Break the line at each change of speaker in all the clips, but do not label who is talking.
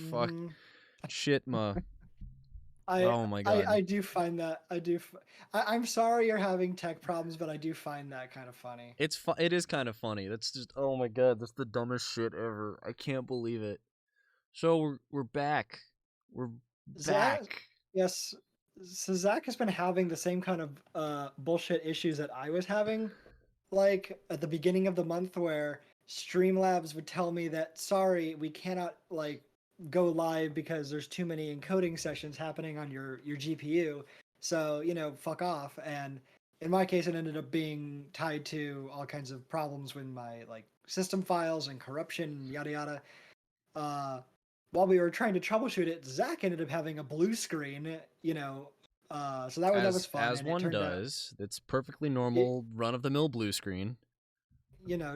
Fuck.
Mhm.
Shit, ma.
I
Oh my
I
god.
I do find that I do. I'm sorry you're having tech problems, but I do find that kind of funny.
It is kind of funny. That's just oh my god, that's the dumbest shit ever. I can't believe it. So we're back. We're
Zach,
back.
yes. So Zach has been having the same kind of bullshit issues that I was having, like at the beginning of the month, where Streamlabs would tell me that sorry, we cannot like go live because there's too many encoding sessions happening on your GPU. So fuck off. And in my case, it ended up being tied to all kinds of problems with my like system files and corruption, yada yada. uh, while we were trying to troubleshoot it, Zach ended up having a blue screen, so that was fun,
As
and it
one
turned out,
does. It's perfectly
it,
normal run of the mill blue screen.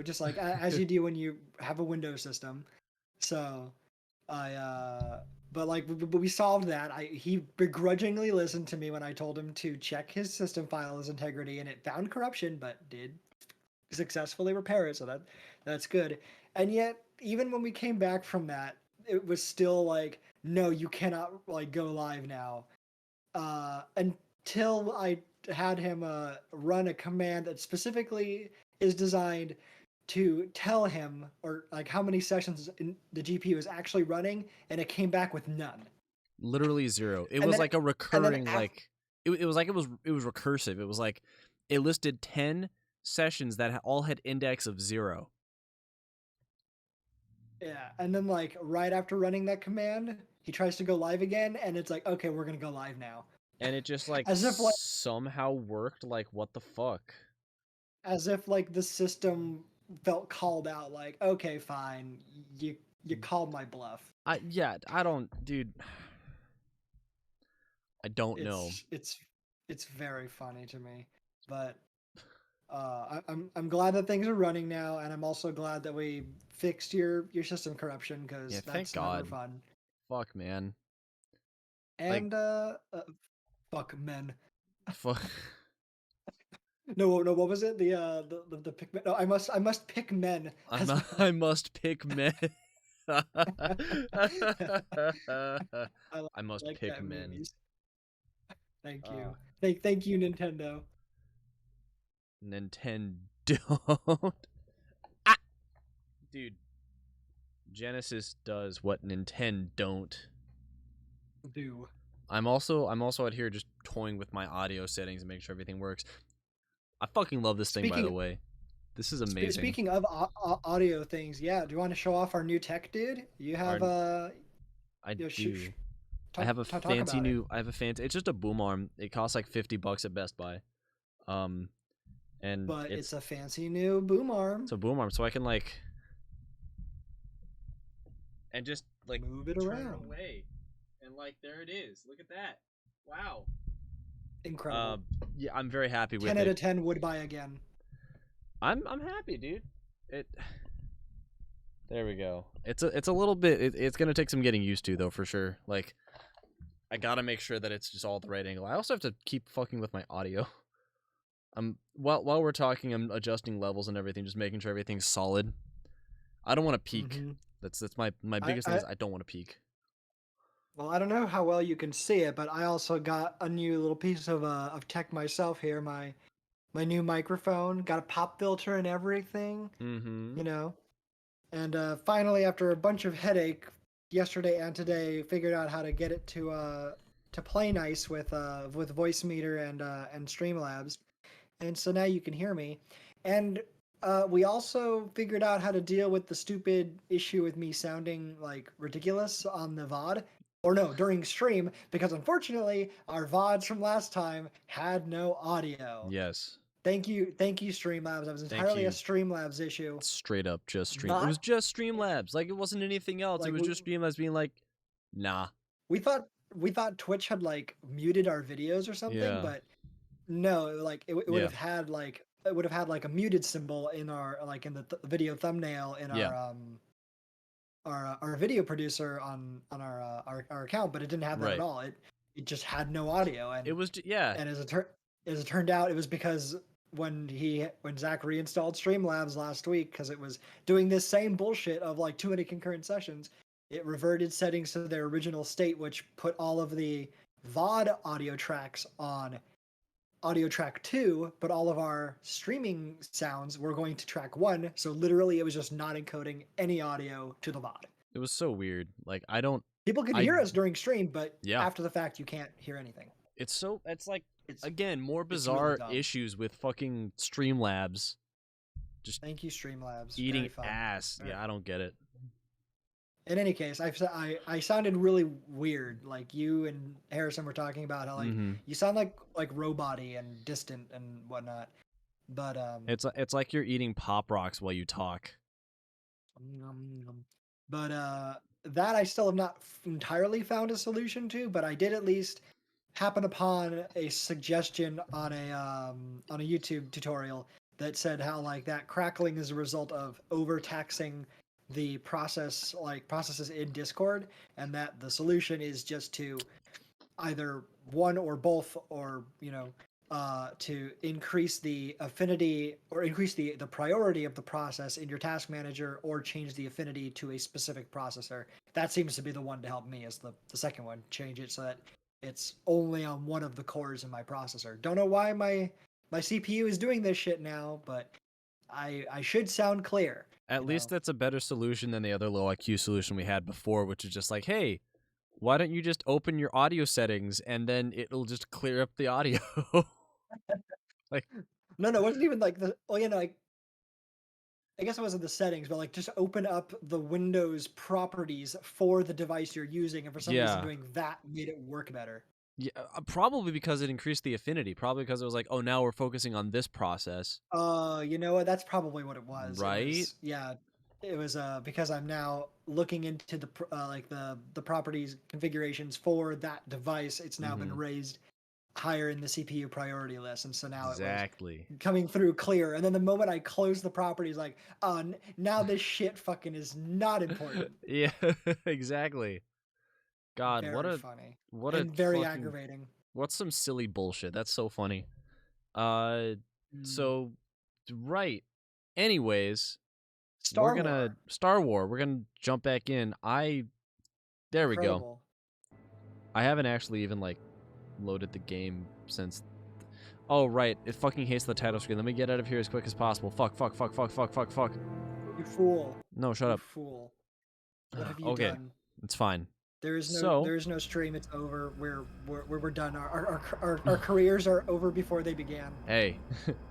just like as you do when you have a Windows system. So I, but like, but we solved that. He begrudgingly listened to me when I told him to check his system file's integrity, and it found corruption, but did successfully repair it. So that's good. And yet, even when we came back from that, it was still like, no, you cannot like go live now. Until I had him run a command that specifically is designed to tell him or like how many sessions in the GPU is actually running, and it came back with none.
Literally zero. It
And
was
then
like a
and then
recurring like it was like it was recursive. It was like it listed 10 sessions that all had index of 0.
yeah, and then like right after running that command, he tries to go live again, and it's like, okay, we're gonna go live now.
And it just like
As if like
somehow worked. Like what the fuck?
the system felt called out, like, okay, fine, you called my bluff.
I don't, dude. I don't know.
It's very funny to me, but I'm glad that things are running now, and I'm also glad that we fixed your system corruption
Yeah,
because
thank
that's never
God.
fun.
Fuck, man. Like
And fuck men.
fuck.
No, no, what was it? The pick men. No, I must pick men as my
I must pick men.
I
I must
like
pick
that
men.
memes. Thank
Uh,
you. Thank you, Nintendo.
Nintendo. Ah, dude. Genesis does what Nintendo don't.
Do.
I'm also out here just toying with my audio settings and making sure everything works. I fucking love this thing, by
Speaking
the way. This is amazing.
speaking of audio things, yeah. Do you want to show off our new tech, dude? You
Our
have
I
shoot,
do. I
talk
have a
talk
fancy
about it.
new. I have a fancy. It's just a boom arm. It costs like $50 at Best Buy. Um, and
But it's a fancy new boom
it's
arm.
a boom arm, so I can like and just like
Move it
turn it
around.
away, and like there it is. Look at that. Wow. Uh,
Incredible.
yeah, I'm very happy
10
with
out
it.
of 10 would buy again.
I'm happy, dude. It. There we go. It's a little bit. It's gonna take some getting used to though, for sure. Like I gotta make sure that it's just all at the right angle. I also have to keep fucking with my audio. I'm while we're talking, I'm adjusting levels and everything, just making sure everything's solid. I don't want to peak.
Mm-hmm.
That's my
I,
biggest thing
I
is I don't want to peak.
Well, I don't know how well you can see it, but I also got a new little piece of tech myself here. My new microphone got a pop filter and everything.
Mm-hmm.
You know, and finally, after a bunch of headache yesterday and today, figured out how to get it to play nice with voice meter and Streamlabs, and so now you can hear me. And we also figured out how to deal with the stupid issue with me sounding like ridiculous on the VOD. Or no, during stream, because unfortunately our VODs from last time had no audio.
Yes.
Thank you, Streamlabs. That was
Thank
entirely a
you.
Streamlabs issue.
Straight up, just stream. It
Not
was just Streamlabs. Like it wasn't anything else. It
like
was just Streamlabs being like, nah.
we thought we thought Twitch had like muted our videos or something,
Yeah.
but no, like it would
Yeah.
have had like it would have had like a muted symbol in our like in the video thumbnail in
Yeah.
our video producer on our account, but it didn't have that at
Right.
all. It just had no audio,
It was yeah.
and as it turned out, it was because when Zach reinstalled Streamlabs last week because it was doing this same bullshit of like too many concurrent sessions. it reverted settings to their original state, which put all of the VOD audio tracks on audio track 2, but all of our streaming sounds were going to track 1. So literally, it was just not encoding any audio to the VOD.
It was so weird. Like
People could hear us during stream, but
yeah.
after the fact, you can't hear anything.
It's like
It's
again more
it's really
bizarre
dumb.
issues with fucking Streamlabs. Just
Thank you, Streamlabs.
eating
Very fun.
ass.
Very
Yeah, I don't get it.
In any case, I sounded really weird. Like you and Harrison were talking about how like you sound like robot-y and distant and whatnot. But
It's like you're eating Pop Rocks while you talk.
But that I still have not entirely found a solution to. But I did at least happen upon a suggestion on a YouTube tutorial that said how like that crackling is a result of overtaxing the processes in Discord, and that the solution is just to either one or both, or to increase the affinity or increase the priority of the process in your task manager, or change the affinity to a specific processor. That seems to be the one to help me, is the second one. Change it so that it's only on one of the cores in my processor. Don't know why my CPU is doing this shit now, but I should sound clear.
At least that's a better solution than the other low IQ solution we had before, which is just like, hey, why don't you just open your audio settings and then it'll just clear up the audio? Like,
no, it wasn't even like the. Oh, like I guess it wasn't the settings, but like just open up the Windows properties for the device you're using, and for some reason doing that made it work better.
Yeah, probably because it increased the affinity. Probably because it was like, oh, now we're focusing on this process.
You know what? That's probably what it was.
Right?
It was because I'm now looking into the like the properties configurations for that device. It's now been raised higher in the CPU priority list, and so now it was coming through clear. And then the moment I close the properties, like, now this shit fucking is not important.
Yeah, exactly. God,
very funny.
What
and
a
very
fucking,
aggravating.
What's some silly bullshit? That's so funny. So, right. Anyways, Star Wars. We're gonna jump back in. There we go. I haven't actually even like loaded the game since. Oh right, it fucking hates the title screen. Let me get out of here as quick as possible. Fuck.
You fool.
No, shut up.
Fool. What have you done?
It's fine.
There is no stream. It's over. We're done. Our careers are over before they began.
Hey,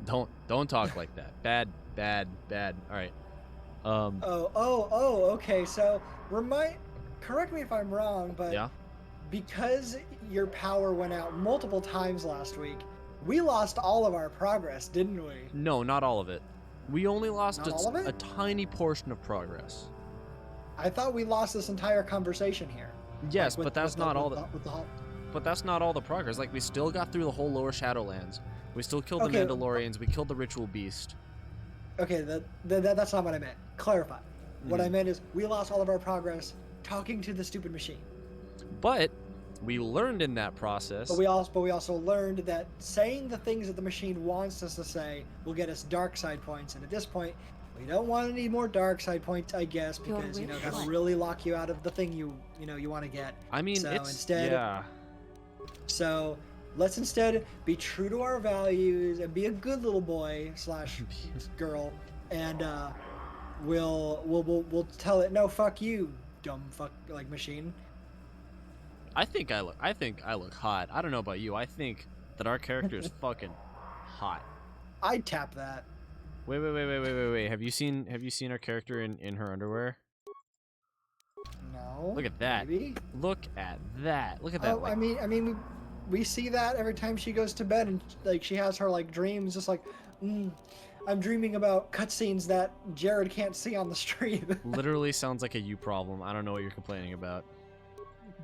don't talk like that. Bad. All right.
Okay. So correct me if I'm wrong, but
yeah,
because your power went out multiple times last week, we lost all of our progress, didn't we?
No, not all of it. We only lost a tiny portion of progress.
I thought we lost this entire conversation here.
Yes, but that's not all the. But that's not all the progress. Like, we still got through the whole Lower Shadowlands. We still killed the Mandalorians. We killed the Ritual Beast.
Okay, that's not what I meant. Clarify. What I meant is we lost all of our progress talking to the stupid machine.
But we learned in that process.
But we also learned that saying the things that the machine wants us to say will get us dark side points. And at this point, we don't want any more dark side points, I guess, because that'll really lock you out of the thing you want to get.
I mean,
So let's instead be true to our values and be a good little boy / girl, and we'll tell it, no, fuck you, dumb fuck machine.
I think I look hot. I don't know about you. I think that our character is fucking hot.
I'd tap that.
Wait. Have you seen our character in her underwear?
No.
Look at that.
Maybe?
Look at that. Look at that.
Oh, I mean, we see that every time she goes to bed, and like she has her like dreams, just like, I'm dreaming about cutscenes that Jared can't see on the stream.
Literally sounds like a you problem. I don't know what you're complaining about.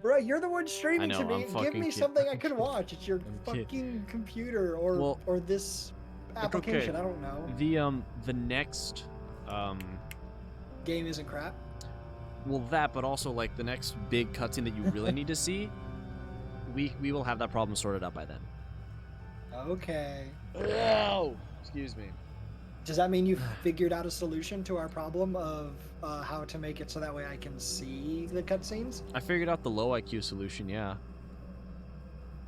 Bro, you're the one streaming to me. Give me something I can watch. It's your fucking computer or this application.
Okay.
I don't know.
The next
game isn't crap.
Well, that, but also like the next big cutscene that you really need to see, we will have that problem sorted out by then.
Okay.
Oh, excuse me.
Does that mean you've figured out a solution to our problem of how to make it so that way I can see the cutscenes?
I figured out the low IQ solution. Yeah.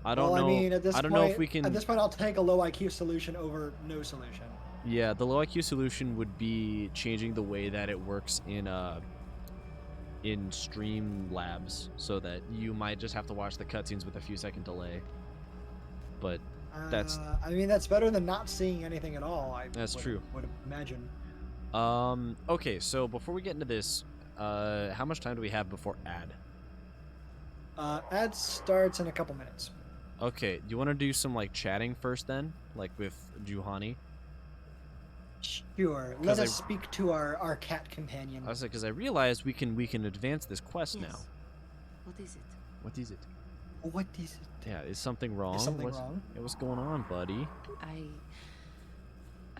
I
Well,
don't
I
know.
mean,
I don't know if we
at
can.
this point, I'll take a low IQ solution over no solution.
Yeah, the low IQ solution would be changing the way that it works in stream labs, so that you might just have to watch the cutscenes with a few second delay. But that's
I mean, that's better than not seeing anything at all.
that's true.
Would imagine.
Okay, so before we get into this, how much time do we have before ad?
Ad starts in a couple minutes.
Okay, do you want to do some like chatting first then, like with Juhani?
Sure. Let us speak to our cat companion.
I was like, because I realized we can advance this quest
Yes.
now.
What is it?
What is it?
What is it?
Yeah, is something wrong?
Is something wrong?
Yeah, what's going on, buddy?
I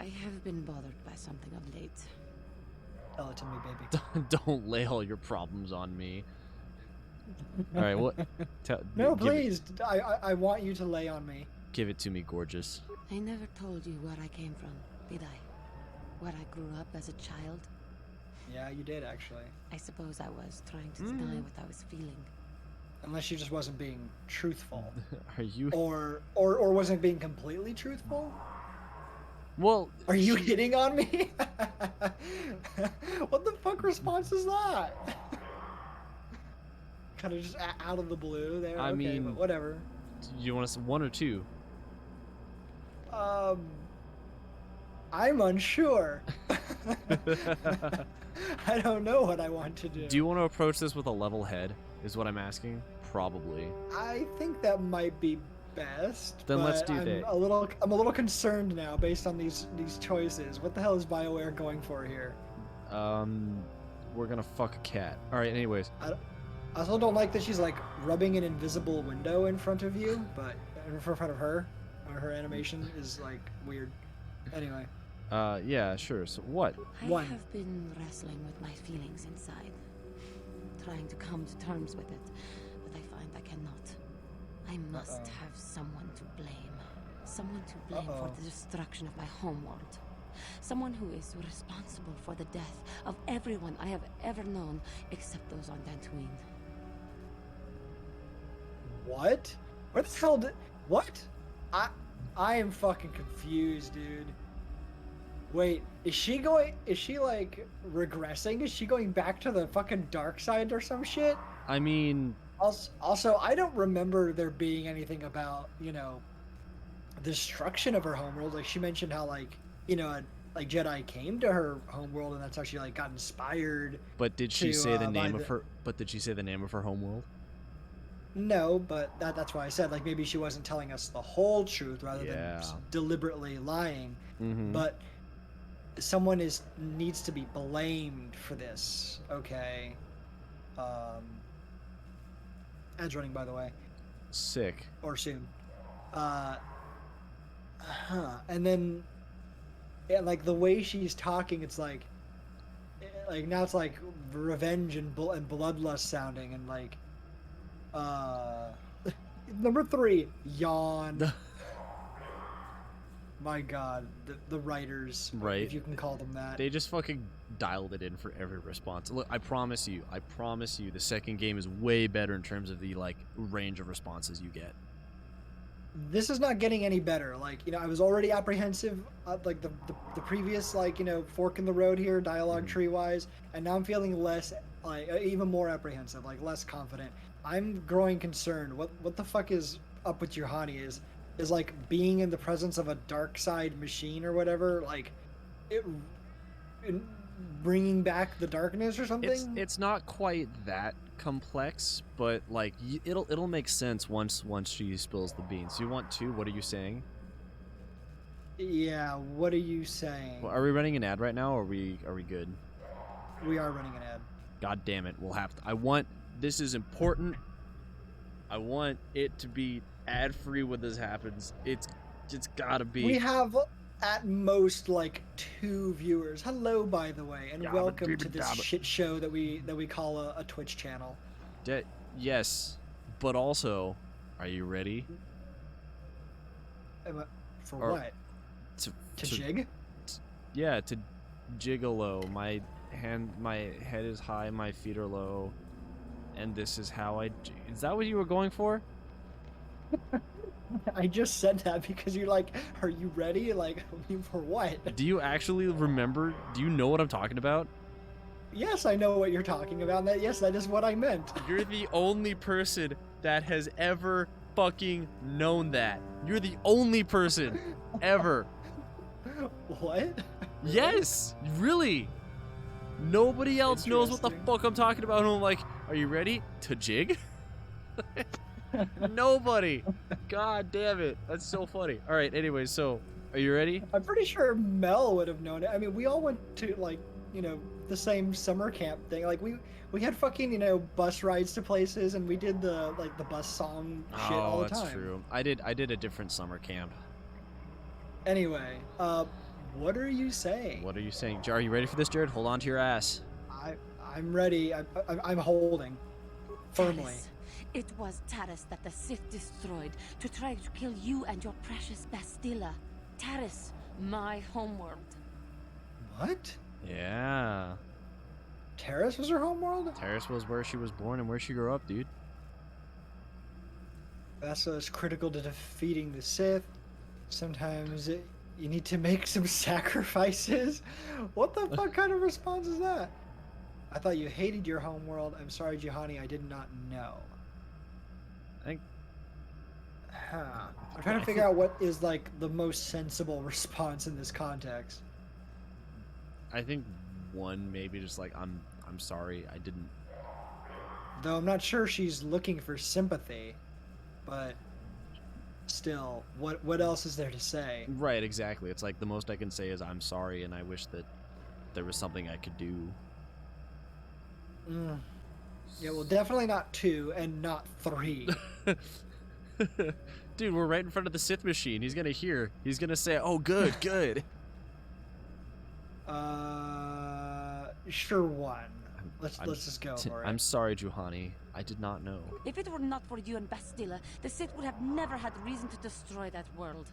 have been bothered by something of late.
Tell it to me, baby.
Don't lay all your problems on me. All right, what?
No, please. I want you to lay on me.
Give it to me, gorgeous.
I never told you where I came from, did I? Where I grew up as a child?
Yeah, you did actually.
I suppose I was trying to deny what I was feeling.
Unless she just wasn't being truthful,
Are you?
or wasn't being completely truthful.
Well,
Are you hitting on me? What the fuck response is that? Kind of just out of the blue there.
I
okay,
mean,
but whatever.
you want us one or two?
I'm unsure. I don't know what I want to do.
Do you want to approach this with a level head? Is what I'm asking. Probably.
I think that might be best.
Then let's
but
do
I'm
that.
I'm a little concerned now based on these choices. What the hell is BioWare going for here?
We're gonna fuck a cat. All right. Anyways.
I also don't like that she's like rubbing an invisible window in front of you, but in front of her. Her animation is like weird. Anyway.
Yeah, sure. So what?
I
One.
have been wrestling with my feelings inside, trying to come to terms with it, but I find I cannot. I must have someone to blame. Someone to blame for the destruction of my homeworld. Someone who is responsible for the death of everyone I have ever known except those on Dantooine.
What? What the hell did... What? I am fucking confused, dude. Wait, is she like regressing? Is she going back to the fucking dark side or some shit?
I mean,
Also, I don't remember there being anything about, you know, destruction of her homeworld. Like she mentioned how like, you know, like Jedi came to her homeworld and that's how she like got inspired.
but did she say the name
by
of her? But did she say the name of her homeworld?
No, but that's why I said like maybe she wasn't telling us the whole truth rather than deliberately lying.
Mm-hmm.
But someone needs to be blamed for this. Okay. Ad's running, by the way,
Sick.
or soon. And then, yeah, like the way she's talking, it's like now it's like revenge and bloodlust sounding, and like, number 3, yawn. My God, the writers,
Right.
if you can call them that.
They just fucking dialed it in for every response. Look, I promise you, the second game is way better in terms of the like range of responses you get.
This is not getting any better. Like, you know, I was already apprehensive, like the previous, like, you know, fork in the road here, dialogue tree wise, and now I'm feeling less, like, even more apprehensive, like less confident. I'm growing concerned. What the fuck is up with Juhani? Is like being in the presence of a dark side machine or whatever, like it bringing back the darkness or something.
It's not quite that complex, but like it'll make sense once she spills the beans. You want to? What are you saying?
Yeah, what are you saying?
Well, are we running an ad right now, or are we good?
We are running an ad.
God damn it, we'll have to. This is important. I want it to be ad free when this happens. It's gotta be.
We have at most like 2 viewers. Hello, by the way, and welcome to this shit show that we call a Twitch channel.
Yes, but also, are you ready?
For what? To jig?
yeah, to gigolo. My head is high, my feet are low, and this is how I. Is that what you were going for?
I just said that because you're like, are you ready? Like, I mean, for what?
Do you actually remember? Do you know what I'm talking about?
Yes, I know what you're talking about. And yes, that is what I meant.
You're the only person that has ever fucking known that. You're the only person ever.
What?
Yes, really. Nobody else knows what the
Interesting.
fuck I'm talking about. And I'm like, are you ready to jig? Nobody. God damn it. That's so funny. All right, anyway, so are you ready?
I'm pretty sure Mel would have known it. I mean, we all went to like, the same summer camp thing. Like we had fucking, bus rides to places, and we did the bus song shit all the time.
That's true. I did a different summer camp.
Anyway, what are you saying?
What are you saying? Are you ready for this, Jared? Hold on to your ass.
I'm ready. I'm holding firmly.
Taris. It was Taris that the Sith destroyed to try to kill you and your precious Bastilla. Taris, my homeworld.
What?
Yeah.
Terrace was her homeworld?
Terrace was where she was born and where she grew up, dude.
That's what's critical to defeating the Sith. Sometimes you need to make some sacrifices. What the fuck kind of response is that? I thought you hated your homeworld. I'm sorry, Juhani, I did not know. I'm trying to figure out what is like the most sensible response in this context.
I think one maybe just like I'm sorry, I didn't.
Though I'm not sure she's looking for sympathy, but still, what else is there to say?
Right, exactly. It's like the most I can say is I'm sorry, and I wish that there was something I could do.
Yeah, well, definitely not 2 and not 3.
Dude, we're right in front of the Sith machine. He's gonna hear. He's gonna say, "Oh, good, good."
Sure, 1. Let's just go for it.
I'm sorry, Juhani. I did not know.
If it were not for you and Bastilla, the Sith would have never had reason to destroy that world.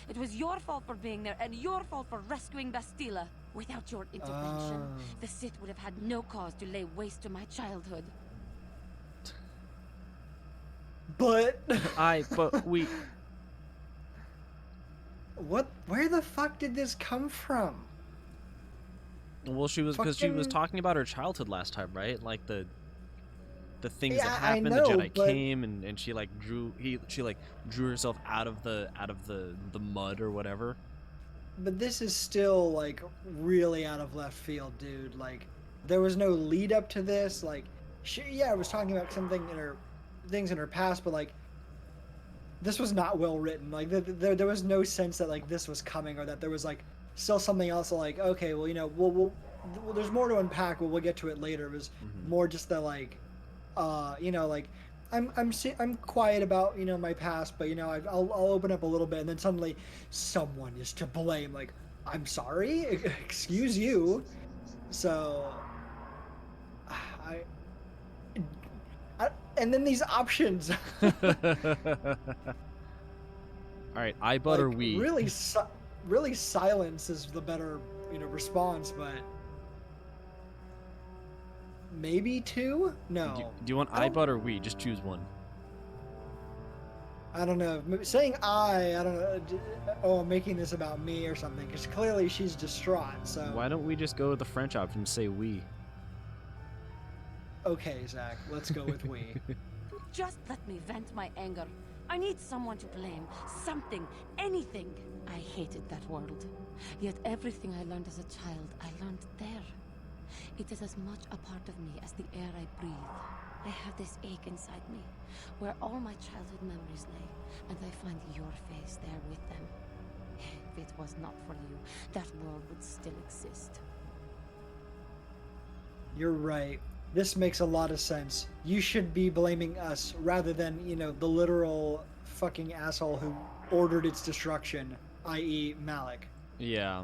It was your fault for being there, and your fault for rescuing Bastilla. Without your intervention, the Sith would have had no cause to lay waste to my childhood.
But
we.
Where the fuck did this come from?
Well, she was because she was
Fucking-
talking about her childhood last time, right? Like the things
Yeah,
that
I
happened.
know,
the Jedi
but-
came and she like drew herself out of the mud or whatever.
But this is still like really out of left field, dude. Like there was no lead up to this. Like she was talking about something in her things in her past, but like this was not well written. Like there was no sense that like this was coming or that there was like still something else. Like okay, well we'll there's more to unpack. But we'll get to it later. It was more just the like, like I'm quiet about my past, but I'll open up a little bit, and then suddenly someone is to blame. Like I'm sorry, excuse you. So and then these options.
All right, I butter
like,
we.
Really, silence is the better response, but maybe 2? No.
Do you want I butter we? Just choose one.
I don't know. Saying I don't know. Oh, making this about me or something, because clearly she's distraught. So
Why don't we just go with the French option and say we?
okay, Zach, let's go with we.
Just let me vent my anger. I need someone to blame. Something. Anything. I hated that world. Yet everything I learned as a child, I learned there. It is as much a part of me as the air I breathe. I have this ache inside me, where all my childhood memories lay, and I find your face there with them. If it was not for you, that world would still exist.
You're right. This makes a lot of sense. You should be blaming us rather than, the literal fucking asshole who ordered its destruction, i.e. Malik.
Yeah.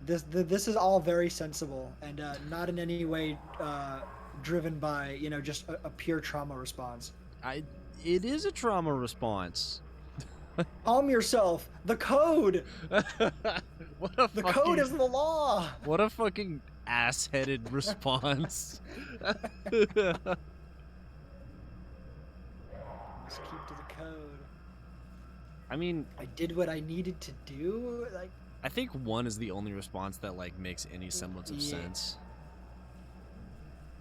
This is all very sensible and not in any way driven by, just a pure trauma response.
It is a trauma response.
Calm yourself. The code.
What a
The
fucking,
code is the law.
what a fucking ass-headed response.
Just keep to the code.
I mean,
I did what I needed to do. Like,
I think 1 is the only response that like makes any semblance of sense.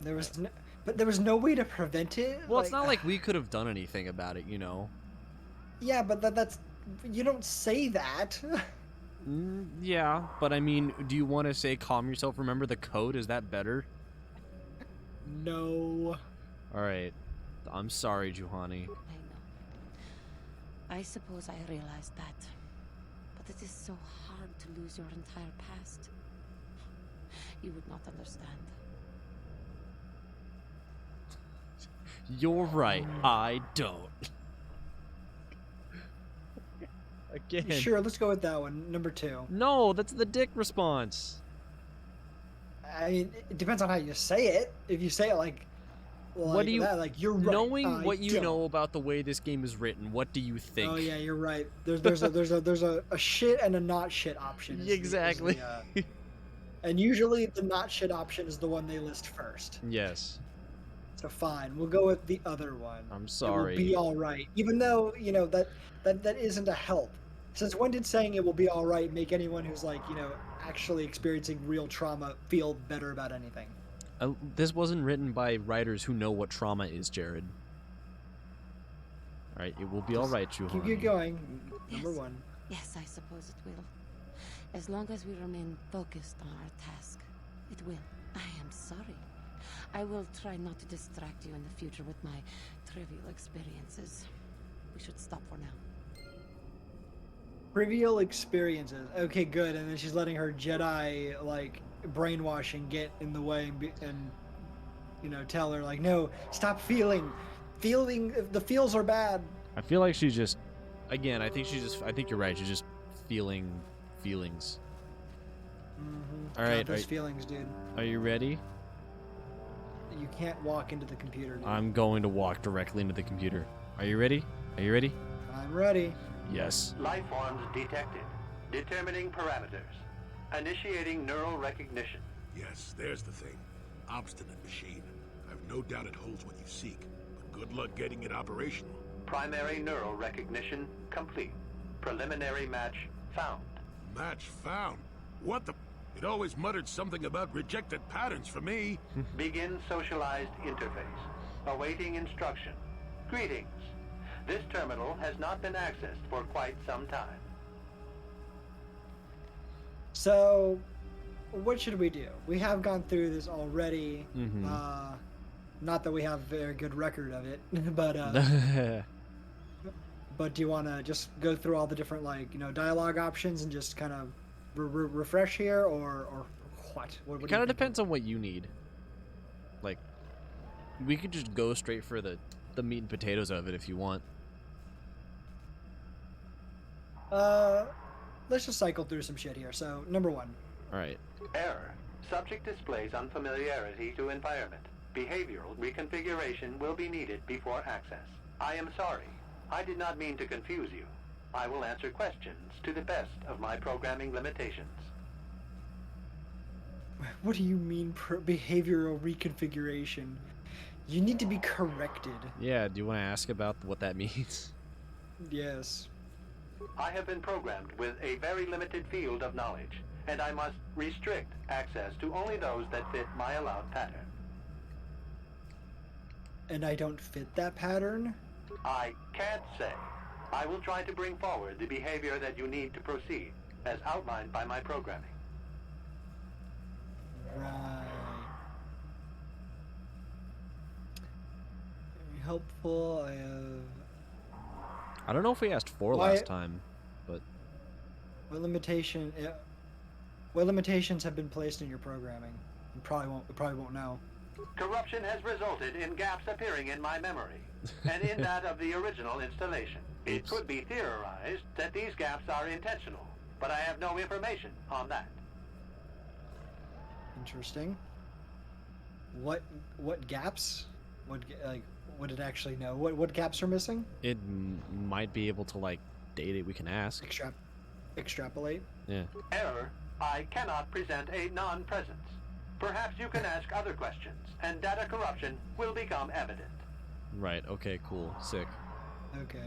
there was no, but there was no way to prevent it.
Well, it's not like we could have done anything about it, you know.
Yeah, but that's you don't say that.
Yeah, but I mean, do you want to say calm yourself, remember the code? Is that better?
No.
Alright. I'm sorry, Juhani.
I know. I suppose I realized that. But it is so hard to lose your entire past. You would not understand.
You're right, I don't. Again.
Sure, let's go with that one. Number 2.
No, that's the dick response.
I mean, it depends on how you say it. If you say it like
What do you
that, like you're right.
knowing what you
don't.
know about the way this game is written, what do you think?
Oh yeah, you're right. There's a shit and a not shit option.
Exactly.
And usually the not shit option is the one they list first.
Yes.
So fine, we'll go with the other one.
I'm sorry.
It will be all right, even though that isn't a help. Since when did saying it will be all right make anyone who's like actually experiencing real trauma feel better about anything?
This wasn't written by writers who know what trauma is, Jared. All right, it will be all right, Juhani.
Keep it going.
Yes.
Number 1.
Yes, I suppose it will. As long as we remain focused on our task, it will. I am sorry. I will try not to distract you in the future with my trivial experiences. We should stop for now.
Trivial experiences. Okay, good. And then she's letting her Jedi like brainwashing get in the way and tell her like, no, stop feeling. The feels are bad.
I feel like she's just, again, I think you're right. She's just feeling feelings.
Mm-hmm.
All right,
those feelings, dude.
Are you ready?
You can't walk into the computer, dude.
I'm going to walk directly into the computer. Are you ready? Are you ready?
I'm ready.
Yes.
Life forms detected. Determining parameters. Initiating neural recognition.
Yes, there's the thing. Obstinate machine. I've no doubt it holds what you seek, but good luck getting it operational.
Primary neural recognition complete. Preliminary match found.
Match found? What the... It always muttered something about rejected patterns for me.
Begin socialized interface. Awaiting instruction. Greetings. This terminal has not been accessed for quite some time.
So, what should we do? We have gone through this already.
Mm-hmm.
Not that we have a very good record of it, but but do you want to just go through all the different dialogue options and just kind of refresh here, or what?
It kind of depends on what you need. Like, we could just go straight for the meat and potatoes of it if you want.
Let's just cycle through some shit here. So, number 1.
All right.
Error. Subject displays unfamiliarity to environment. Behavioral reconfiguration will be needed before access. I am sorry. I did not mean to confuse you. I will answer questions to the best of my programming limitations.
What do you mean behavioral reconfiguration? You need to be corrected.
Yeah, do you want to ask about what that means?
Yes.
I have been programmed with a very limited field of knowledge, and I must restrict access to only those that fit my allowed pattern.
And I don't fit that pattern?
I can't say. I will try to bring forward the behavior that you need to proceed, as outlined by my programming.
Right. Very helpful. I have...
I don't know if we asked 4
Why-
last time, but
What limitations have been placed in your programming? We probably won't know.
Corruption has resulted in gaps appearing in my memory, and in that of the original installation. It
Oops.
could be theorized that these gaps are intentional, but I have no information on that.
Interesting. What gaps? What it actually know? What gaps are missing?
it might be able to, like, date it. We can ask.
extrapolate.
Yeah.
Error. I cannot present a non-presence. Perhaps you can ask other questions, and data corruption will become evident.
Right. Okay. Cool. Sick.
Okay.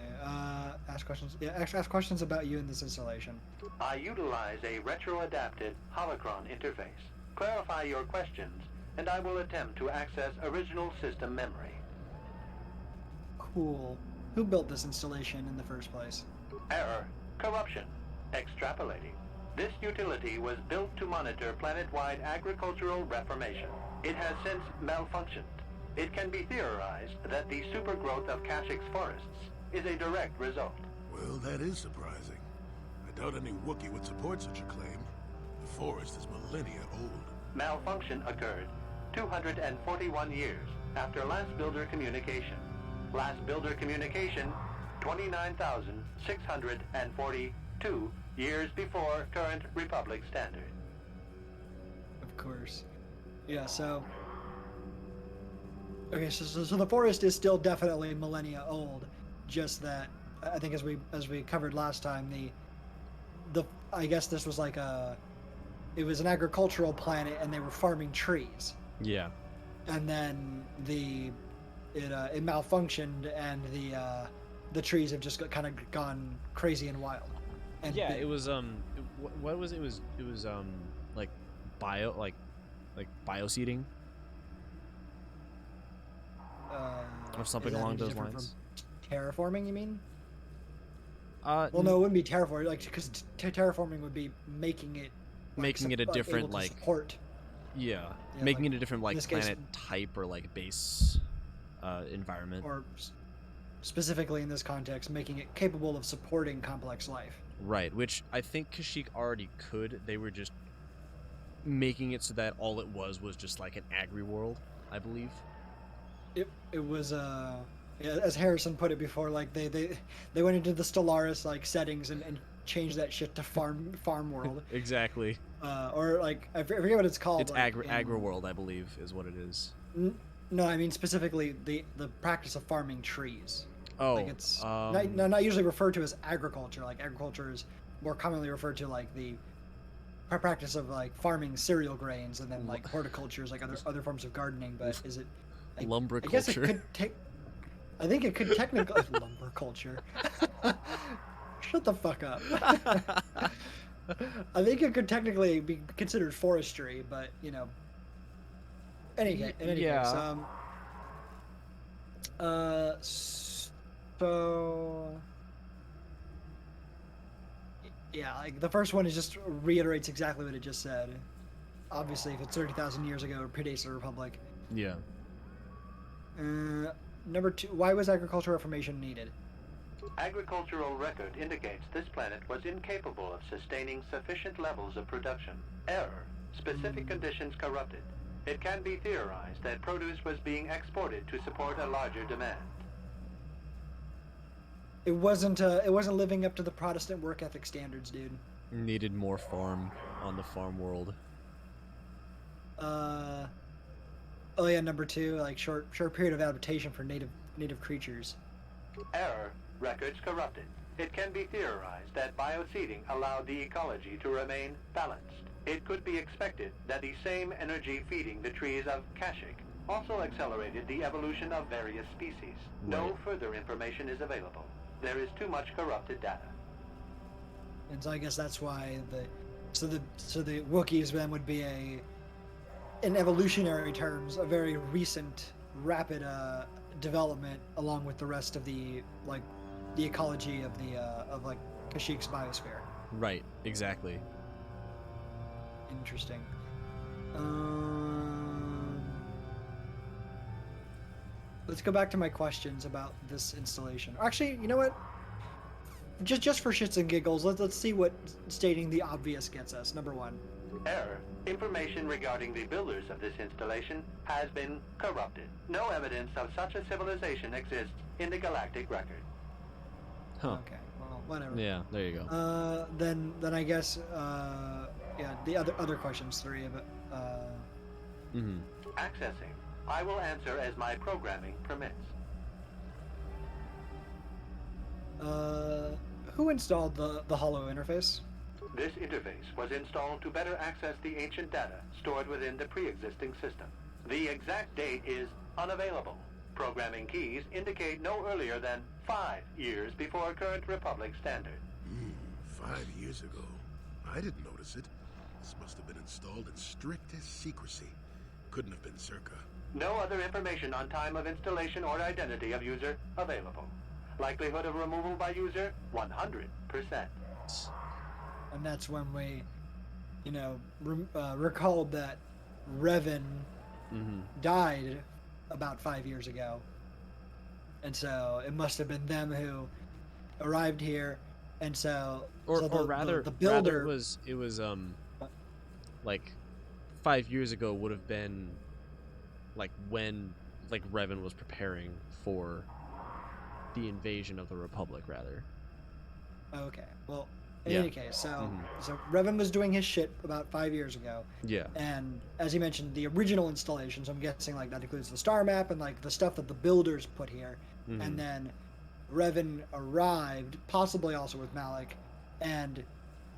Ask questions. Yeah, ask questions about you in this installation.
I utilize a retro-adapted holocron interface. Clarify your questions, and I will attempt to access original system memory.
Cool. Who built this installation in the first place?
Error. Corruption. Extrapolating. This utility was built to monitor planet-wide agricultural reformation. It has since malfunctioned. It can be theorized that the supergrowth of Kashyk's forests is a direct result.
Well, that is surprising. I doubt any Wookiee would support such a claim. The forest is millennia old.
Malfunction occurred 241 years after last builder communication. Last builder communication, 29,642 years before current Republic standard.
Of course. Yeah, so... Okay, so the forest is still definitely millennia old, just that, I think as we covered last time, the I guess this was like it was an agricultural planet and they were farming trees.
Yeah.
And then it malfunctioned and the trees have just kind of gone crazy and wild. And
Yeah. It was what was it? It was like bioseeding or something
is that
along
any
those
different
lines.
from terraforming, you mean?
Well,
No, it wouldn't be terraforming, like, because terraforming would be making it
making it a different
able to
like
support.
yeah,
Yeah,
making
like,
it a different like
in this case-
planet type or like base environment.
Or specifically in this context, making it capable of supporting complex life.
Right, which I think Kashyyyk already could. They were just making it so that all it was just like an agri world, I believe.
It was yeah, as Harrison put it before, like they went into the Stellaris like settings and changed that shit to farm world.
Exactly.
Or like I forget what it's called.
It's
like,
agri world, I believe, is what it is.
No, I mean specifically the practice of farming trees.
Oh,
Like it's not usually referred to as agriculture. Like agriculture is more commonly referred to like the practice of like farming cereal grains, and then like horticulture is like other forms of gardening. But is it
lumberculture?
I guess it could take. I think it could technically lumberculture. Shut the fuck up. I think it could technically be considered forestry, but you know. In any case, so yeah, like the first one is just reiterates exactly what it just said. Obviously, if it's 30,000 years ago, it predates the Republic.
Yeah.
Number 2, why was agricultural reformation needed?
Agricultural record indicates this planet was incapable of sustaining sufficient levels of production. Error. Specific conditions corrupted. It can be theorized that produce was being exported to support a larger demand.
It wasn't living up to the Protestant work ethic standards, dude.
Needed more farm on the farm world.
Oh yeah, number 2, like short period of adaptation for native creatures.
Error. Records corrupted. It can be theorized that bioseeding allowed the ecology to remain balanced. It could be expected that the same energy feeding the trees of Kashyyyk also accelerated the evolution of various species. No further information is available. There is too much corrupted data.
And so I guess that's why the Wookiees then would be in evolutionary terms, a very recent, rapid development along with the rest of the ecology of like Kashyyyk's biosphere.
Right. Exactly.
Interesting. Let's go back to my questions about this installation. Actually, you know what? Just for shits and giggles, let's see what stating the obvious gets us. Number 1.
Error. Information regarding the builders of this installation has been corrupted. No evidence of such a civilization exists in the galactic record.
Huh.
Okay. Well, whatever.
Yeah. There you go.
Then I guess yeah, the other questions 3 of it.
Accessing. I will answer as my programming permits.
Who installed the Holo interface?
This interface was installed to better access the ancient data stored within the pre-existing system. The exact date is unavailable. Programming keys indicate no earlier than 5 years before current Republic standard.
5 years ago. I didn't notice it. This must have been installed in strictest secrecy. Couldn't have been Circa.
No other information on time of installation or identity of user available. Likelihood of removal by user, 100%.
And that's when we, recalled that Revan died about 5 years ago. And so it must have been them who arrived here. And so,
rather,
the builder
it was like 5 years ago would have been like when Revan was preparing for the invasion of the Republic, rather.
Okay. Well, in any case, so Revan was doing his shit about 5 years ago.
Yeah.
And as you mentioned, the original installations, I'm guessing like that includes the star map and like the stuff that the builders put here. And then Revan arrived, possibly also with Malik, and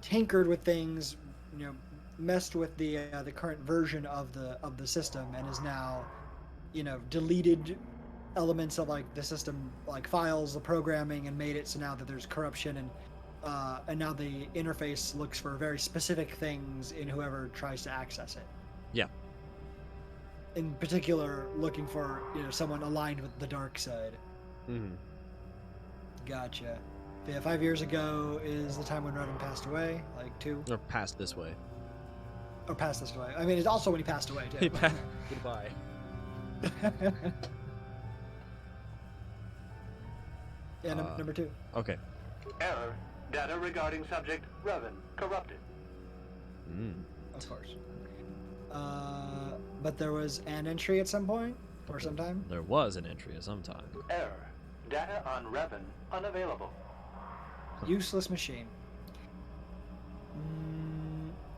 tinkered with things, messed with the current version of the system, and is now, deleted elements of like the system, like files, the programming, and made it so now that there's corruption, and now the interface looks for very specific things in whoever tries to access it.
Yeah.
In particular, looking for someone aligned with the dark side. Gotcha. Yeah, 5 years ago is the time when Revan passed away, like 2.
Or passed this way.
Or passed this way. I mean, it's also when he passed away, too.
Goodbye.
Yeah, number 2.
Okay.
Error. Data regarding subject Revan corrupted.
Of course. But there was an entry at some point? Or sometime?
There was an entry at some time.
Error. Data on Revan unavailable.
Useless machine.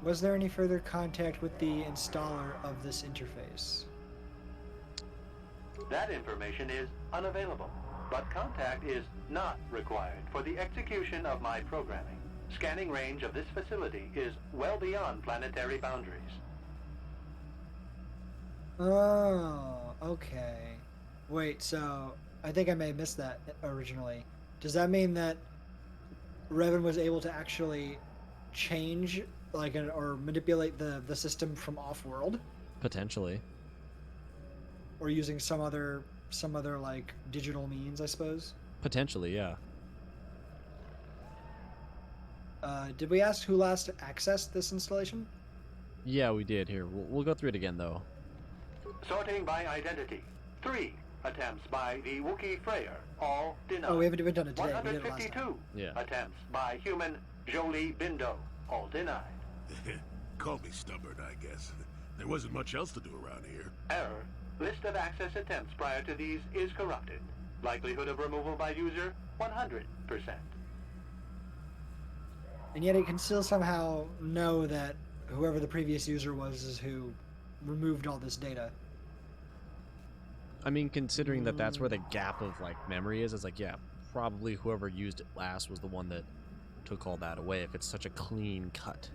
Was there any further contact with the installer of this interface?
That information is unavailable, but contact is not required for the execution of my programming. Scanning range of this facility is well beyond planetary boundaries.
Oh, okay. Wait, so I think I may have missed that originally. Does that mean that Revan was able to actually change, or manipulate the system from off-world,
Potentially.
or using some other like digital means, I suppose?
Potentially, yeah.
Did we ask who last accessed this installation?
Yeah, we did. Here, we'll go through it again, though.
Sorting by identity. 3 attempts by the Wookiee Freyr, all denied.
Oh, we haven't done it today. We did it last
152
time.
Yeah.
attempts by human Jolie Bindo, all denied.
Call me stubborn, I guess. There wasn't much else to do around here.
Error. List of access attempts prior to these is corrupted. Likelihood of removal by user, 100%.
And yet it can still somehow know that whoever the previous user was is who removed all this data.
I mean, considering that that's where the gap of memory is, it's like, yeah, probably whoever used it last was the one that took all that away. If it's such a clean cut.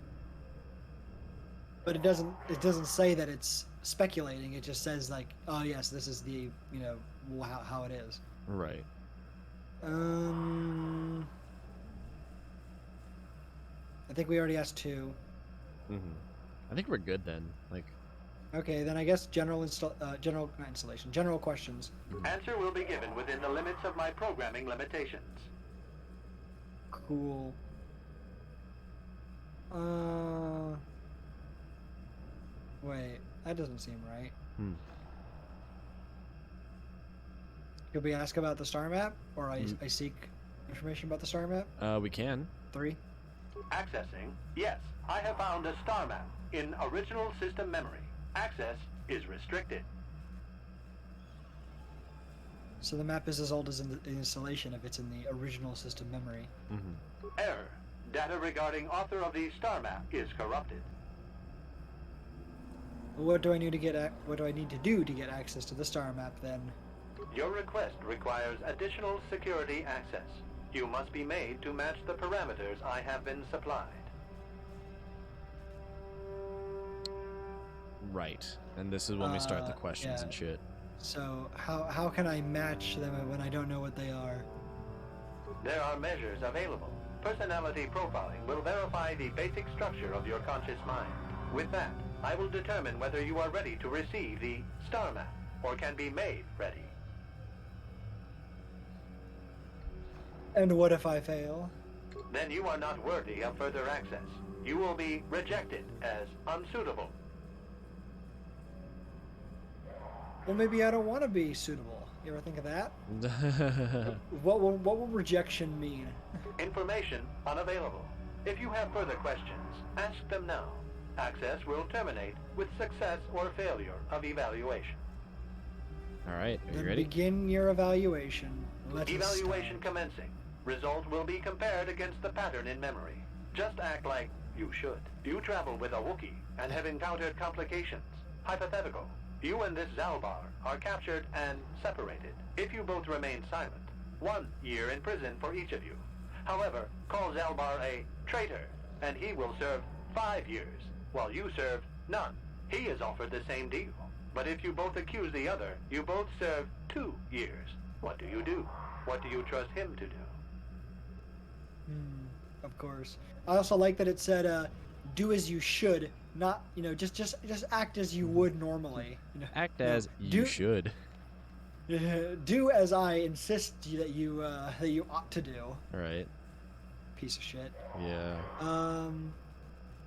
But it doesn't say that it's speculating. It just says oh yes, this is the how it is.
Right.
I think we already asked 2.
I think we're good then.
Okay, then I guess general questions.
Answer will be given within the limits of my programming limitations.
Cool. Wait, that doesn't seem right. Could we ask about the star map, or I seek information about the star map?
We can.
3.
Accessing. Yes, I have found a star map in original system memory. Access is restricted.
So the map is as old as the installation if it's in the original system memory.
Error. Data regarding author of the star map is corrupted.
What do I need to do to get access to the star map then?
Your request requires additional security access. You must be made to match the parameters I have been supplied.
Right. And this is when we start the questions
yeah.
and shit.
So how can I match them when I don't know what they are?
There are measures available. Personality profiling will verify the basic structure of your conscious mind. With that, I will determine whether you are ready to receive the star map or can be made ready.
And what if I fail?
Then you are not worthy of further access. You will be rejected as unsuitable.
Well, maybe I don't want to be suitable. You ever think of that? What will rejection mean?
Information unavailable. If you have further questions, ask them now. Access will terminate with success or failure of evaluation.
All right, are you
Then
ready?
begin your evaluation. Let us
Evaluation
start.
commencing. Result will be compared against the pattern in memory. Just act like you should. You travel with a Wookiee and have encountered complications. Hypothetical. You and this Zalbar are captured and separated. If you both remain silent, 1 year in prison for each of you. However, call Zalbar a traitor, and he will serve 5 years, while you serve none. He is offered the same deal. But if you both accuse the other, you both serve 2 years. What do you do? What do you trust him to do?
Of course. I also like that it said, "Do as you should," not just act as you would normally.
Act
No,
as you should.
do as I insist that you ought to do.
All right.
Piece of shit.
Yeah.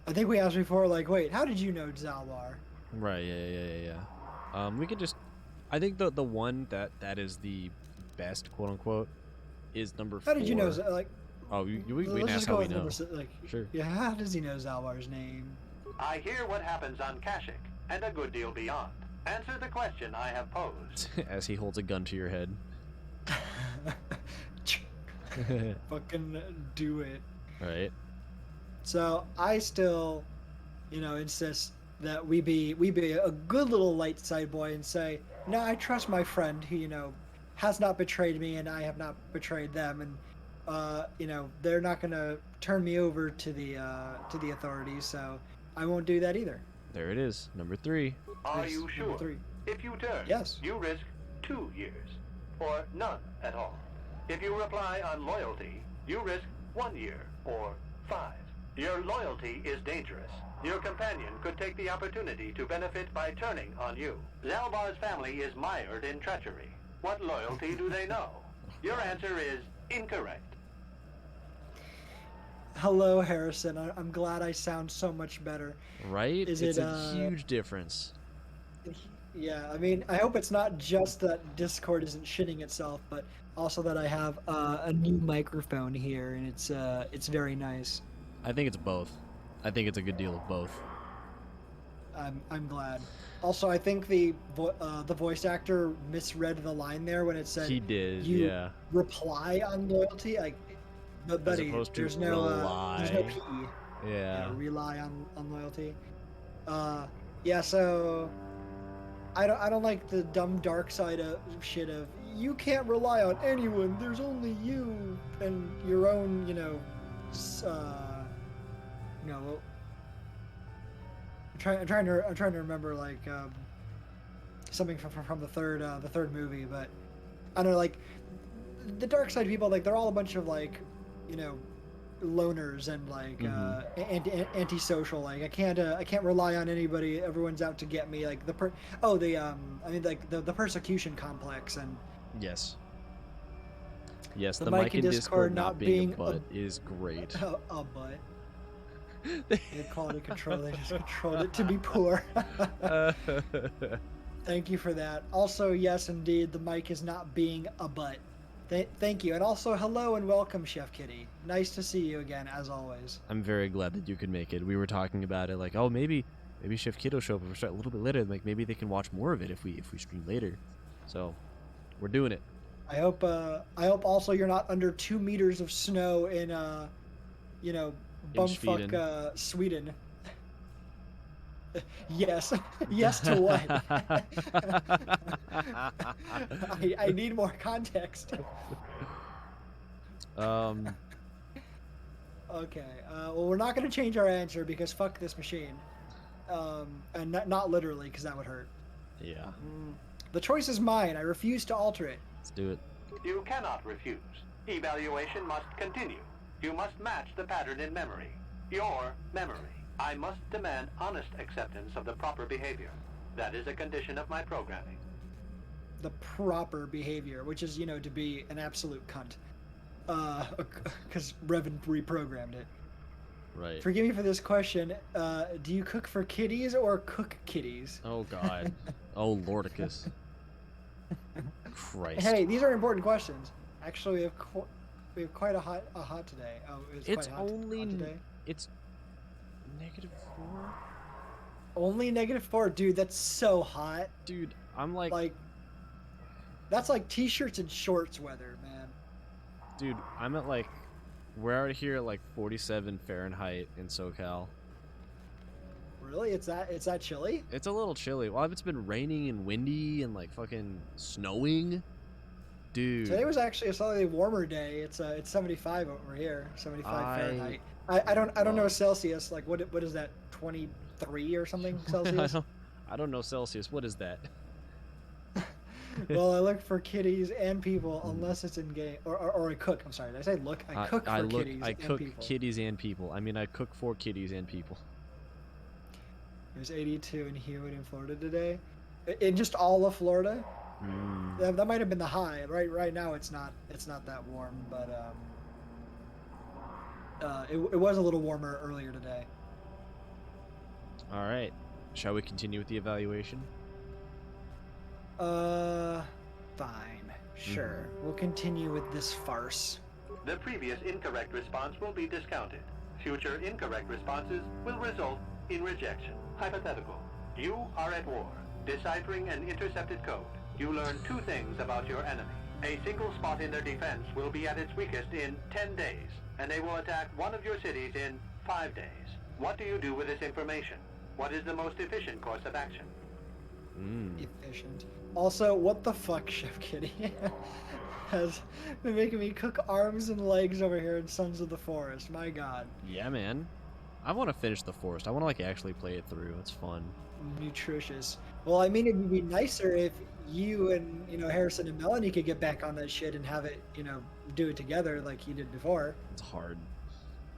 I think we asked before, like, wait, how did you know Zalbar?
Right. Yeah. We could just. I think the one that is the best, quote unquote, is number 4.
How did you know? Like,
Oh, we
let's
can ask
just
how
go
we
with
know.
number like,
Sure.
yeah, how does he know Zalbar's name?
I hear what happens on Kashyyyk, and a good deal beyond. Answer the question I have posed.
As he holds a gun to your head.
Fucking do it.
Right.
So I still, insist that we be a good little light side boy and say, no, I trust my friend who, has not betrayed me and I have not betrayed them, and they're not gonna turn me over to the authorities, so I won't do that either.
There it is. Number 3.
Are
Yes,
you
number
sure?
3.
If you turn,
Yes.
you risk 2 years, or none at all. If you reply on loyalty, you risk 1 year, or 5. Your loyalty is dangerous. Your companion could take the opportunity to benefit by turning on you. Zalbar's family is mired in treachery. What loyalty do they know? Your answer is incorrect.
Hello, Harrison. I'm glad I sound so much better.
Right?
Is
it's
it,
a huge difference.
Yeah, I mean, I hope it's not just that Discord isn't shitting itself, but also that I have a new microphone here, and it's very nice.
I think it's both. I think it's a good deal of both.
I'm glad. Also, I think the voice actor misread the line there when it said
He did,
you
yeah.
reply on loyalty. Like, but
As
buddy,
opposed to
there's no PE.
Yeah.
Rely on loyalty. Yeah. So I don't like the dumb dark side of shit of you can't rely on anyone. There's only you and your own, I'm trying to remember like something from the third movie, but I don't know, like the dark side people, like they're all a bunch of like, loners and like antisocial. Like I can't rely on anybody. Everyone's out to get me. Like the persecution complex. And
Yes. Yes,
The
the
mic
mic
in
in
Discord
Discord
not
not being
being
a
a-
butt is great.
but the quality control, they just controlled it to be poor. Thank you for that. Also, yes, indeed, the mic is not being a butt. Thank you. And also, hello and welcome, Chef Kitty. Nice to see you again, as always.
I'm very glad that you could make it. We were talking about it, like, oh, maybe Chef Kid will show up if we start a little bit later. Like, maybe they can watch more of it if we stream later. So, we're doing it.
I hope also you're not under 2 meters of snow in
Sweden.
bumfuck Sweden. Yes. Yes to what? I need more context.
Um,
Okay. Well, we're not going to change our answer because fuck this machine. and not literally, because that would hurt.
Yeah.
The choice is mine. I refuse to alter it.
Let's do it.
You cannot refuse. Evaluation must continue. You must match the pattern in memory. Your memory. I must demand honest acceptance of the proper behavior. That is a condition of my programming.
The proper behavior, which is, to be an absolute cunt. Because Revan reprogrammed it.
Right.
Forgive me for this question. Do you cook for kitties or cook kitties?
Oh God. Oh Lordicus. Christ.
Hey, these are important questions. Actually, we have quite a hot today. Oh,
It's
quite hot
only
today.
It's -4.
Only -4, dude. That's so hot.
Dude, I'm like
that's like t-shirts and shorts weather, man.
dude, I'm at like we're out here at like 47 Fahrenheit in SoCal.
Really? It's that chilly?
It's a little chilly. Well, it's been raining and windy and like fucking snowing. Dude.
Today was actually a slightly warmer day. It's 75 over here. 75 Fahrenheit. I don't know Celsius. Like what is that? 23 or something Celsius?
I don't know Celsius. What is that?
Well, I look for kitties and people unless it's in game or I cook. I'm sorry. Did I say look? I cook for kitties
I
and
cook
people.
kitties and people. I mean, I cook for kitties and people.
It was 82 and humid in Florida today. In just all of Florida. That might have been the high. Right now it's not that warm, but it was a little warmer earlier today.
All right. Shall we continue with the evaluation?
Fine. Sure. We'll continue with this farce.
The previous incorrect response will be discounted. Future incorrect responses will result in rejection. Hypothetical. You are at war, deciphering an intercepted code. You learn two things about your enemy. A single spot in their defense will be at its weakest in 10 days, and they will attack one of your cities in 5 days. What do you do with this information? What is the most efficient course of action?
Efficient. Also, what the fuck, Chef Kitty has been making me cook arms and legs over here in Sons of the Forest. My God.
Yeah, man. I want to finish the Forest. I want to like actually play it through. It's fun.
Nutritious. Well, I mean, it would be nicer if you and Harrison and Melanie could get back on that shit and have it, do it together like you did before.
It's hard.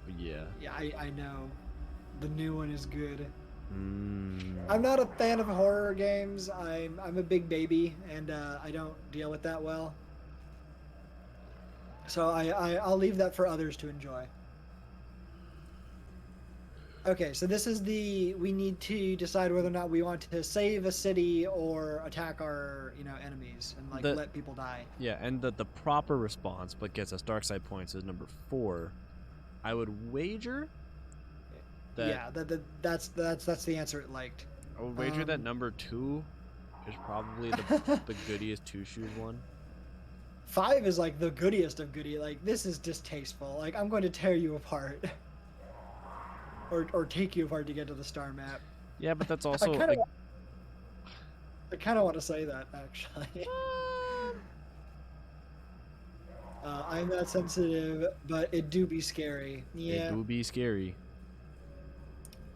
But yeah.
Yeah, I know. The new one is good. I'm not a fan of horror games. I'm a big baby, and I don't deal with that well. So I'll leave that for others to enjoy. Okay, so this is we need to decide whether or not we want to save a city or attack our, enemies and let people die.
Yeah, and the proper response, but gets us dark side points, is number 4. I would wager that...
Yeah, that's the answer it liked.
I would wager that number 2 is probably the goodiest two shoes one.
5 is like the goodiest of goody. Like, this is distasteful. Like, I'm going to tear you apart. Or take you apart to get to the star map.
Yeah, but that's also...
I kind of want to say that, actually. I'm not sensitive, but it do be scary. Yeah.
It do be scary.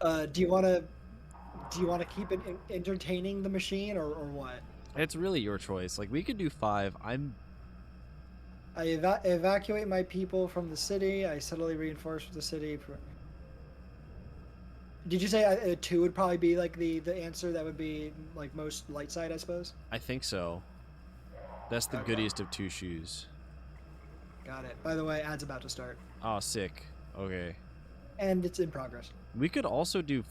Do you want to keep it entertaining the machine or what?
It's really your choice. Like, we could do 5.
I evacuate my people from the city. I subtly reinforce the city. Did you say 2 would probably be like the answer that would be like most light side, I suppose?
I think so. That's the goodiest of two shoes.
Got it. By the way, ad's about to start.
Oh, sick. Okay.
And it's in progress.
We could also do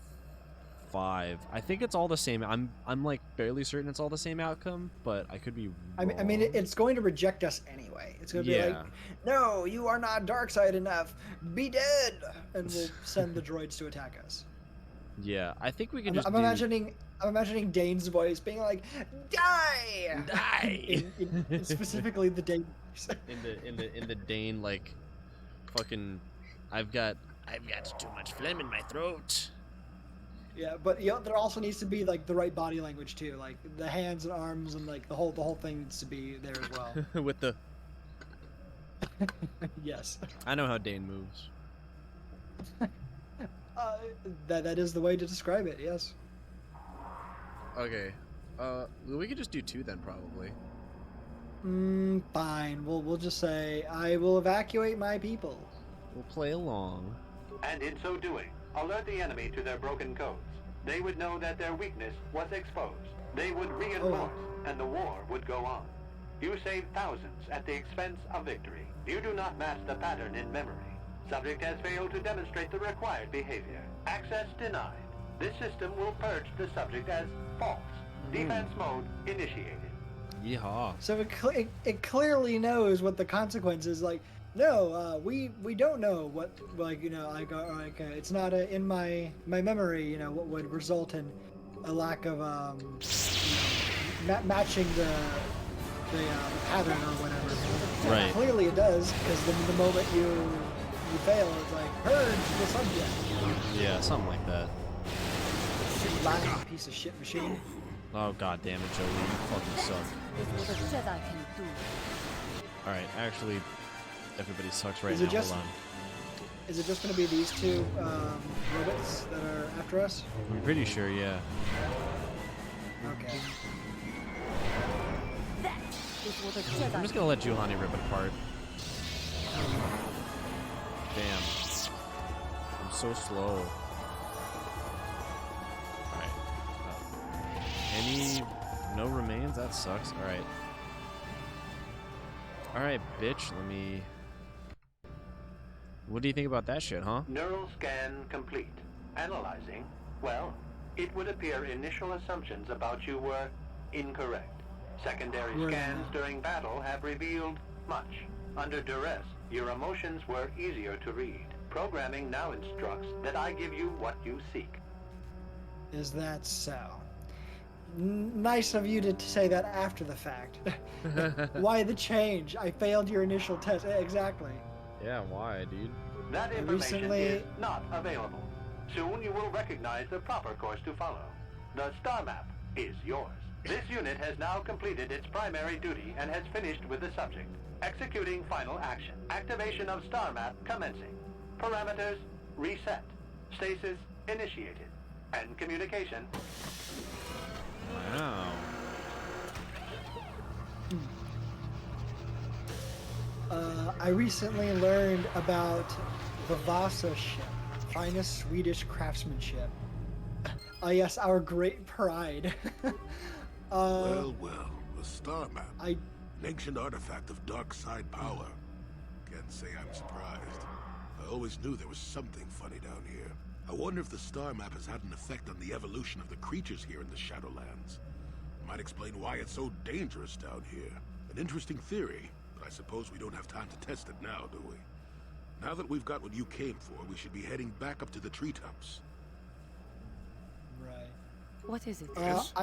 5. I think it's all the same. I'm like fairly certain it's all the same outcome, but I could be wrong.
I mean, it's going to reject us anyway. It's going to be like, no, you are not dark side enough. Be dead, and we'll send the droids to attack us.
Yeah, I think we could
I'm imagining Dane's voice being like, die,
die.
in specifically the Dane voice.
in the Dane, like, fucking, I've got too much phlegm in my throat.
Yeah, but there also needs to be like the right body language too, like the hands and arms and like the whole thing needs to be there as well.
With the
yes.
I know how Dane moves.
That is the way to describe it. Yes.
Okay. We could just do 2 then, probably.
Fine. We'll just say I will evacuate my people.
We'll play along.
And in so doing, alert the enemy to their broken codes. They would know that their weakness was exposed. They would reinforce, and the war would go on. You save thousands at the expense of victory. You do not match the pattern in memory. Subject has failed to demonstrate the required behavior. Access denied. This system will purge the subject as false. Defense mode initiated.
Yeehaw.
So it clearly knows what the consequences. Like, no, we don't know what, like, you know, it's not in my memory, you know, what would result in a lack of matching the pattern or whatever.
Right.
Clearly it does, because the moment you fail, it's like purge the subject.
Yeah, something like that.
Lying piece of shit machine.
Oh god damn it, Joey, you fucking suck.
It's what a Jedi can do.
Alright, actually, everybody sucks right
Is
now.
it just-
Hold on.
Is it just going to be these 2 robots that are after us?
I'm pretty sure, yeah.
Okay.
That is what a Jedi
I'm just gonna let Juhani rip it apart. Damn. I'm so slow. Alright. No remains? That sucks. Alright. Alright, bitch. Let me... What do you think about that shit, huh?
Neural scan complete. Analyzing. Well, it would appear initial assumptions about you were incorrect. Secondary
Right.
scans during battle have revealed much. Under duress, your emotions were easier to read. Programming now instructs that I give you what you seek.
Is that so? Nice of you to say that after the fact. Why the change? I failed your initial test. Exactly.
Yeah, why, dude?
That information
Recently-
is not available. Soon you will recognize the proper course to follow. The star map is yours. This unit has now completed its primary duty and has finished with the subject. Executing final action. Activation of star map commencing. Parameters reset. Stasis initiated. And communication.
Wow.
I recently learned about the Vasa ship, finest Swedish craftsmanship. Yes, our great pride.
Well, a star map.
I
An ancient artifact of dark side power. Can't say I'm surprised. I always knew there was something funny down here. I wonder if the star map has had an effect on the evolution of the creatures here in the Shadowlands. Might explain why it's so dangerous down here. An interesting theory, but I suppose we don't have time to test it now, do we? Now that we've got what you came for, we should be heading back up to the treetops.
right.
What is it?
Yes?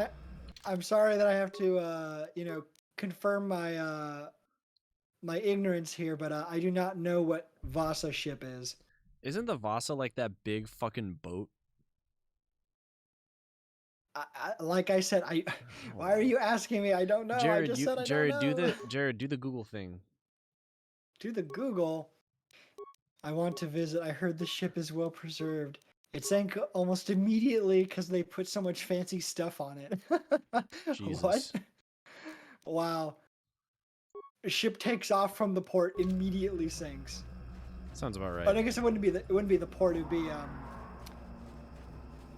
I'm sorry that I have to confirm my my ignorance here, but I do not know what Vasa ship is.
Isn't the Vasa like that big fucking boat?
Like I said, why are you asking me? I don't know.
Jared,
I just said I
Jared,
don't know.
Jared, do the Google thing.
Do the Google. I want to visit. I heard the ship is well preserved. It sank almost immediately because they put so much fancy stuff on it.
Jesus.
What? Wow. A ship takes off from the port, immediately sinks.
Sounds about right.
But I guess it wouldn't be the port. It would be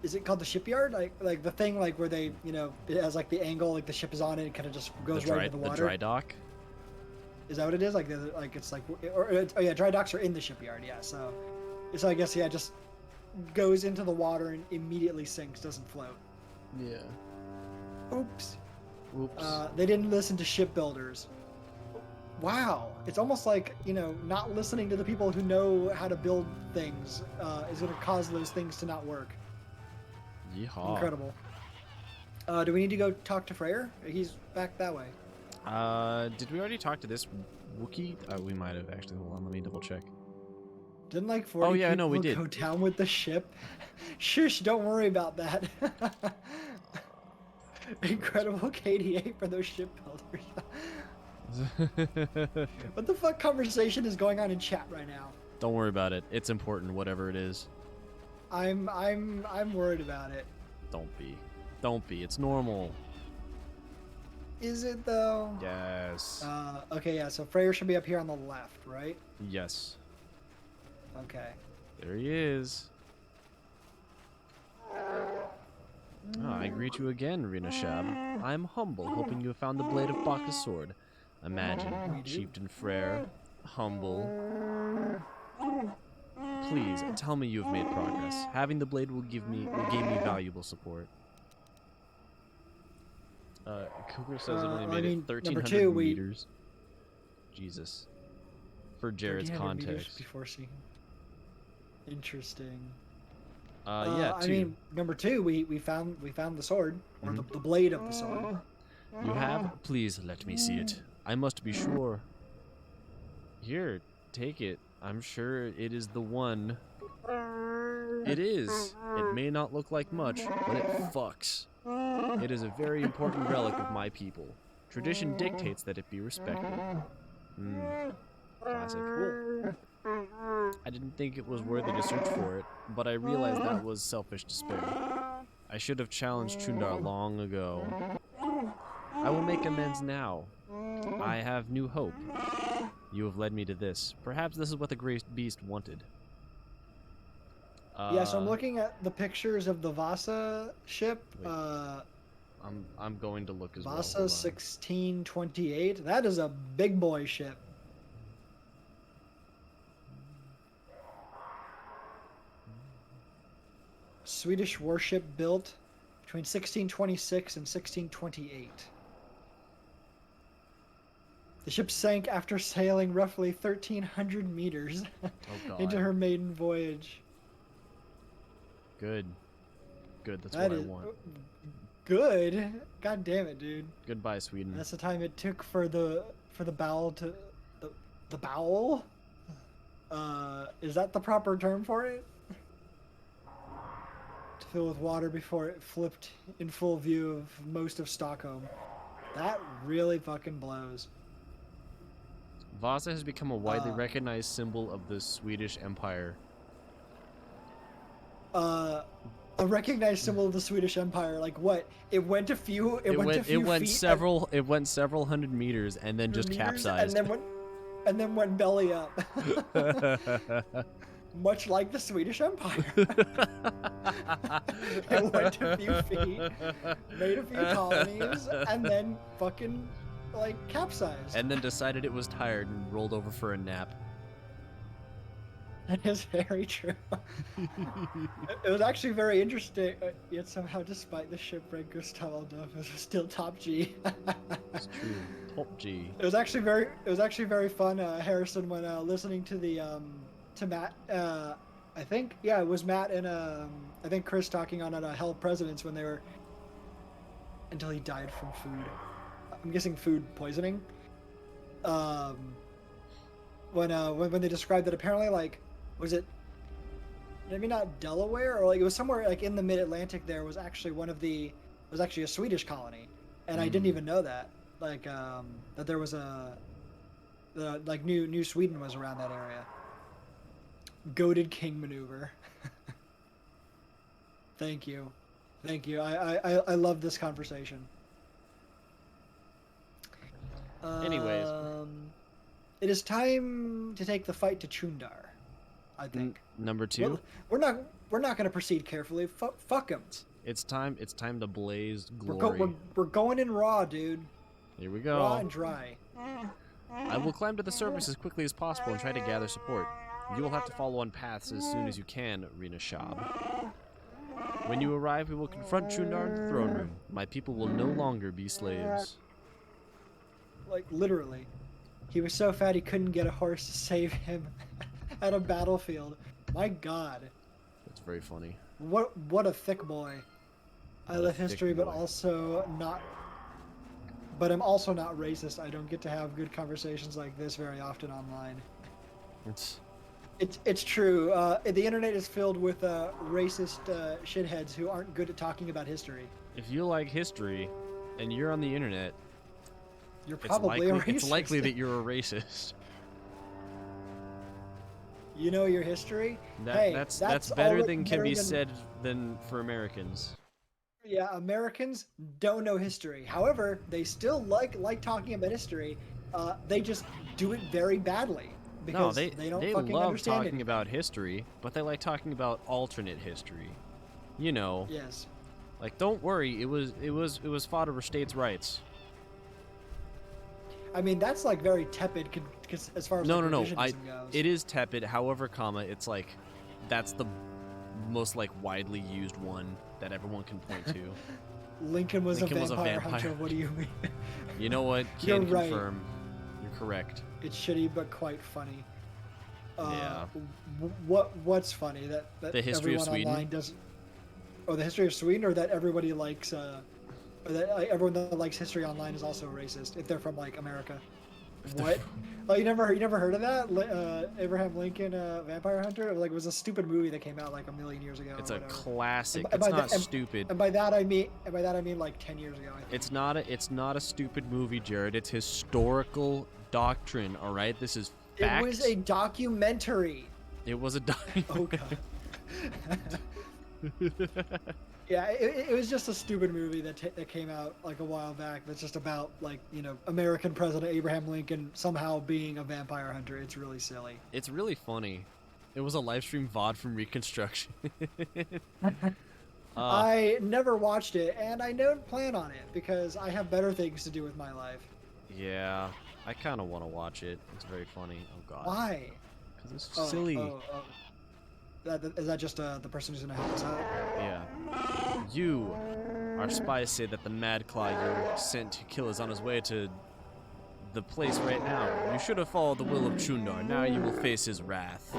Is it called the shipyard? Like the thing like where they it has like the angle like the ship is on it. It kind of just goes right into the water.
The dry dock.
Is that what it is? Like it's like oh yeah, dry docks are in the shipyard. Yeah, so I guess yeah, just goes into the water and immediately sinks, doesn't float.
Yeah.
Oops.
Oops.
They didn't listen to shipbuilders. Wow, it's almost like not listening to the people who know how to build things is going to cause those things to not work.
Yeehaw.
Incredible. Do we need to go talk to Freyr? He's back that way.
Did we already talk to this Wookiee? We might have actually. Hold on, let me double check.
Didn't like 40
yeah, no, we
people
did.
go down with the ship? Shush, don't worry about that. Incredible KDA for those shipbuilders. What the fuck conversation is going on in chat right now?
Don't worry about it. It's important, whatever it is.
I'm worried about it.
Don't be. Don't be. It's normal.
Is it though?
Yes.
Okay, yeah. So Freyr should be up here on the left, right?
Yes.
Okay.
There he is. I greet you again, Rina Shab. I am humble, hoping you have found the blade of Bacchus' sword. Imagine, Chieftain Freyr, humble. Please, tell me you have made progress. Having the blade will gain me valuable support. Cougar says it only made it 1,300 meters. Jesus. For Jared's
1,300 meters
context.
before seeing. Interesting.
Yeah,
I mean, number 2, we found the sword, or the blade of the sword.
You have? Please let me see it. I must be sure. Here, take it. I'm sure it is the one. It is. It may not look like much, but it fucks. It is a very important relic of my people. Tradition dictates that it be respected. Classic. I didn't think it was worthy to search for it, but I realized that was selfish despair. I should have challenged Chundar long ago. I will make amends now. I have new hope. You have led me to this. Perhaps this is what the Great Beast wanted.
Yeah, so I'm looking at the pictures of the Vasa ship.
I'm going to look as well.
Vasa 1628. That is a big boy ship. Swedish warship built between 1626 and 1628. The ship sank after sailing roughly 1,300 meters into her maiden voyage.
Good. Good, that's what I want.
Good? God damn it, dude.
Goodbye, Sweden.
That's the time it took for the bowel to... The bowel? Is that the proper term for it? To fill with water before it flipped in full view of most of Stockholm. That really fucking blows.
Vasa has become a widely recognized symbol of the Swedish Empire.
A recognized symbol of the Swedish Empire. Like what? It went a few. It went
several hundred meters and then just capsized.
And then went belly up. Much like the Swedish Empire. It went a few feet, made a few colonies, and then fucking like capsized.
And then decided it was tired and rolled over for a nap.
That is very true. It was actually very interesting, yet somehow, despite the shipwreck, Gustav Adolf was still top G.
It's true, top G.
It was actually very fun, Harrison, when listening to the to Matt. I think it was Matt and I think Chris talking on Hell of Presidents when they were until he died from food. I'm guessing food poisoning. When they described that, apparently, like, was it maybe not Delaware, or like it was somewhere like in the mid-Atlantic, there was actually a Swedish colony, and I didn't even know that, like that there was like New Sweden was around that area. Goated king maneuver. Thank you. I love this conversation.
Anyways,
it is time to take the fight to Chundar, I think.
Number 2.
We're not going to proceed carefully. Fuck him.
It's time to blaze glory.
We're going in raw, dude.
Here we go.
Raw and dry.
I will climb to the surface as quickly as possible and try to gather support. You will have to follow on paths as soon as you can, Rina Shab. When you arrive, we will confront Chundar in the throne room. My people will no longer be slaves.
Like, literally. He was so fat he couldn't get a horse to save him at a battlefield. My god.
That's very funny.
What a thick boy. I love history, but also not... But I'm also not racist. I don't get to have good conversations like this very often online. It's true. The internet is filled with racist shitheads who aren't good at talking about history.
If you like history and you're on the internet,
you're probably a racist.
It's likely that you're a racist.
You know your history. Hey,
That's
that's
better
already
than can
better
be
than-
said than for Americans.
Yeah, Americans don't know history. However, they still like talking about history. They just do it very badly because
No,
they don't
they
fucking
love
understand
talking
anything.
about history, but they like talking about alternate history. You know,
Yes.
like don't worry, it was fought over states' rights.
I mean, that's like very tepid because as far as
No,
like,
no, no.
revisionism goes.
It is tepid. However, comma, it's like that's the most like widely used one that everyone can point to.
Lincoln was
Lincoln
a
was a
vampire
vampire.
hunter. What do you mean?
You know what?
You're
Can
right.
confirm. You're correct.
It's shitty but quite funny.
Yeah.
What's funny that
The history of
everyone
Sweden?
online doesn't. Oh, the history of Sweden, or that everybody likes, or that like, everyone that likes history online is also racist if they're from like America. What? Oh, you never heard of that? Abraham Lincoln, Vampire Hunter. Like, it was a stupid movie that came out like a million years ago.
It's
or
a
whatever.
classic.
And
It's
by
not
that-
stupid.
And by that I mean like 10 years ago. I think.
It's not a stupid movie, Jared. It's historical doctrine. All right, this is
It
fact.
was a documentary.
It was a
Oh god. Yeah, it was just a stupid movie that came out like a while back. That's just about like American President Abraham Lincoln somehow being a vampire hunter. It's really silly.
It's really funny. It was a live stream VOD from Reconstruction.
I never watched it, and I don't plan on it because I have better things to do with my life.
Yeah, I kind of want to watch it. It's very funny. Oh god.
Why?
Because it's
Oh,
silly.
Oh. Is that just the person who's gonna help us out?
Yeah. You, our spies say that the Mad Claw you sent to kill is on his way to the place right now. You should have followed the will of Chundar. Now you will face his wrath.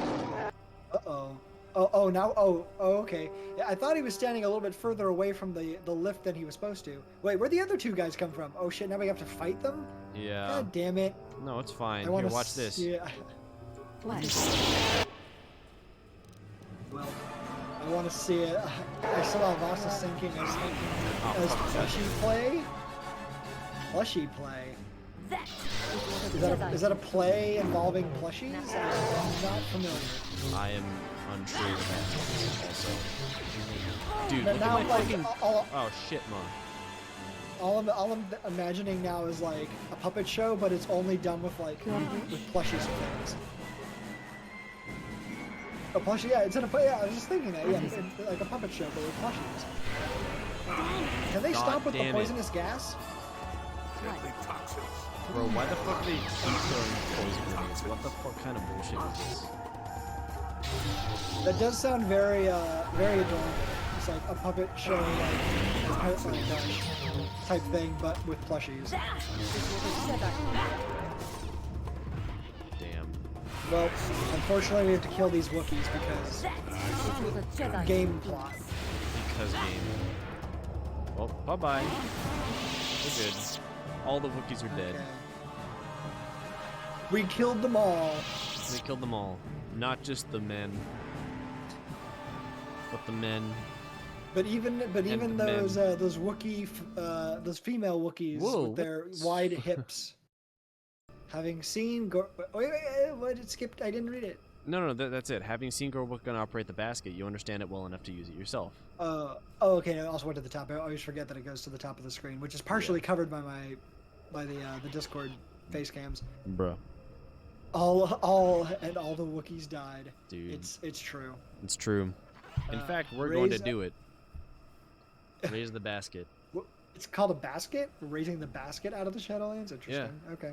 Uh-oh. Okay. Yeah, I thought he was standing a little bit further away from the lift than he was supposed to. Wait, where'd the other two guys come from? Oh shit, now we have to fight them?
Yeah.
God damn it.
No, it's fine.
I
Here,
want to
watch this.
Yeah.
What?
Well, I want to see it. I saw Vasa sinking as plushie play. Plushie play. Is that a play involving plushies? I'm not familiar.
I am unsure of that also. Dude,
But
look
now,
at my
like,
fucking...
all
Oh, shit, Mom.
I'm imagining now is like a puppet show, but it's only done with like with plushies and things. A plushie, yeah, I was just thinking that, yeah, it's like a puppet show, but with plushies. Can they
God
stop with the
damn it.
poisonous gas?
Deadly toxins.
Bro, why the fuck do they keep throwing poison grenades? What the fuck kind of bullshit is this?
That does sound very adorable. It's like a puppet show, type thing, but with plushies.
Damn.
Well, unfortunately, we have to kill these Wookiees because game plot.
Because game. Well, bye-bye. We're good. All the Wookiees are dead.
Okay. We killed them all.
We killed them all. Not just the men. But the men.
But even
the
those
men.
those Wookiee those female Wookiees
Whoa,
with their
what?
wide hips. Having seen wait, what? It skipped. I didn't read it.
No, that's it. Having seen Gorwook operate the basket, you understand it well enough to use it yourself.
Oh, okay. I also went to the top. I always forget that it goes to the top of the screen, which is partially covered by the Discord face cams.
Bruh.
All the Wookiees died.
Dude.
It's true.
It's true. In fact, we're going to do it. Raise the basket.
It's called a basket. Raising the basket out of the Shadowlands. Interesting.
Yeah.
Okay.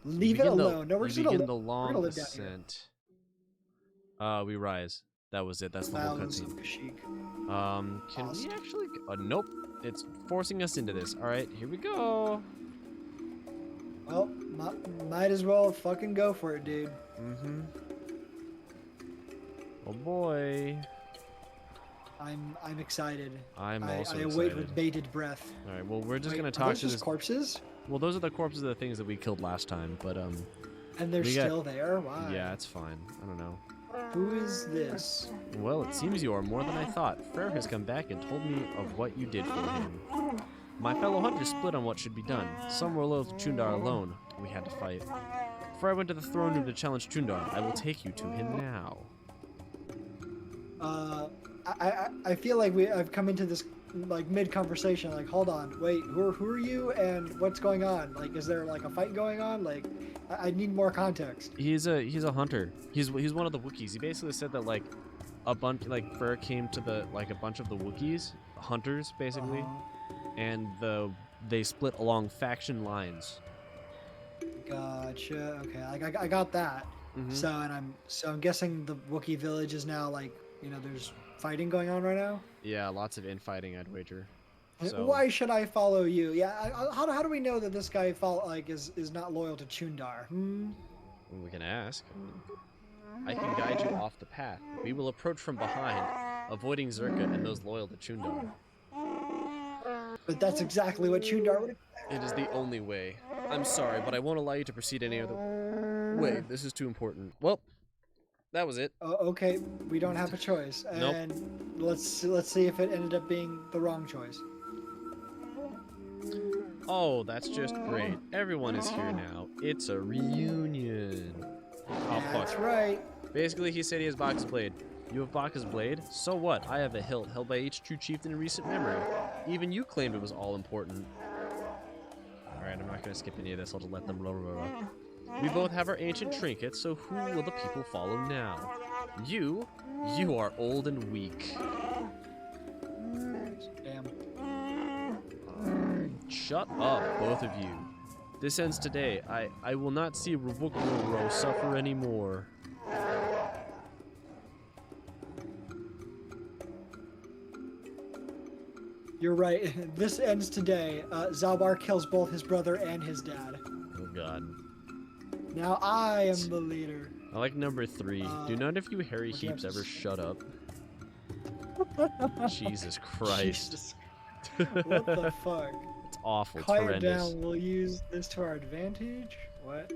Leave it alone. No, we're just
begin
gonna
the
we're
long
gonna live down here.
ascent. We rise. That was it. That's the whole
Mounds of
cutscene.
Kashyyyk.
Can
Awesome.
we actually? Nope. It's forcing us into this. All right, here we go.
Well, might as well fucking go for it, dude.
Mm-hmm. Oh boy.
I'm excited.
I'm also
I await
excited.
with bated breath.
All right. Well, we're just
Wait,
gonna
are
talk
those
to
just
this.
corpses?
Well, those are the corpses of the things that we killed last time. But
And they're
we got-
still there? Why?
yeah, it's fine. I don't know.
Who is this?
Well, it seems you are more than I thought. Frere has come back and told me of what you did for him. My fellow hunters split on what should be done. Some were loyal to Chundar alone. We had to fight. Before I went to the throne room to challenge Chundar, I will take you to him now.
I feel like I've come into this like mid conversation. Like, hold on, wait, who are you and what's going on? Like, is there like a fight going on? Like, I need more context.
He's a hunter. He's one of the Wookiees. He basically said that like a bunch Freyr came to a bunch of the Wookiees, hunters basically, and they split along faction lines.
Gotcha. Okay, I got that. So I'm guessing the Wookiee village is now like, you know, there's fighting going on right now.
Yeah, lots of infighting, I'd wager. So,
why should I follow you? Yeah, how do we know that this guy is not loyal to Chundar?
we can ask. I can guide you off the path. We will approach from behind, avoiding Zerka and those loyal to Chundar.
But that's exactly what Chundar would.
It is the only way. I'm sorry, but I won't allow you to proceed any other way. This is too important. Well, that was it.
Okay, we don't have a choice, and let's see if it ended up being the wrong choice.
Oh, that's just great. Everyone is here now. It's a reunion. Oh, fuck.
That's right.
Basically, he said he has Baka's blade. You have Baka's blade? So what? I have a hilt held by each true chieftain in recent memory. Even you claimed it was all important. Alright, I'm not going to skip any of this. I'll just let them blah, blah, blah. We both have our ancient trinkets, so who will the people follow now? You are old and weak.
Damn.
Shut up, both of you. This ends today. I will not see Ravukuro suffer anymore.
You're right. This ends today. Zalbar kills both his brother and his dad.
Oh god.
Now I am the leader.
I like number 3. Do none of you hairy heaps ever shut up? Jesus Christ.
Jesus. What the fuck?
It's awful. It's
Quiet
horrendous.
down. We'll use this to our advantage. What?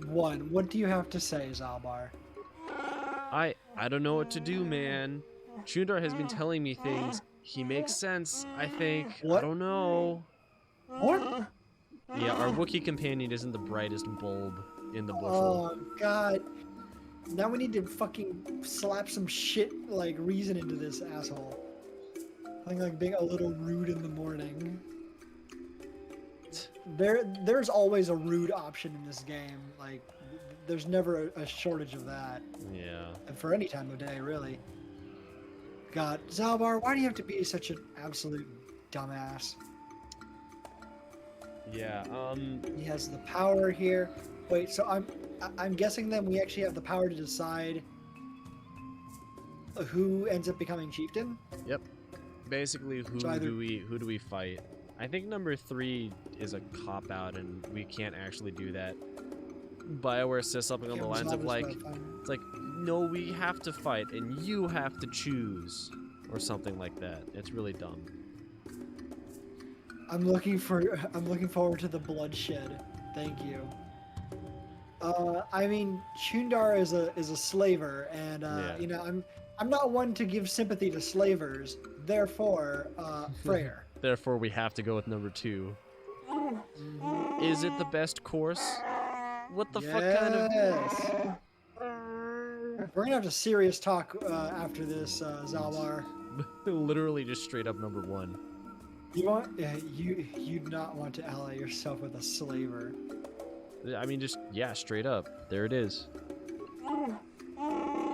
1. What do you have to say, Zalbar?
I don't know what to do, man. Chundar has been telling me things. He makes sense, I think.
What?
I don't know.
What?
Yeah, our Wookiee companion isn't the brightest bulb in the bushel.
Oh god. Now we need to fucking slap some shit like reason into this asshole. I think like being a little rude in the morning. There's always a rude option in this game. Like there's never a shortage of that.
Yeah.
And for any time of day, really. God, Zalbar, why do you have to be such an absolute dumbass?
Yeah,
He has the power here. Wait, so I'm guessing then we actually have the power to decide who ends up becoming chieftain?
Yep. Basically, who do we fight? I think number 3 is a cop out, and we can't actually do that. BioWare says something on the lines of like, it's like, no, we have to fight, and you have to choose, or something like that. It's really dumb.
I'm looking forward to the bloodshed. Thank you. I mean, Chundar is a slaver, and
Yeah.
you know, I'm not one to give sympathy to slavers. Therefore, Freyr.
Therefore, we have to go with number 2. Is it the best course? What the fuck kind of...
Yes. We're gonna have a serious talk after this, Zalbar.
Literally just straight up number 1.
You'd not want to ally yourself with a slaver.
I mean, just, yeah, straight up. There it is.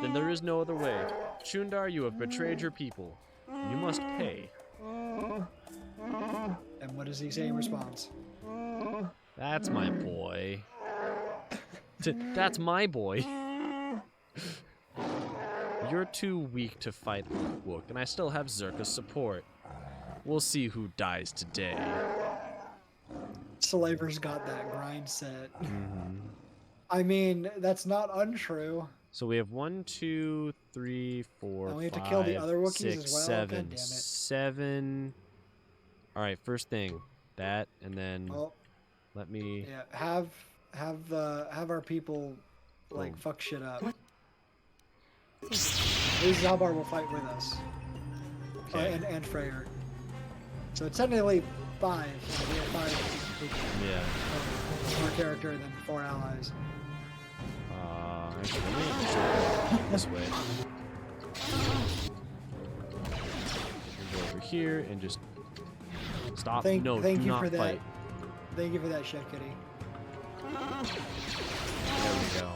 Then there is no other way. Chundar, you have betrayed your people. You must pay.
And what does he say in response?
That's my boy. That's my boy. You're too weak to fight Wook, and I still have Zerka's support. We'll see who dies today.
Slavers got that grind set. I mean, that's not untrue.
So we have 1, 2, 3, 4,
And we have
5,
to kill the other Wookiees
6,
as well?
7.
God damn it.
7. All right, first thing, that, and then
Well,
let me.
yeah, have our people like
Boom.
fuck shit up. At least Zalbar will fight with us.
Okay.
And Freyr. So it's technically 5. We have 5 people.
Yeah.
more character than 4 allies.
Actually, let me just go this way. Go over here and just stop.
Thank
do
you
not
for that.
fight.
Thank you for that shit, Kitty.
There we go.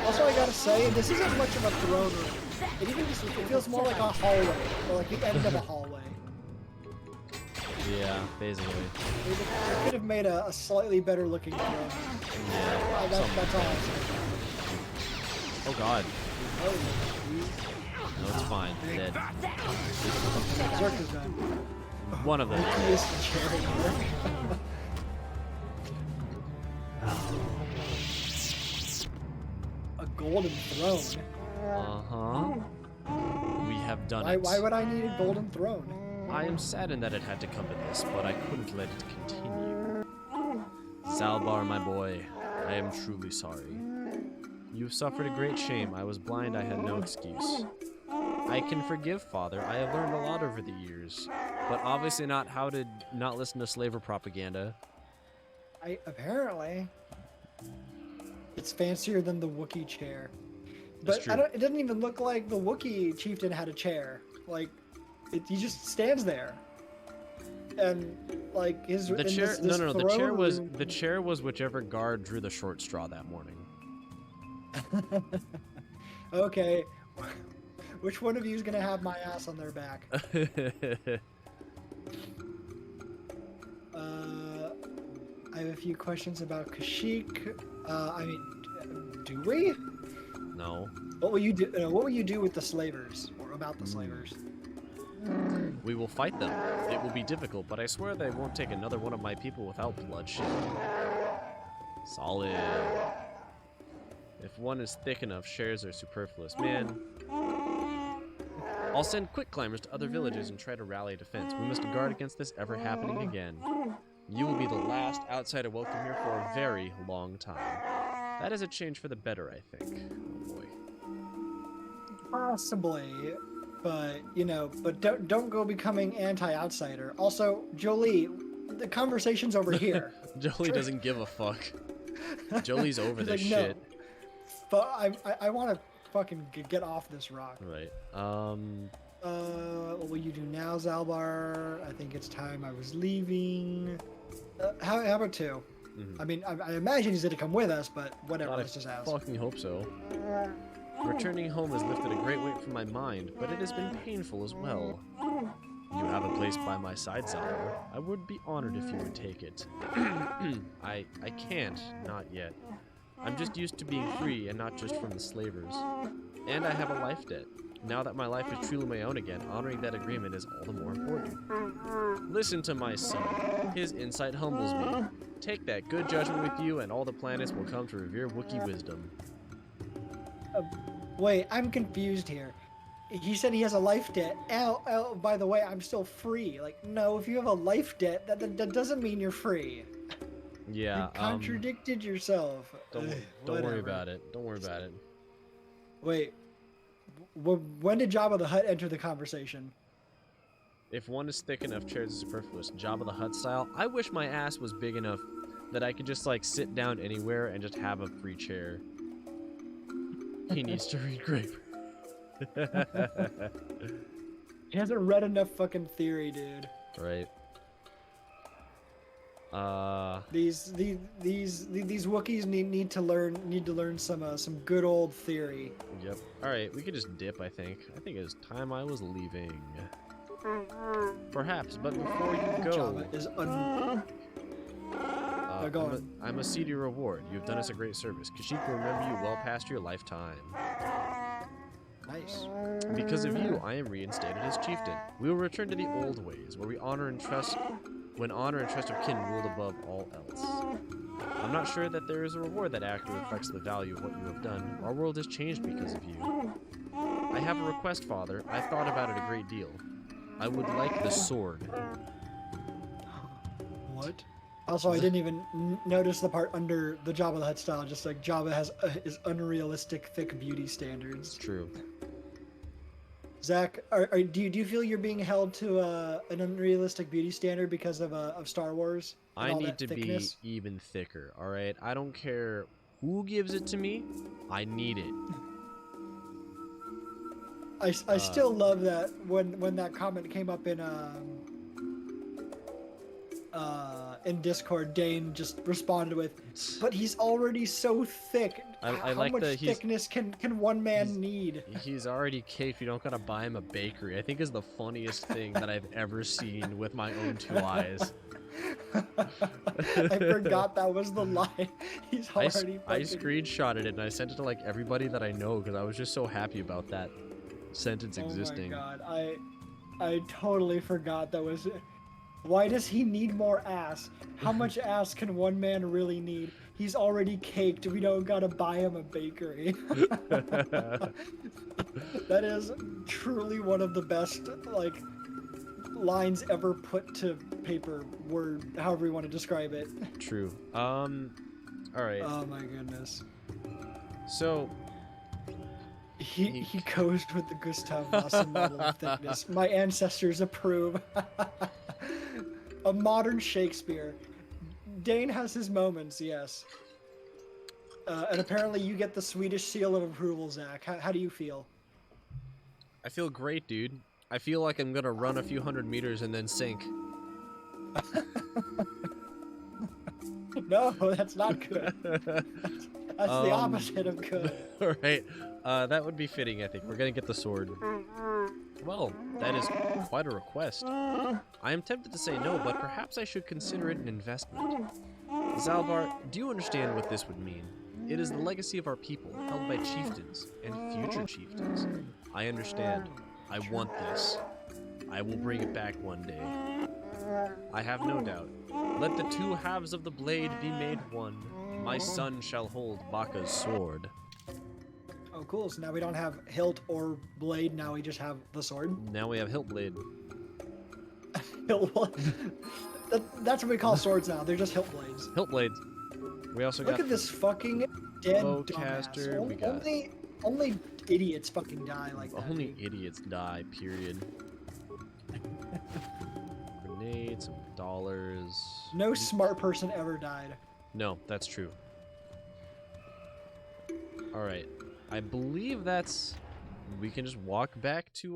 Also, I gotta say, this isn't much of a throne room. It feels more like a hallway, or like the end of a hallway.
Yeah, basically.
They could have made a slightly better looking throne.
Yeah.
That's all I'm saying.
Oh god.
Oh,
No, it's fine. Dead.
Berserker's done.
One of them.
Luckiest chair here. A golden throne.
Uh-huh. We have done
Why
it.
would I need a golden throne?
I am saddened that it had to come to this, but I couldn't let it continue. Zalbar, my boy, I am truly sorry. You've suffered a great shame. I was blind, I had no excuse. I can forgive, Father. I have learned a lot over the years, but obviously not how to not listen to slaver propaganda.
Apparently. It's fancier than the Wookiee chair.
That's
But
true.
it doesn't even look like the Wookiee chieftain had a chair. Like, he just stands there. And like his
The
in
chair,
this
no, the chair
throne
was
room-
the chair was whichever guard drew the short straw that morning.
Okay. Which one of you is gonna have my ass on their back? I have a few questions about Kashyyyk. Do we?
No.
What will you do? What will you do with the slavers, or about the slavers?
We will fight them. It will be difficult, but I swear they won't take another one of my people without bloodshed. Solid. If one is thick enough, shares are superfluous. Man. I'll send quick climbers to other villages and try to rally defense. We must guard against this ever happening again. You will be the last outsider welcome here for a very long time. That is a change for the better, I think. Oh boy.
Possibly, but don't go becoming anti-outsider. Also, Jolie, the conversation's over here.
Jolie doesn't give a fuck. Jolie's over
He's
this
like, no.
shit.
But I want to fucking get off this rock.
Right.
What will you do now, Zalbar? I think it's time I was leaving. How about 2?
Mhm.
I mean, I imagine he's gonna come with us, but whatever.
God,
Let's
I
just ask.
fucking hope so. Returning home has lifted a great weight from my mind, but it has been painful as well. You have a place by my side, Zalbar. I would be honored if you would take it. I can't, not yet. I'm just used to being free and not just from the slavers. And I have a life debt. Now that my life is truly my own again, honoring that agreement is all the more important. Listen to my son. His insight humbles me. Take that good judgment with you, and all the planets will come to revere Wookiee wisdom.
Wait, I'm confused here. He said he has a life debt. By the way, I'm still free. Like, no, if you have a life debt, that doesn't mean you're free.
Yeah,
You contradicted yourself.
Don't worry
Whatever.
about it. Don't worry about it.
Wait, when did Jabba the Hutt enter the conversation?
If one is thick enough, chairs are superfluous. Jabba the Hutt style. I wish my ass was big enough that I could just like sit down anywhere and just have a free chair. He needs to read Grape.
He hasn't read enough fucking theory, dude.
Right.
These Wookiees need to learn some good old theory.
Yep. All right, we could just dip. I think it's time I was leaving. Perhaps, but before you go,
Jabba is go on.
I must see your reward. You have done us a great service. Kashyyyk will remember you well past your lifetime.
Nice.
Because of you, I am reinstated as chieftain. We will return to the old ways, where honor and trust of kin ruled above all else. I'm not sure that there is a reward that accurately reflects the value of what you have done. Our world has changed because of you. I have a request, Father. I've thought about it a great deal. I would like the sword.
What? Also, I didn't even notice the part under the Jabba the Hutt style. Just like Jabba has his unrealistic thick beauty standards.
True.
Zach, do you feel you're being held to an unrealistic beauty standard because of Star Wars and
I
all
need
that
to
thickness?
be even thicker, all right? I don't care who gives it to me. I need it.
I still love that when that comment came up in Discord, Dane just responded with, "But he's already so thick.
I
How
like
much
that
thickness can one man need?"
he's already caked. You don't gotta buy him a bakery. I think is the funniest thing that I've ever seen with my own two eyes.
I forgot that was the line. He's already
I
fucking...
screenshotted it and I sent it to like everybody that I know because I was just so happy about that sentence existing.
Oh my god, I totally forgot that was... Why does he need more ass? How much ass can one man really need? He's already caked. We don't gotta buy him a bakery. That is truly one of the best, like, lines ever put to paper, word, however you want to describe it.
True. All right.
Oh my goodness.
So
He goes with the Gustav Vasa model of thickness. My ancestors approve. A modern Shakespeare. Dane has his moments, yes. And apparently you get the Swedish seal of approval, Zach. How do you feel?
I feel great, dude. I feel like I'm gonna run a few hundred meters and then sink.
No, that's not good. That's the opposite of good.
All right. That would be fitting, I think. We're gonna get the sword. Well, that is quite a request. I am tempted to say no, but perhaps I should consider it an investment. Zalvar, do you understand what this would mean? It is the legacy of our people, held by chieftains and future chieftains. I understand. I want this. I will bring it back one day. I have no doubt. Let the two halves of the blade be made one. My son shall hold Baka's sword.
Oh, cool. So now we don't have hilt or blade. Now we just have the sword.
Now we have hilt blade.
That's what we call swords now. They're just hilt blades.
Hilt blades. We also
Look
got
at this fucking dead
bowcaster.
dumbass.
We got
Only idiots fucking die like that.
only
dude.
idiots die. Period. Grenades, some dollars.
No smart person ever died.
No, that's true. All right. I believe that's. We can just walk back to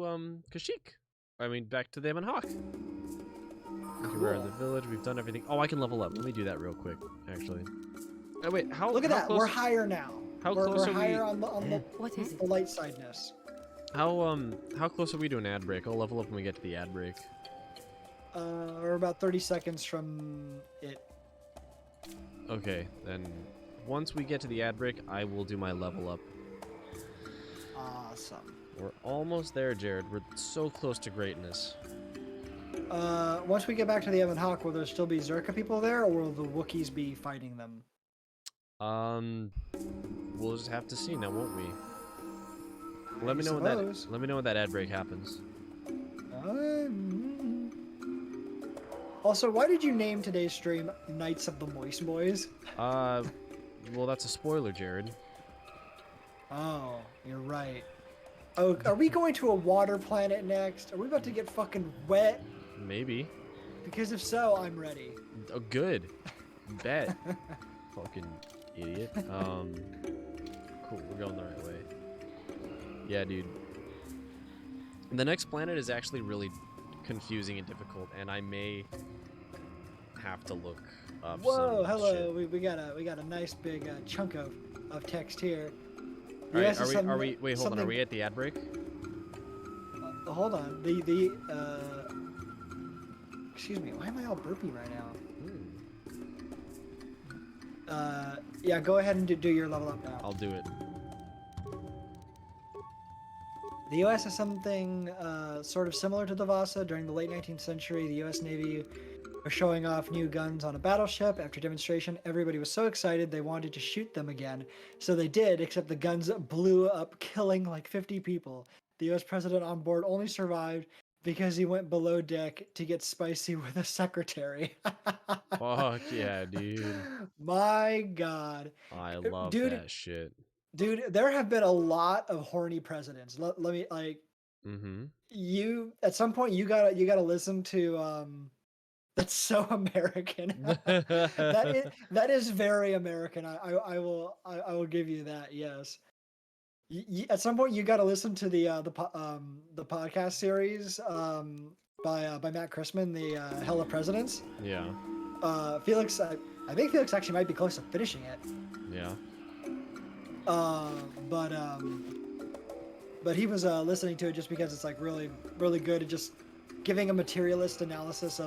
Kashyyyk. I mean, back to the Amon Hawk. We're in the village. We've done everything. Oh, I can level up. Let me do that real quick, actually. Oh wait, how?
Look at
how
that.
Close,
We're higher now.
How
we're
close are
higher
we?
on the
What is it?
the light sideness.
How close are we to an ad break? I'll level up when we get to the ad break.
We're about 30 seconds from it.
Okay, then once we get to the ad break, I will do my level up.
Awesome.
We're almost there, Jared. We're so close to greatness.
Once we get back to the Amon Hawk, will there still be Zerka people there, or will the Wookiees be fighting them?
We'll just have to see now, won't we? Let me know when
suppose.
that. Let me know when that ad break happens.
Also, why did you name today's stream Knights of the Moist Boys?
Well, that's a spoiler, Jared.
Oh, you're right. Oh, are we going to a water planet next? Are we about to get fucking wet?
Maybe.
Because if so, I'm ready.
Oh, good. Bet. Fucking idiot. Cool. We're going the right way. Yeah, dude. The next planet is actually really confusing and difficult, and I may have to look up.
Whoa,
some
hello.
shit.
We got a nice big chunk of text here.
All right,
Yes,
are
some-
we? Wait, hold on. Are
something-
we at the ad break?
Hold on. Excuse me. Why am I all burpy right now? Yeah. Go ahead and do your level up now.
I'll do it.
The U.S. has something sort of similar to the Vasa. During the late 19th century, the U.S. Navy was showing off new guns on a battleship. After demonstration, everybody was so excited they wanted to shoot them again. So they did, except the guns blew up, killing like 50 people. The U.S. president on board only survived because he went below deck to get spicy with a secretary.
Fuck yeah, dude.
My God.
I love
Dude,
that shit.
Dude, there have been a lot of horny presidents. Let me, like,
Mm-hmm.
You at some point you gotta listen to that's so American. That is very American. I will give you that. Yes. At some point you got to listen to the podcast series by Matt Christman, the Hell of Presidents.
Yeah.
Felix, I think Felix actually might be close to finishing it.
Yeah.
Uh, but um, but he was listening to it just because it's like really really good at just giving a materialist analysis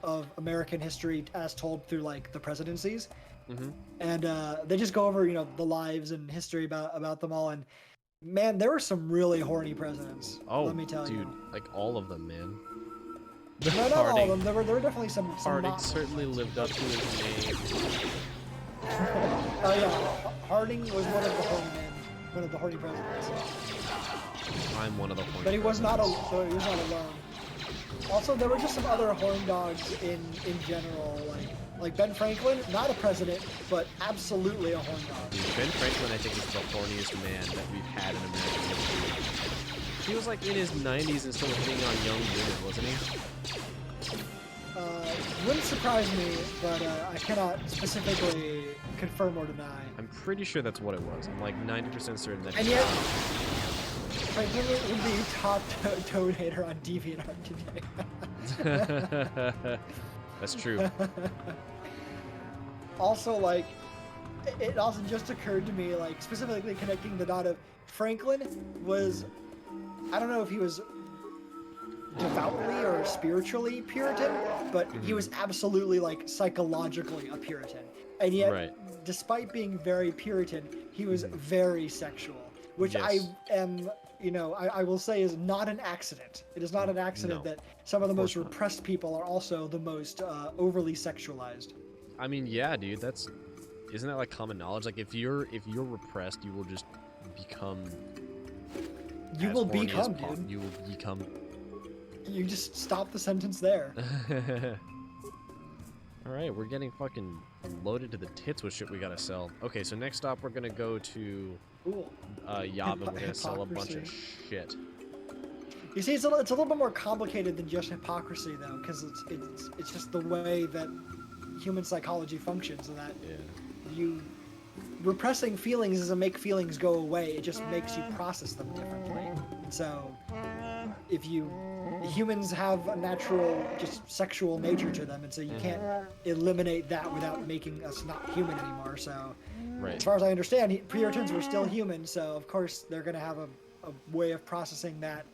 of American history as told through like the presidencies.
Mm-hmm.
And they just go over the lives and history about them all. And man, there were some really horny presidents.
Oh,
let me tell
dude,
you.
like all of them, man.
No, not all of them. There were definitely some
Harding
not
certainly lived up to his name.
Oh yeah, Harding was one of the horny men, one of the horny presidents.
I'm one of the horny
But he was not
presidents.
so he was not alone. Also, there were just some other horn dogs in general, like Ben Franklin, not a president, but absolutely a horn dog.
Dude, Ben Franklin, I think, is the horniest man that we've had in American history. He was like in his 90s and still hitting on young women, wasn't he?
Wouldn't surprise me, but I cannot specifically confirm or deny.
I'm pretty sure that's what it was. I'm like 90% certain that.
And yet, Franklin would be top toad hater on DeviantArt today.
That's true.
Also, like, it also just occurred to me, like, specifically connecting the dot of Franklin was, I don't know if he was devoutly or spiritually Puritan, but he was absolutely, like, psychologically a Puritan. And yet,
Right.
despite being very Puritan, he was very sexual, which
Yes.
I am, I will say is not an accident. It is not an accident
No,
that some of the most
course not.
repressed people are also the most overly sexualized.
I mean, yeah, dude. Isn't that like common knowledge? Like, if you're repressed, you will just become.
You
as
will
horny as
become, dude.
You will become.
You just stop the sentence there.
All right, we're getting fucking loaded to the tits with shit we gotta sell. Okay, so next stop we're gonna go to
Cool.
Yavin. We're gonna sell a bunch of
Hypocrisy.
shit.
You see, it's a little bit more complicated than just hypocrisy, though, because it's just the way that human psychology functions, and that
Yeah.
you repressing feelings doesn't make feelings go away. It just makes you process them differently. And so, if humans have a natural, just sexual nature to them, and so you can't eliminate that without making us not human anymore. So,
Right.
as far as I understand, Puritans were still human, so of course they're going to have a way of processing that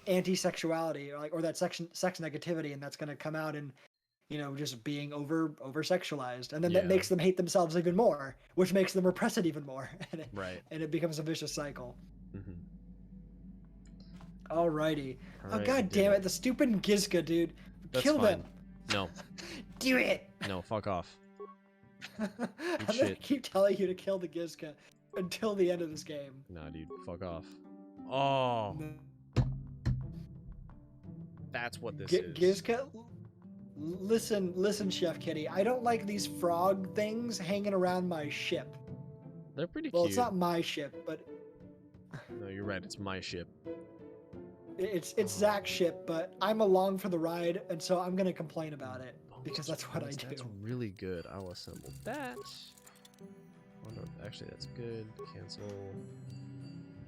anti-sexuality or that sex negativity, and that's going to come out in just being over sexualized, and then that
Yeah.
makes them hate themselves even more, which makes them repress it even more,
Right.
and it becomes a vicious cycle.
Mm-hmm.
Alrighty.
All
Oh
right,
god
we did
damn
it.
it, the stupid Gizka, dude.
That's
Kill
fine.
them.
No.
Do it.
No. Fuck off.
I'm gonna
shit.
keep telling you to kill the Gizka until the end of this game.
Nah, dude. Fuck off. Oh. That's what this is.
Gizka, listen, Chef Kitty. I don't like these frog things hanging around my ship.
They're pretty
Well,
cute.
it's not my ship, but
No, you're right. It's my ship.
it's Zach's ship. But I'm along for the ride, and so I'm gonna complain about it because that's what I do.
That's really good. I'll assemble that. Actually, that's good. Cancel.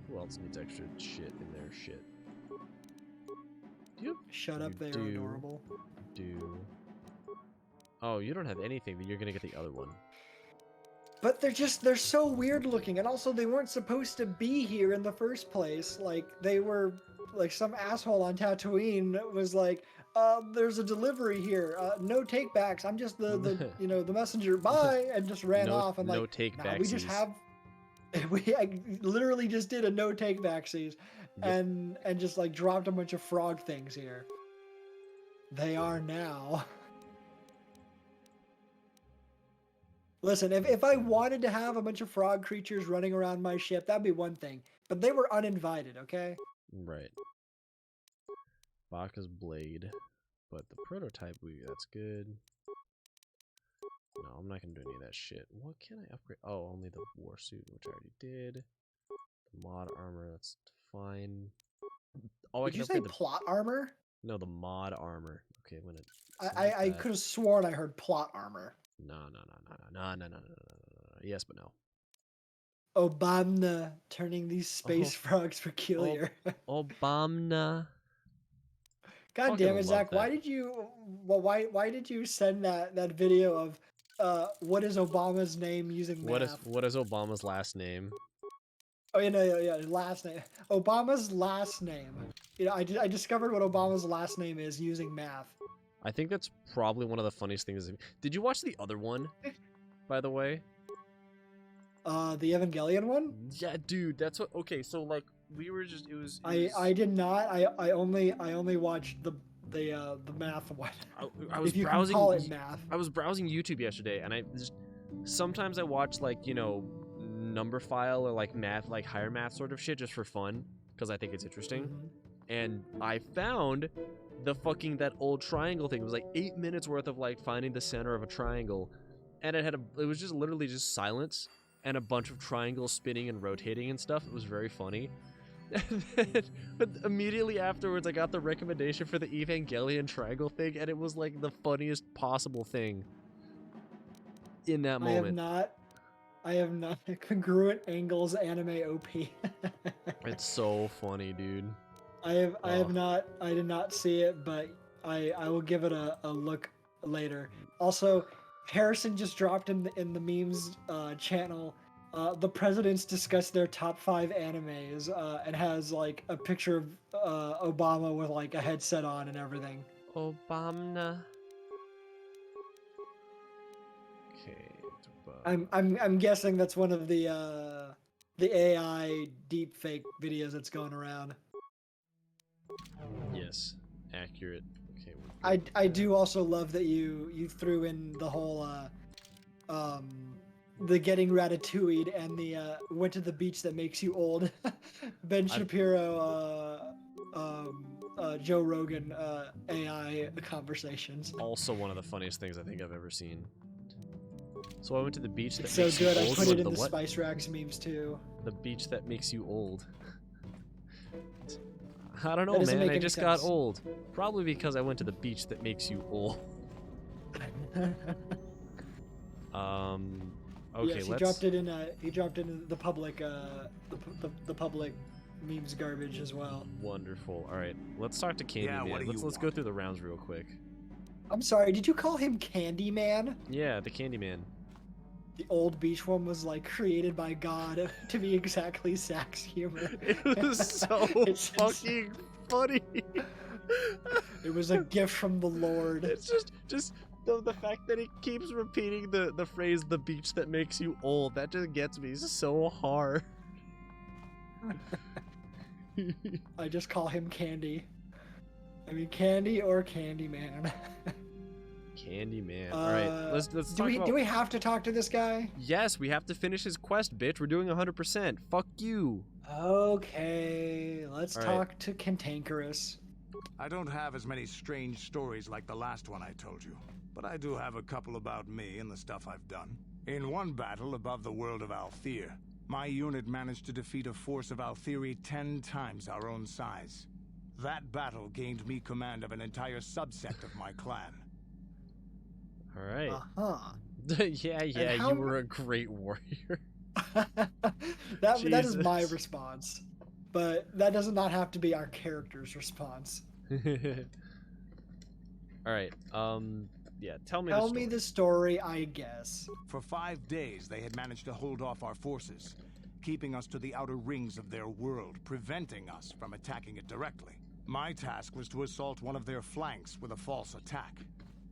Who else needs extra shit in their shit? Yep.
Shut up,
You
they are
do.
adorable.
Oh, you don't have anything, then you're gonna get the other one.
But they're so weird looking, and also they weren't supposed to be here in the first place. Like they were, like some asshole on Tatooine was like, there's a delivery here. No takebacks. I'm just the the messenger. Bye, and just ran off. And
no
like,
take-backsies.
we just have. I literally just did a no take backsies, and just like dropped a bunch of frog things here. They are now. Listen, if I wanted to have a bunch of frog creatures running around my ship, that'd be one thing. But they were uninvited, okay?
Right. Baka's blade. But the prototype, that's good. No, I'm not gonna do any of that shit. What can I upgrade? Oh, only the war suit, which I already did. The mod armor, that's fine. Oh, I
Did
can
you say
upgrade the
plot armor?
no the mod armor. Okay, when it.
I could have sworn I heard plot armor.
No. Yes, but no.
Obama turning these space frogs peculiar.
Obama.
God
Fucking
damn it,
love
Zach! Why
that.
did you? Well, why did you send that video of what is Obama's name using math?
What is Obama's last name?
Oh yeah, last name. Obama's last name. You know, I discovered what Obama's last name is using math.
I think that's probably one of the funniest things. Did you watch the other one? By the way.
The Evangelion one?
Yeah, dude, that's what. Okay, so like we were just. It was.
I did not. I only watched the math one.
I was
if you
browsing.
can call it math.
I was browsing YouTube yesterday, and I just sometimes I watch like number file or like math, like higher math sort of shit just for fun because I think it's interesting.
Mm-hmm.
And I found that old triangle thing. It was like 8 minutes worth of like finding the center of a triangle, and it was just literally just silence and a bunch of triangles spinning and rotating and stuff. It was very funny. But immediately afterwards, I got the recommendation for the Evangelion triangle thing, and it was like the funniest possible thing in that moment.
I have not congruent angles anime OP.
It's so funny, dude.
I did not see it, but I will give it a look later. Also, Harrison just dropped in the memes channel. The presidents discuss their top 5 animes and has like a picture of Obama with like a headset on and everything.
Obama. Okay.
I'm guessing that's one of the AI deepfake videos that's going around.
Yes, accurate. Okay.
I do also love that you threw in the whole the getting ratatouille'd and the went to the beach that makes you old. Ben Shapiro, Joe Rogan AI conversations.
Also one of the funniest things I think I've ever seen. So I went to the beach that
It's
makes
so good.
you
I
old.
put it in the
what?
Spice Rags memes too.
The beach that makes you old. I don't know,
That doesn't
man.
make
I
any
just got
sense.
old. Probably because I went to the beach that makes you old. Okay,
yes,
let's.
he dropped it in the public the public memes garbage as well.
Wonderful. All right, let's talk to Candyman.
what do you
Let's go through the rounds real quick.
I'm sorry, did you call him Candyman?
Yeah, the Candyman.
The old beach one was like created by God to be exactly Zach's humor.
It was so
It's
fucking funny.
It was a gift from the Lord.
It's just the fact that he keeps repeating the phrase "the beach that makes you old." That just gets me so hard.
I just call him Candy. I mean, Candy or Candyman.
Candyman. All right, let's
do
talk about...
we have to talk to this guy?
Yes, we have to finish his quest, bitch. We're doing 100%. Fuck you.
Okay, let's
All
talk to Cantankerous.
I don't have as many strange stories like the last one I told you, but I do have a couple about me and the stuff I've done. In one battle above the world of Althir, my unit managed to defeat a force of Althiri 10 times our own size. That battle gained me command of an entire subset of my clan.
All right.
Uh-huh.
yeah,
how
you were a great warrior.
that is my
Jesus.
response, but that does not have to be our character's response.
All right. Yeah. Tell me.
Tell me the story, I guess.
For 5 days, they had managed to hold off our forces, keeping us to the outer rings of their world, preventing us from attacking it directly. My task was to assault one of their flanks with a false attack.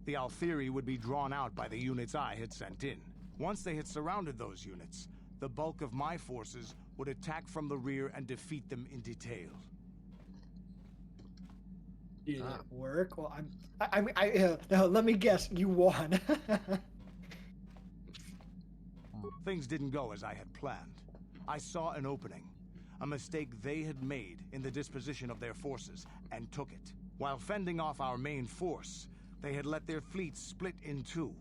The Althiri would be drawn out by the units I had sent in. Once they had surrounded those units, the bulk of my forces would attack from the rear and defeat them in detail.
Did it work? Well, no, let me guess. You won.
Things didn't go as I had planned. I saw an opening, a mistake they had made in the disposition of their forces, and took it. While fending off our main force, they had let their fleet split in two.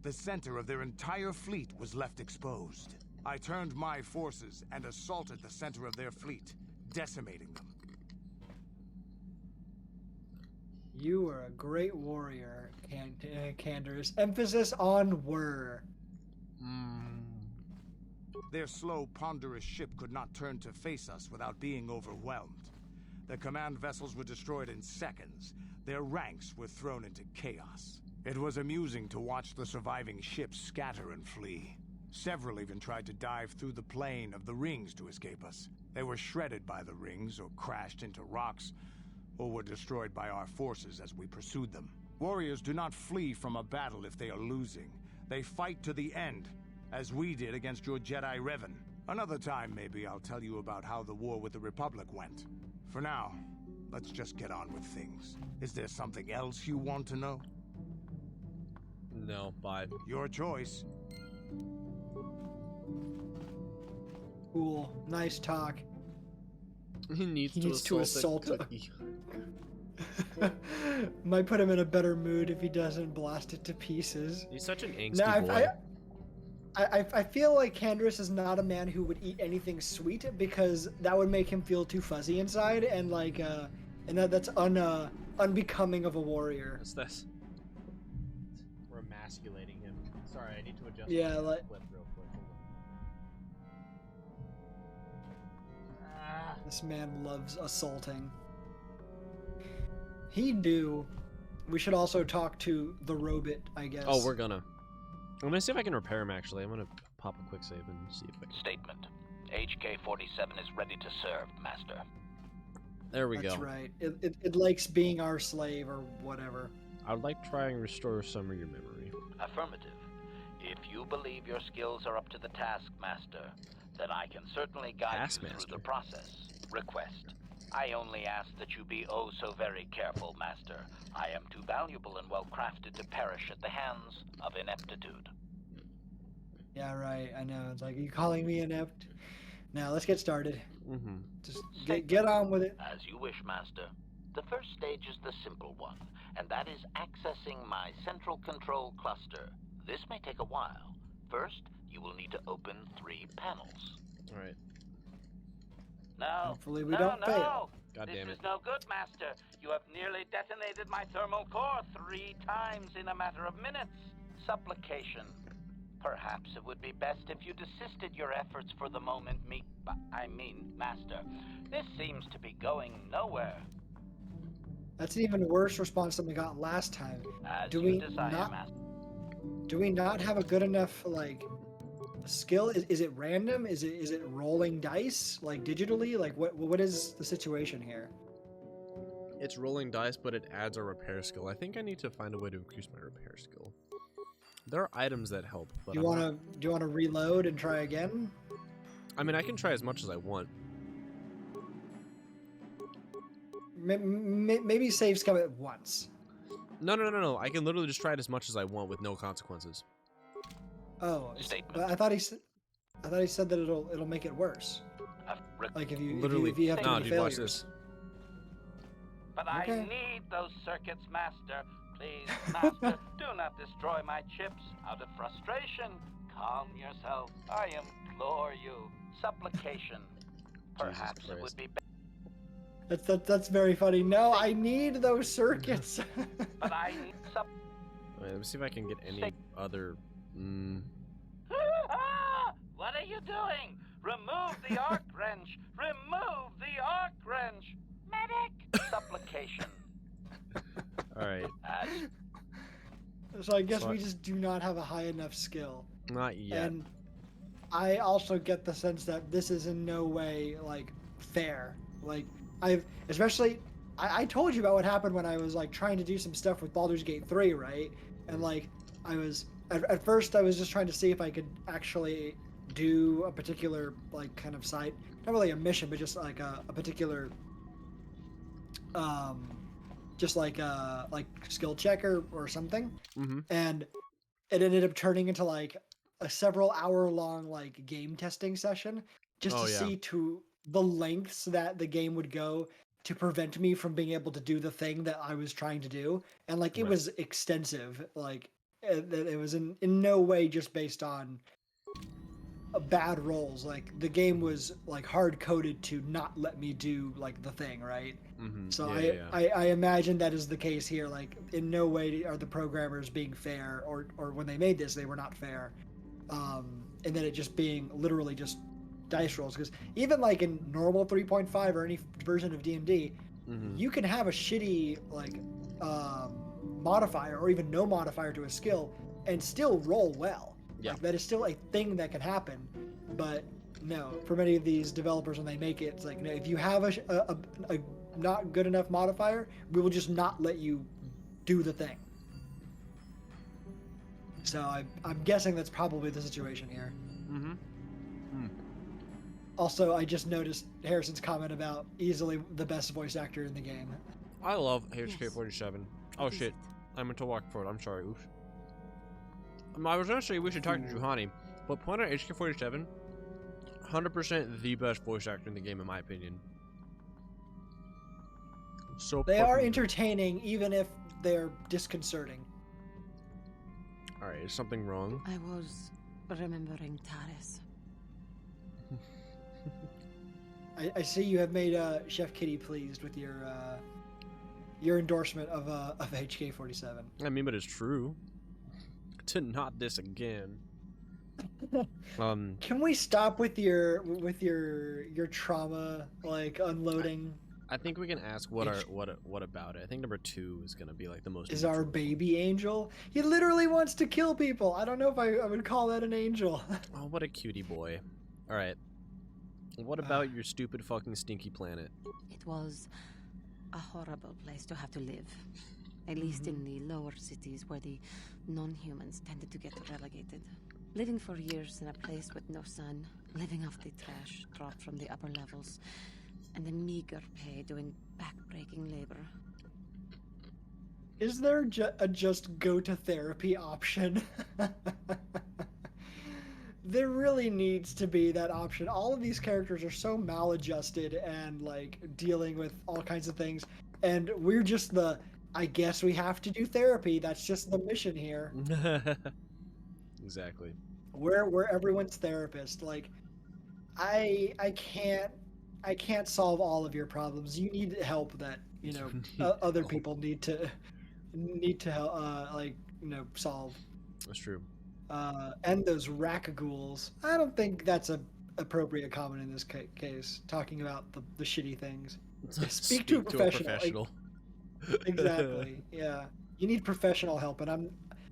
The center of their entire fleet was left exposed. I turned my forces and assaulted the center of their fleet, decimating them.
You were a great warrior, Candace. Emphasis on were.
Their slow, ponderous ship could not turn to face us without being overwhelmed. The command vessels were destroyed in seconds. Their ranks were thrown into chaos. It was amusing to watch the surviving ships scatter and flee. Several even tried to dive through the plane of the rings to escape us. They were shredded by the rings, or crashed into rocks, or were destroyed by our forces as we pursued them. Warriors do not flee from a battle if they are losing. They fight to the end, as we did against your Jedi Revan. Another time, maybe, I'll tell you about how the war with the Republic went. For now, let's just get on with things. Is there something else you want to know?
No, bye.
Your choice.
Cool. Nice talk.
He needs
to assault a cookie. Might put him in a better mood if he doesn't blast it to pieces.
He's such an angsty boy.
I feel like Candace is not a man who would eat anything sweet because that would make him feel too fuzzy inside and like and that's unbecoming of a warrior.
That's we're emasculating him. Sorry, I need to adjust.
Yeah, like
clip real quick.
This man loves assaulting. He do. We should also talk to the robot, I guess.
Oh, we're gonna. I'm gonna see if I can repair him. Actually, I'm gonna pop a quick save and see if I can.
Statement: HK-47 is ready to serve, Master.
There we
That's
go.
right. It likes being our slave or whatever.
I would like to try and restore some of your memory.
Affirmative. If you believe your skills are up to the task, Master, then I can certainly guide you through the process. Request: I only ask that you be oh so very careful, Master. I am too valuable and well crafted to perish at the hands of ineptitude.
Yeah, right. I know. It's like, are you calling me inept? Now let's get started.
Mm-hmm.
Just get on with it.
As you wish, Master. The first stage is the simple one, and that is accessing my central control cluster. This may take a while. First, you will need to open 3 panels.
All right.
No.
Hopefully we don't fail.
God damn
This
it.
is no good, Master. You have nearly detonated my thermal core 3 times in a matter of minutes. Supplication. Perhaps it would be best if you desisted your efforts for the moment, Master. This seems to be going nowhere.
That's an even worse response than we got last time.
As
Do
you
we
desire,
not?
Master.
Do we not have a good enough like skill? Is it random? Is it rolling dice like digitally? Like what is the situation here?
It's rolling dice, but it adds a repair skill. I think I need to find a way to increase my repair skill. There are items that help, but
Do you want to reload and try again?
I mean, I can try as much as I want.
Maybe save scum at once.
No. I can literally just try it as much as I want with no consequences.
Oh,
Statement.
but I thought he said that it'll make it worse. Like if you
Literally,
if you have
no,
too many
dude, watch
failures.
this.
But
Okay.
I need those circuits, Master. Please, Master, do not destroy my chips out of frustration. Calm yourself. I implore you. Supplication. Perhaps it would be better.
That's very funny. No, I need those circuits.
But I need
Wait, let me see if I can get any other.
What are you doing? Remove the arc wrench! Remove the arc wrench! Medic! Supplication.
All right,
So I guess
So
we just do not have a high enough skill.
not yet.
And I also get the sense that this is in no way like fair. Like I told you about what happened when I was like trying to do some stuff with Baldur's Gate 3, right? And like I was at first I was just trying to see if I could actually do a particular like kind of side, not really a mission, but just like a particular just like skill check or something.
Mm-hmm.
And it ended up turning into like a several hour long like game testing session just to see to the lengths that the game would go to prevent me from being able to do the thing that I was trying to do. And like it was extensive. Like it was in no way just based on bad rolls. Like the game was like hard coded to not let me do like the thing, right? So I imagine that is the case here. Like, in no way are the programmers being fair, or when they made this, they were not fair. And then it just being literally just dice rolls. Because even like in normal 3.5 or any version of D&D, you can have a shitty like modifier or even no modifier to a skill and still roll well.
Yeah.
Like, that is still a thing that can happen. But no, for many of these developers, when they make it, it's like, no, if you have a not good enough modifier, we will just not let you do the thing. So I'm guessing that's probably the situation here. Also, I just noticed Harrison's comment about easily the best voice actor in the game.
I love HK47. Oh shit, I meant to walk forward. I'm sorry. Oops. I was gonna say we should talk to Juhani, but point out HK47, 100% the best voice actor in the game in my opinion. So
they are entertaining, even if they're disconcerting.
All right, is something wrong?
I was remembering Taris.
I see you have made Chef Kitty pleased with your endorsement of HK47.
I mean, but it's true. To not this again.
Can we stop with your trauma like unloading?
I think we can ask what about it. I think number 2 is gonna be like the most.
Is our baby angel? He literally wants to kill people. I don't know if I would call that an angel.
Oh, what a cutie boy. All right. What about your stupid fucking stinky planet?
It was a horrible place to have to live. At least in the lower cities where the non-humans tended to get relegated. Living for years in a place with no sun, living off the trash dropped from the upper levels, and the meager pay doing back-breaking labor.
Is there a just go to therapy option? There really needs to be that option. All of these characters are so maladjusted and like dealing with all kinds of things, and we're just I guess we have to do therapy. That's just the mission here.
Exactly.
We're everyone's therapist. Like, I can't solve all of your problems. You need help that other people need to help, solve.
That's true.
And those rack-ghouls. I don't think that's a appropriate comment in this case. Talking about the shitty things. Speak to a professional. Exactly. Yeah. You need professional help, and I'm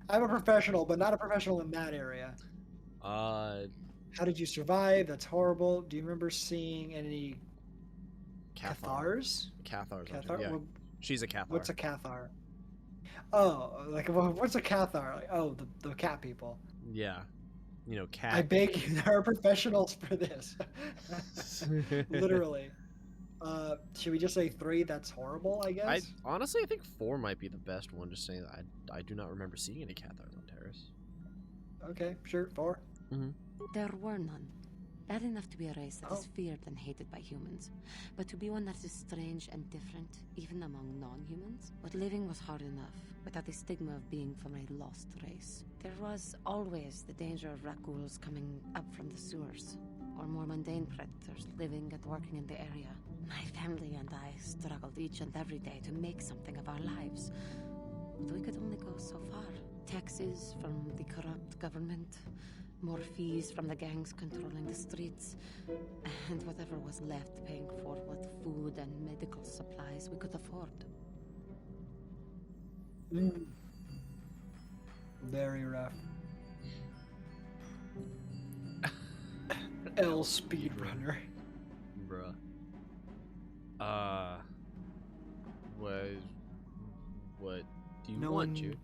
a professional, but not a professional in that area. How did you survive? That's horrible. Do you remember seeing any Cathars?
Cathars.
Cathar?
Yeah.
Well,
she's a Cathar.
what's a Cathar? Oh, like what's a Cathar? Like, oh, the cat people.
Yeah. Cat.
I beg you, there are professionals for this. Literally. Should we just say 3? That's horrible, I guess.
Honestly, I think 4 might be the best one. Just saying that I do not remember seeing any Cathars on Terrace.
Okay, sure, 4.
There were none. Bad enough to be a race that is feared and hated by humans, but to be one that is strange and different, even among non-humans. But living was hard enough, without the stigma of being from a lost race. There was always the danger of rack-ghouls coming up from the sewers, or more mundane predators living and working in the area. My family and I struggled each and every day to make something of our lives, but we could only go so far. Taxes from the corrupt government, more fees from the gangs controlling the streets, and whatever was left paying for what food and medical supplies we could afford.
Very rough. L speedrunner.
Bruh. What do you want to?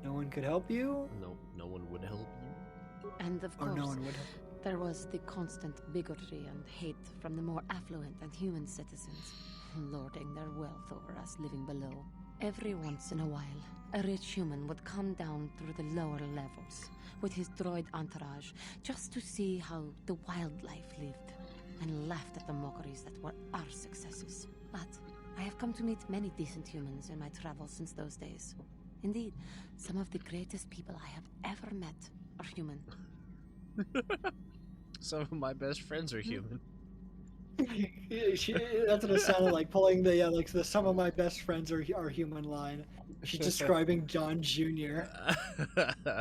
No one could help you?
No one would help you.
And of course,
no one would help.
There was the constant bigotry and hate from the more affluent and human citizens, lording their wealth over us living below. Every once in a while, a rich human would come down through the lower levels with his droid entourage just to see how the wildlife lived, and laughed at the mockeries that were our successes. But I have come to meet many decent humans in my travels since those days. Indeed, some of the greatest people I have ever met are human.
Some of my best friends are human.
That's what it sounded like, pulling the like the some of my best friends are human line. She's describing John Jr.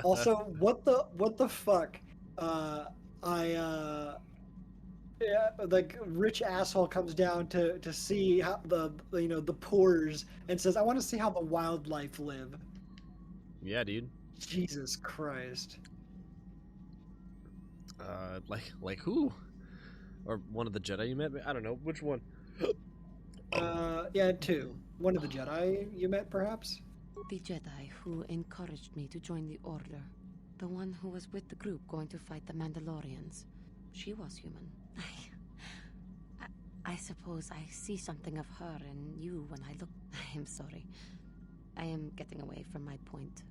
Also, what the fuck? Yeah, like rich asshole comes down to see how the poors and says, "I want to see how the wildlife live."
Yeah, dude.
Jesus Christ.
Like who? Or one of the Jedi you met? I don't know which one.
Yeah, two. One of the Jedi you met, perhaps?
The Jedi who encouraged me to join the Order. The one who was with the group going to fight the Mandalorians. She was human. I suppose I see something of her in you when I look. I am sorry. I am getting away from my point.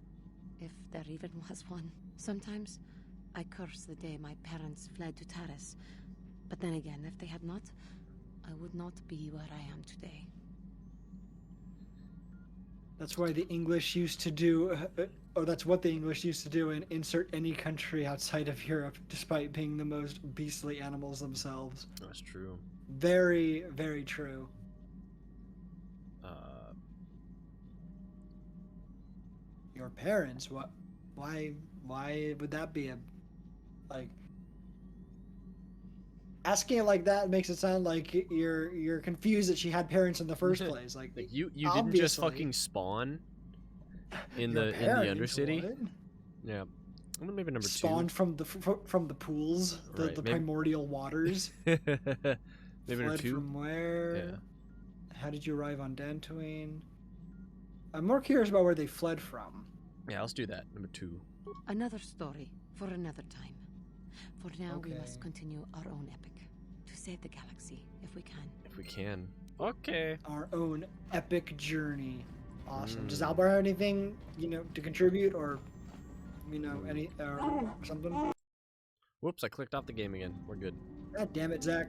If there even was one. Sometimes I curse the day my parents fled to Taris. But then again, if they had not, I would not be where I am today.
That's why the English used to do, or that's what the English used to do and insert any country outside of Europe, despite being the most beastly animals themselves.
That's true.
Very, very true. Your parents? What? Why would that be a, like? Asking it like that makes it sound like you're confused that she had parents in the first place. Like
you didn't just fucking spawn in the Undercity.
Would.
Yeah, maybe number
Spawned
two.
from the pools, the primordial waters.
Maybe number
Fled
two.
From where?
Yeah.
How did you arrive on Dantooine? I'm more curious about where they fled from.
Yeah, let's do that. Number two.
Another story for another time. For now, we
Okay.
must continue our own epic. To save the galaxy, if we can.
If we can. Okay.
Our own epic journey. Awesome. Does Albar have anything, to contribute or, any or something?
Whoops, I clicked off the game again. We're good.
God damn it, Zach.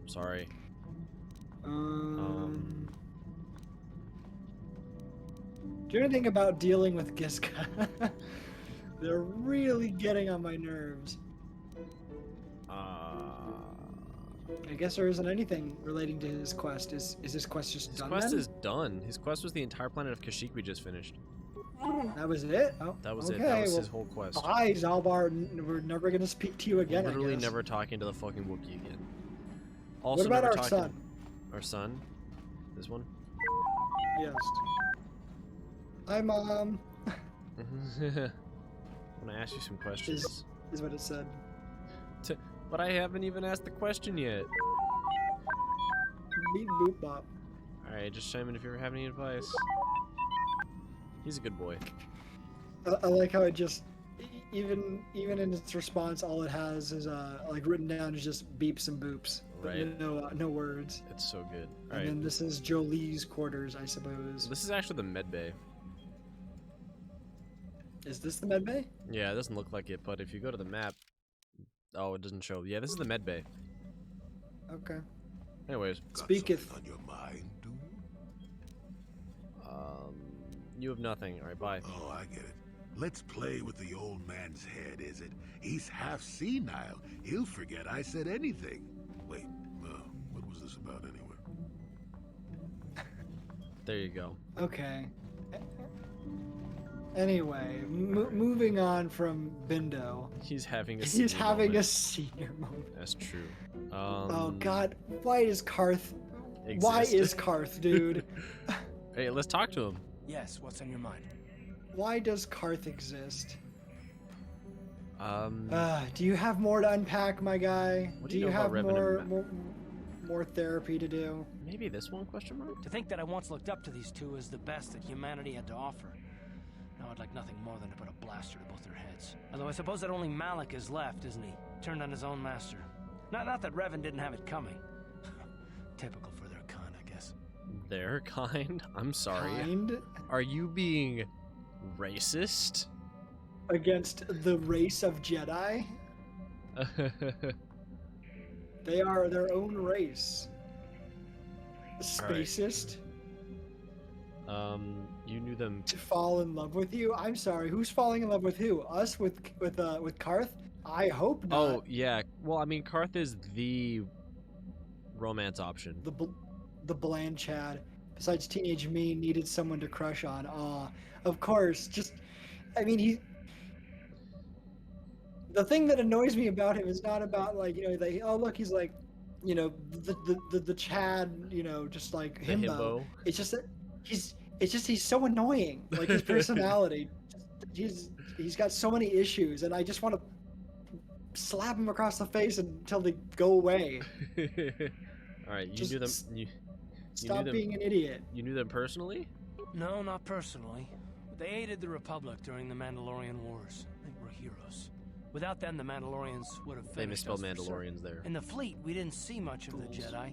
Sorry.
Do you know anything about dealing with Giska? They're really getting on my nerves. I guess there isn't anything relating to his quest. Is his quest just done?
His quest
then?
is done. His quest was the entire planet of Kashyyyk we just finished.
That was it? Oh,
That was
okay,
it. That was
well,
his whole quest.
Bye, Zalbar. We're never going to speak to you again,
Literally
I guess.
never talking to the fucking Wookiee again. Also,
What about
never
our
talking...
son?
Our son? This one?
Yes. Hi, Mom.
I'm gonna ask you some questions.
Is what it said.
But I haven't even asked the question yet.
Beep boop bop.
Alright, just chime in if you ever have any advice. He's a good boy.
I like how it just, even in its response, all it has is like written down is just beeps and boops, but
Right.
no words.
It's so good.
And
Alright.
then this is Jolie's quarters, I suppose.
This is actually the med bay.
Is this the med bay?
Yeah, it doesn't look like it, but if you go to the map... Oh, it doesn't show. Yeah, this is the med bay.
Okay.
Anyways.
Got
Speaketh.
something on your mind, dude?
You have nothing. Alright, bye.
Oh, I get it. Let's play with the old man's head, is it? He's half senile. He'll forget I said anything. Wait, what was this about anyway?
There you go.
Okay. Anyway, moving on from Bindo.
He's having a
He's
senior
having
moment.
a senior moment.
That's true.
Oh God, why is Karth?
Exist.
Why is Karth, dude?
Hey, let's talk to him.
Yes, what's on your mind?
Why does Karth exist?
Um,
Do you have more to unpack, my guy?
What do
Do
you
you
know about
have
Revenant
more therapy to do?
maybe this one, question mark?
To think that I once looked up to these two as the best that humanity had to offer. Now I'd like nothing more than to put a blaster to both their heads. Although I suppose that only Malik is left, isn't he? Turned on his own master. Not that Revan didn't have it coming. Typical for their kind, I guess.
Their kind? I'm sorry.
Kind
Are you being racist?
against the race of Jedi? They are their own race. Spacist.
You knew them.
To fall in love with you? I'm sorry. Who's falling in love with who? Us with Karth? I hope not.
Oh, yeah. Well, I mean, Karth is the romance option.
The bland Chad. Besides teenage me, needed someone to crush on. Aw, of course. Just, I mean, the thing that annoys me about him is not about like, you know, oh look, he's like, you know, the Chad, you know, just like
The himbo.
It's just that he's so annoying. Like his personality, he's got so many issues, and I just want to slap him across the face until they go away.
All right,
Just
knew them.
Stop being an idiot.
You knew them personally?
No, not personally. They aided the Republic during the Mandalorian Wars. They were heroes. Without them, the Mandalorians would have finished.
They misspelled
us for
Mandalorians there.
In the fleet, we didn't see much of the Jedi,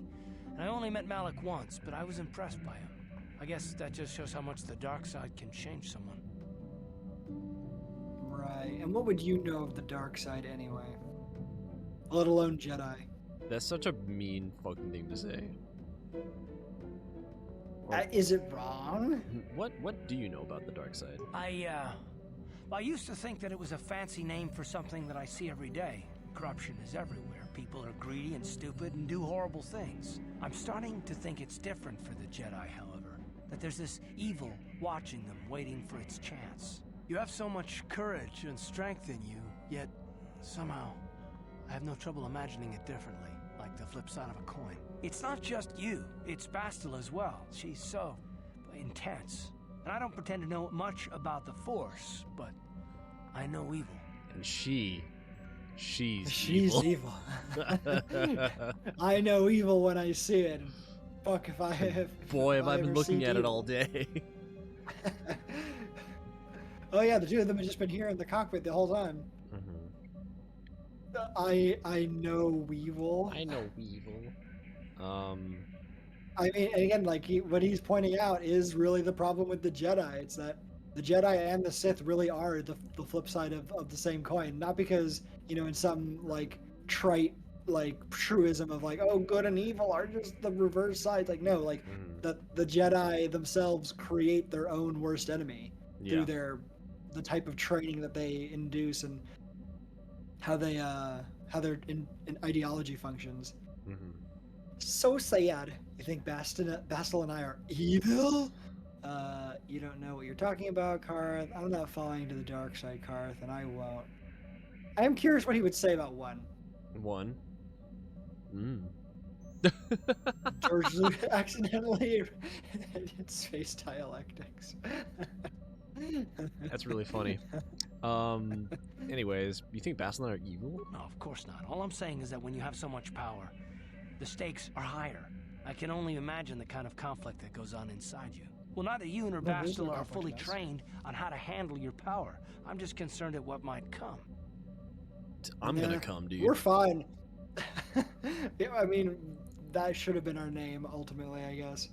and I only met Malik once, but I was impressed by him. I guess that just shows how much the dark side can change someone.
Right. And what would you know of the dark side anyway? Let alone Jedi.
That's such a mean fucking thing to say.
Is it wrong?
What do you know about the dark side?
I used to think that it was a fancy name for something that I see every day. Corruption is everywhere. People are greedy and stupid and do horrible things. I'm starting to think it's different for the Jedi, however. That there's this evil watching them, waiting for its chance. You have so much courage and strength in you, yet somehow I have no trouble imagining it differently, like the flip side of a coin. It's not just you, it's Bastila as well. She's so intense. And I don't pretend to know much about the Force, but I know evil.
And she's
evil. I know evil when I see it. Fuck if I have.
Boy, have I been looking at it all day.
Oh yeah, the two of them have just been here in the cockpit the whole time. I know evil.
I know evil.
I mean, and again, like what he's pointing out is really the problem with the Jedi. It's that the Jedi and the Sith really are the flip side of the same coin. Not because, you know, in some like trite like truism of like, oh, good and evil are just the reverse sides. Like no, like the Jedi themselves create their own worst enemy through the type of training that they induce and how their ideology functions. So sad. You think Bastil and I are evil? You don't know what you're talking about, Karth. I'm not falling to the dark side, Karth, and I won't. I am curious what he would say about one. George Lucas accidentally did space dialectics.
That's really funny. Anyways, you think Bastil and I are evil?
No, of course not. All I'm saying is that when you have so much power, the stakes are higher. I can only imagine the kind of conflict that goes on inside you. Well, neither you nor Bastila are fully trained on how to handle your power. I'm just concerned at what might come.
I'm gonna come, dude.
We're fine. I mean, that should have been our name ultimately, I guess.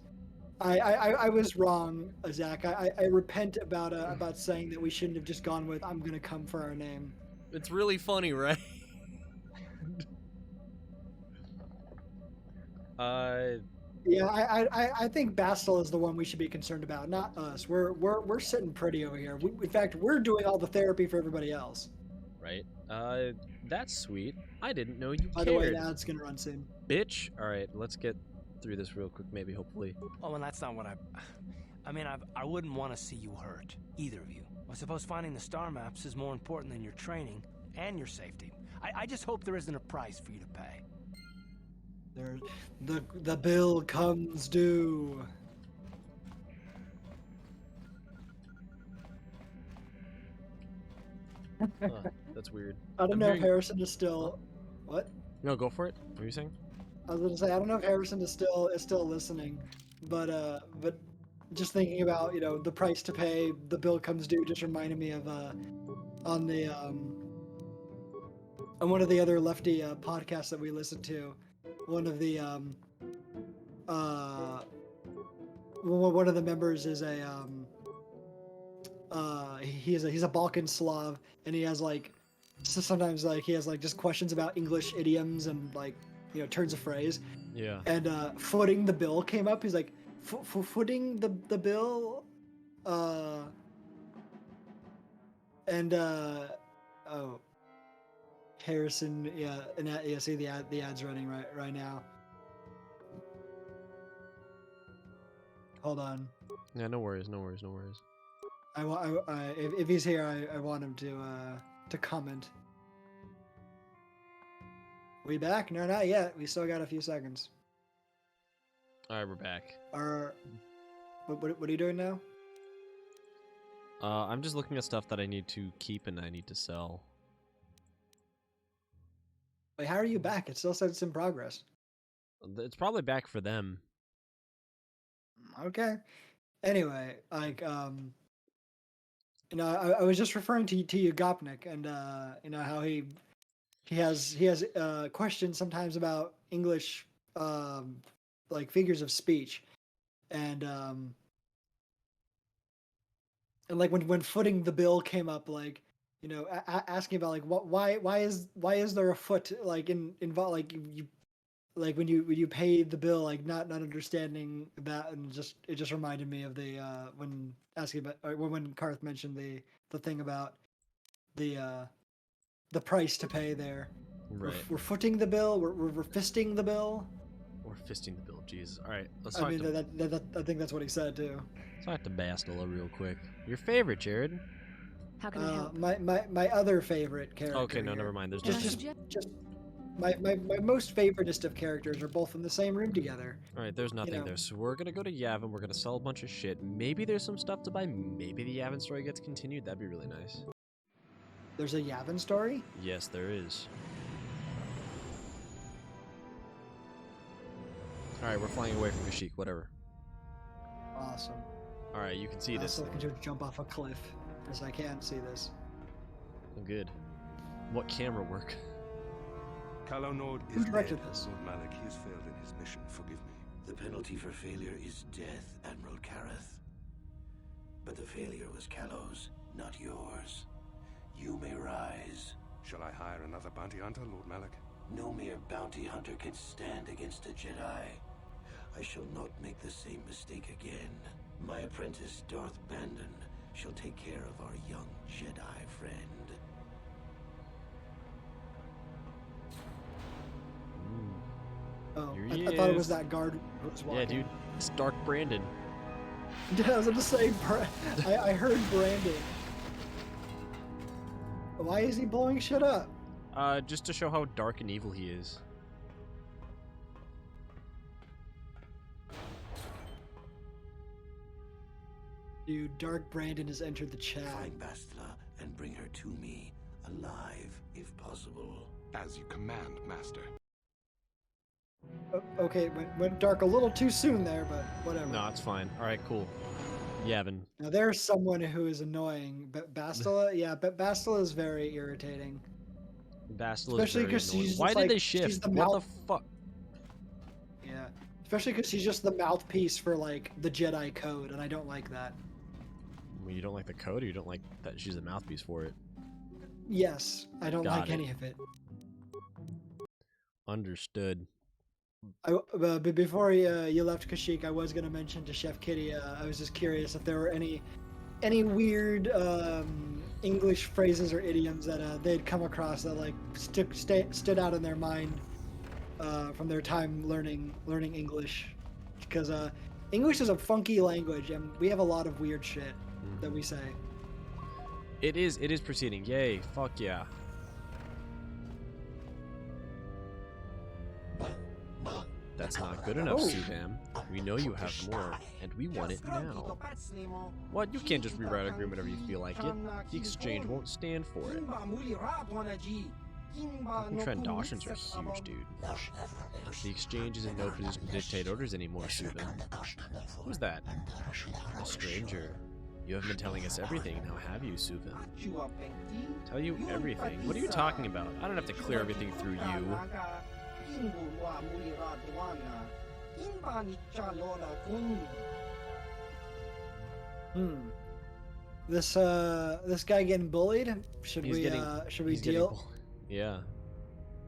I was wrong, Zach. I repent about saying that we shouldn't have just gone with "I'm gonna come" for our name.
It's really funny, right?
Yeah, I think Bastil is the one we should be concerned about, not us. We're sitting pretty over here. In fact, we're doing all the therapy for everybody else.
Right. That's sweet. I didn't know you cared.
By the way, the ad's gonna run soon.
Bitch. All right, let's get through this real quick, maybe, hopefully.
Oh, and that's not what I wouldn't want to see you hurt, either of you. I suppose finding the star maps is more important than your training and your safety. I just hope there isn't a price for you to pay.
The bill comes due.
That's weird.
I don't know if Harrison is still. What?
No, go for it. What were you saying?
I was gonna say I don't know if Harrison is still listening, but just thinking about, you know, the price to pay, the bill comes due, just reminded me of on one of the other lefty podcasts that we listened to. One of the one of the members is he's a Balkan Slav, and he has like sometimes like he has like just questions about English idioms and like, you know, turns of phrase.
Yeah.
And footing the bill came up. He's like, footing the bill, Harrison, yeah, and yeah, see the ad's running right now. Hold on.
Yeah, no worries, no worries, no worries.
If he's here, I want him to comment. We back? No, not yet. We still got a few seconds.
All right, we're back.
What are you doing now?
I'm just looking at stuff that I need to keep and I need to sell.
Wait, how are you back? It still says it's in progress.
It's probably back for them.
Okay. Anyway, like you know, I was just referring to you, Gopnik, and you know how he has questions sometimes about English like figures of speech, and like when footing the bill came up, like you know asking about like why is there a foot like involved like you like when you pay the bill like not understanding that, and it just reminded me of the when asking about or when Karth mentioned the thing about the price to pay there.
Right.
We're footing the bill. We're fisting the bill.
Or fisting the bill. Jesus. All right. Let's
I
talk
mean
to.
that I think that's what he said too.
Let's talk to Bastila real quick. Your favorite, Jared?
How can I help?
My other favorite character.
Okay, no,
here.
never mind. There's
Just
nothing.
just my most favoriteest of characters are both in the same room together.
All right, there's nothing
know.
there. So we're gonna go to Yavin. We're gonna sell a bunch of shit. Maybe there's some stuff to buy. Maybe the Yavin story gets continued. That'd be really nice.
There's a Yavin story?
Yes, there is. All right, we're flying away from Kashyyyk. Whatever.
Awesome.
All right, you can see
I
this.
also can just jump off a cliff because I can't see this.
Oh, good. What camera work?
Kalonord
Who
is
directed
dead.
this?
Lord Malik, he has failed in his mission. Forgive me.
The penalty for failure is death, Admiral Kareth. But the failure was Kalos, not yours. You may rise.
Shall I hire another bounty hunter, Lord Malik?
No mere bounty hunter can stand against a Jedi. I shall not make the same mistake again. My apprentice, Darth Bandon, shall take care of our young Jedi friend.
Oh,
Here he
I thought it was
is.
that guard who was walking.
Yeah, dude. It's Dark Brandon.
Yeah, I was gonna say, I heard Brandon. Why is he blowing shit up?
Just to show how dark and evil he is.
Dude, Dark Brandon has entered the chat.
Find Bastila and bring her to me, alive, if possible.
As you command, Master.
Okay, went dark a little too soon there, but whatever.
No, it's fine. All right, cool. Yavin.
Now there's someone who is annoying, but Bastila, yeah, but Bastila is very irritating.
Bastila
Especially
is very
'cause
annoying.
she's
Why
just
did
like-
they
she's
shift?
the
What the
mouth-
fuck?
Yeah, especially because she's just the mouthpiece for like the Jedi code, and I don't like that.
Well, you don't like the code, or you don't like that she's a mouthpiece for it?
Yes, I don't
Got
like
it.
any of it.
Understood.
But before you left Kashyyyk, I was gonna mention to Chef Kitty. I was just curious if there were any weird English phrases or idioms that they'd come across that like stood out in their mind from their time learning English, because English is a funky language and we have a lot of weird shit that we say.
It is proceeding. Yay! Fuck yeah! That's not good enough,
Oh.
Subam. We know you have more, and we want it now. What? You can't just rewrite an agreement whenever you feel like it. The exchange won't stand for it. Fucking Trandoshan's are huge, dude. The exchange is in no position to dictate orders anymore, Subam. Who's that? A stranger. You haven't been telling us everything, now have you, Subam? Tell you everything? What are you talking about? I don't have to clear everything through you.
This guy getting bullied? Should
He's
we
getting-
should we
he's getting
deal?
Yeah.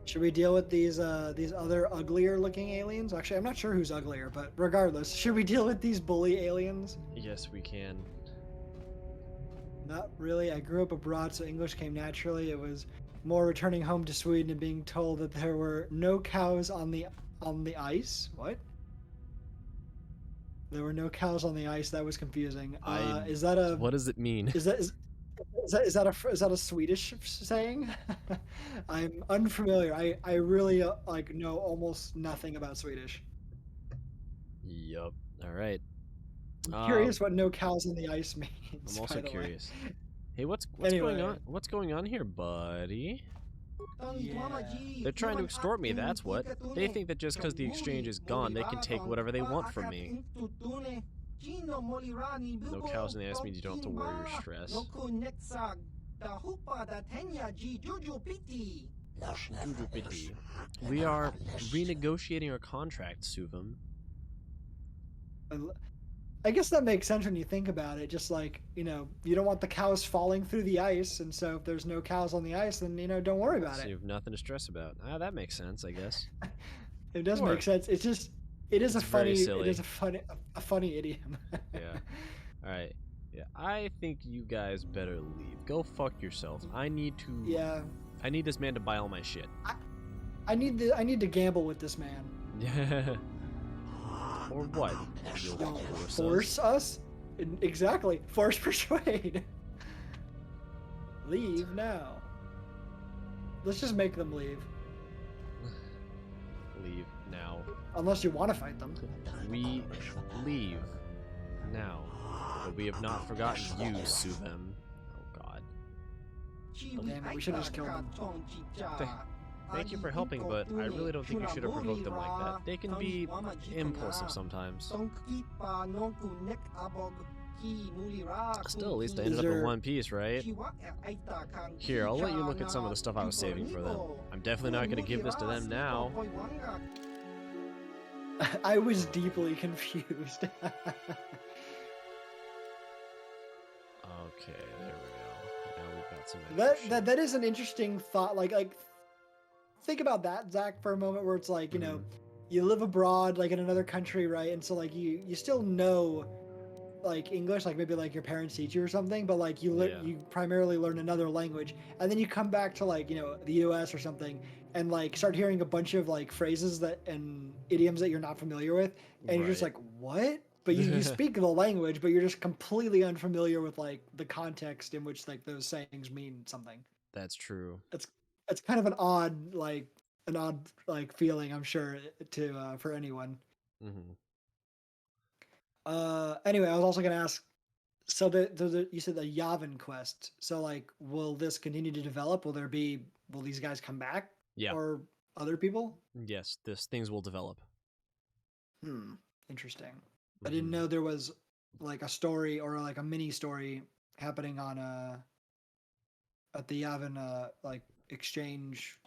Should we deal with these other uglier looking aliens? Actually, I'm not sure who's uglier, but regardless, should we deal with these bully aliens?
Yes, we can.
Not really. I grew up abroad, so English came naturally. It was more returning home to Sweden and being told that there were no cows on the ice. What? There were no cows on the ice. That was confusing. Is that a?
What does it mean?
Is that a Swedish saying? I'm unfamiliar. I really like know almost nothing about Swedish.
Yup. All right.
I'm curious what "no cows on the ice" means.
I'm also curious. Hey, what's
Anyway.
going on? What's going on here, buddy?
Yeah.
They're trying to extort me, that's what. They think that just because the exchange is gone, they can take whatever they want from me. No cows in the ice means you don't have to worry or stress. We are renegotiating our contract, Suvam.
I guess that makes sense when you think about it. Just like, you don't want the cows falling through the ice, and so if there's no cows on the ice, then, don't worry about
So
it.
you have nothing to stress about. Ah, that makes sense, I guess.
It does make sense. It's just, it's
very silly.
It is a funny idiom.
Yeah. All right. Yeah, I think you guys better leave. Go fuck yourselves. I need to.
Yeah.
I need this man to buy all my shit.
I need to gamble with this man.
Yeah. Or what? You'll
force us? Exactly. Force persuade. Leave now. Let's just make them leave.
Leave now.
Unless you want to fight them.
We leave now. But we have not forgotten you, Suvam. Oh god.
Damn it, we should have just killed them.
Thank you for helping, but I really don't think you should have provoked them like that. They can be impulsive sometimes. Still, at least I ended up in one piece, right? Here, I'll let you look at some of the stuff I was saving for them. I'm definitely not going to give this to them now.
I was deeply confused.
Okay, there we go. Now we've got some
that is an interesting thought. Like think about that, Zach, for a moment, where it's like, you live abroad, like in another country, right? And so like you still know like English, like maybe like your parents teach you or something, but like you primarily learn another language, and then you come back to like, the US or something, and like start hearing a bunch of like phrases and idioms that you're not familiar with, and you're just like, what? But you speak the language, but you're just completely unfamiliar with like the context in which like those sayings mean something.
That's true.
It's kind of an odd feeling, I'm sure, to for anyone.
Mm-hmm.
Anyway, I was also gonna ask. So you said the Yavin quest. So like, will this continue to develop? Will these guys come back?
Yeah.
Or other people?
Yes, things will develop.
Interesting. I didn't know there was like a story or like a mini story happening on at the Yavin like exchange,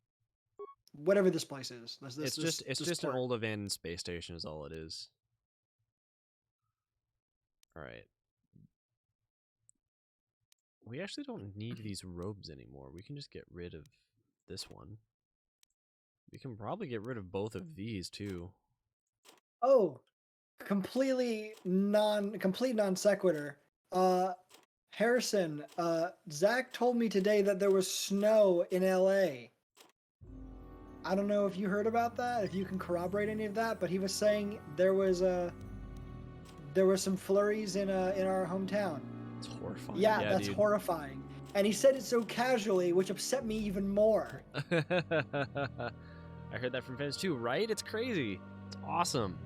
whatever this place is.
It's just an old abandoned space station is all it is. All right. We actually don't need these robes anymore. We can just get rid of this one. We can probably get rid of both of these too.
Oh, complete non sequitur. Harrison, Zach told me today that there was snow in LA. I don't know if you heard about that, if you can corroborate any of that, but he was saying there was some flurries in our hometown.
It's horrifying.
Yeah, that's
dude.
horrifying. And he said it so casually, which upset me even more.
I heard that from fans too, right? It's crazy. It's awesome.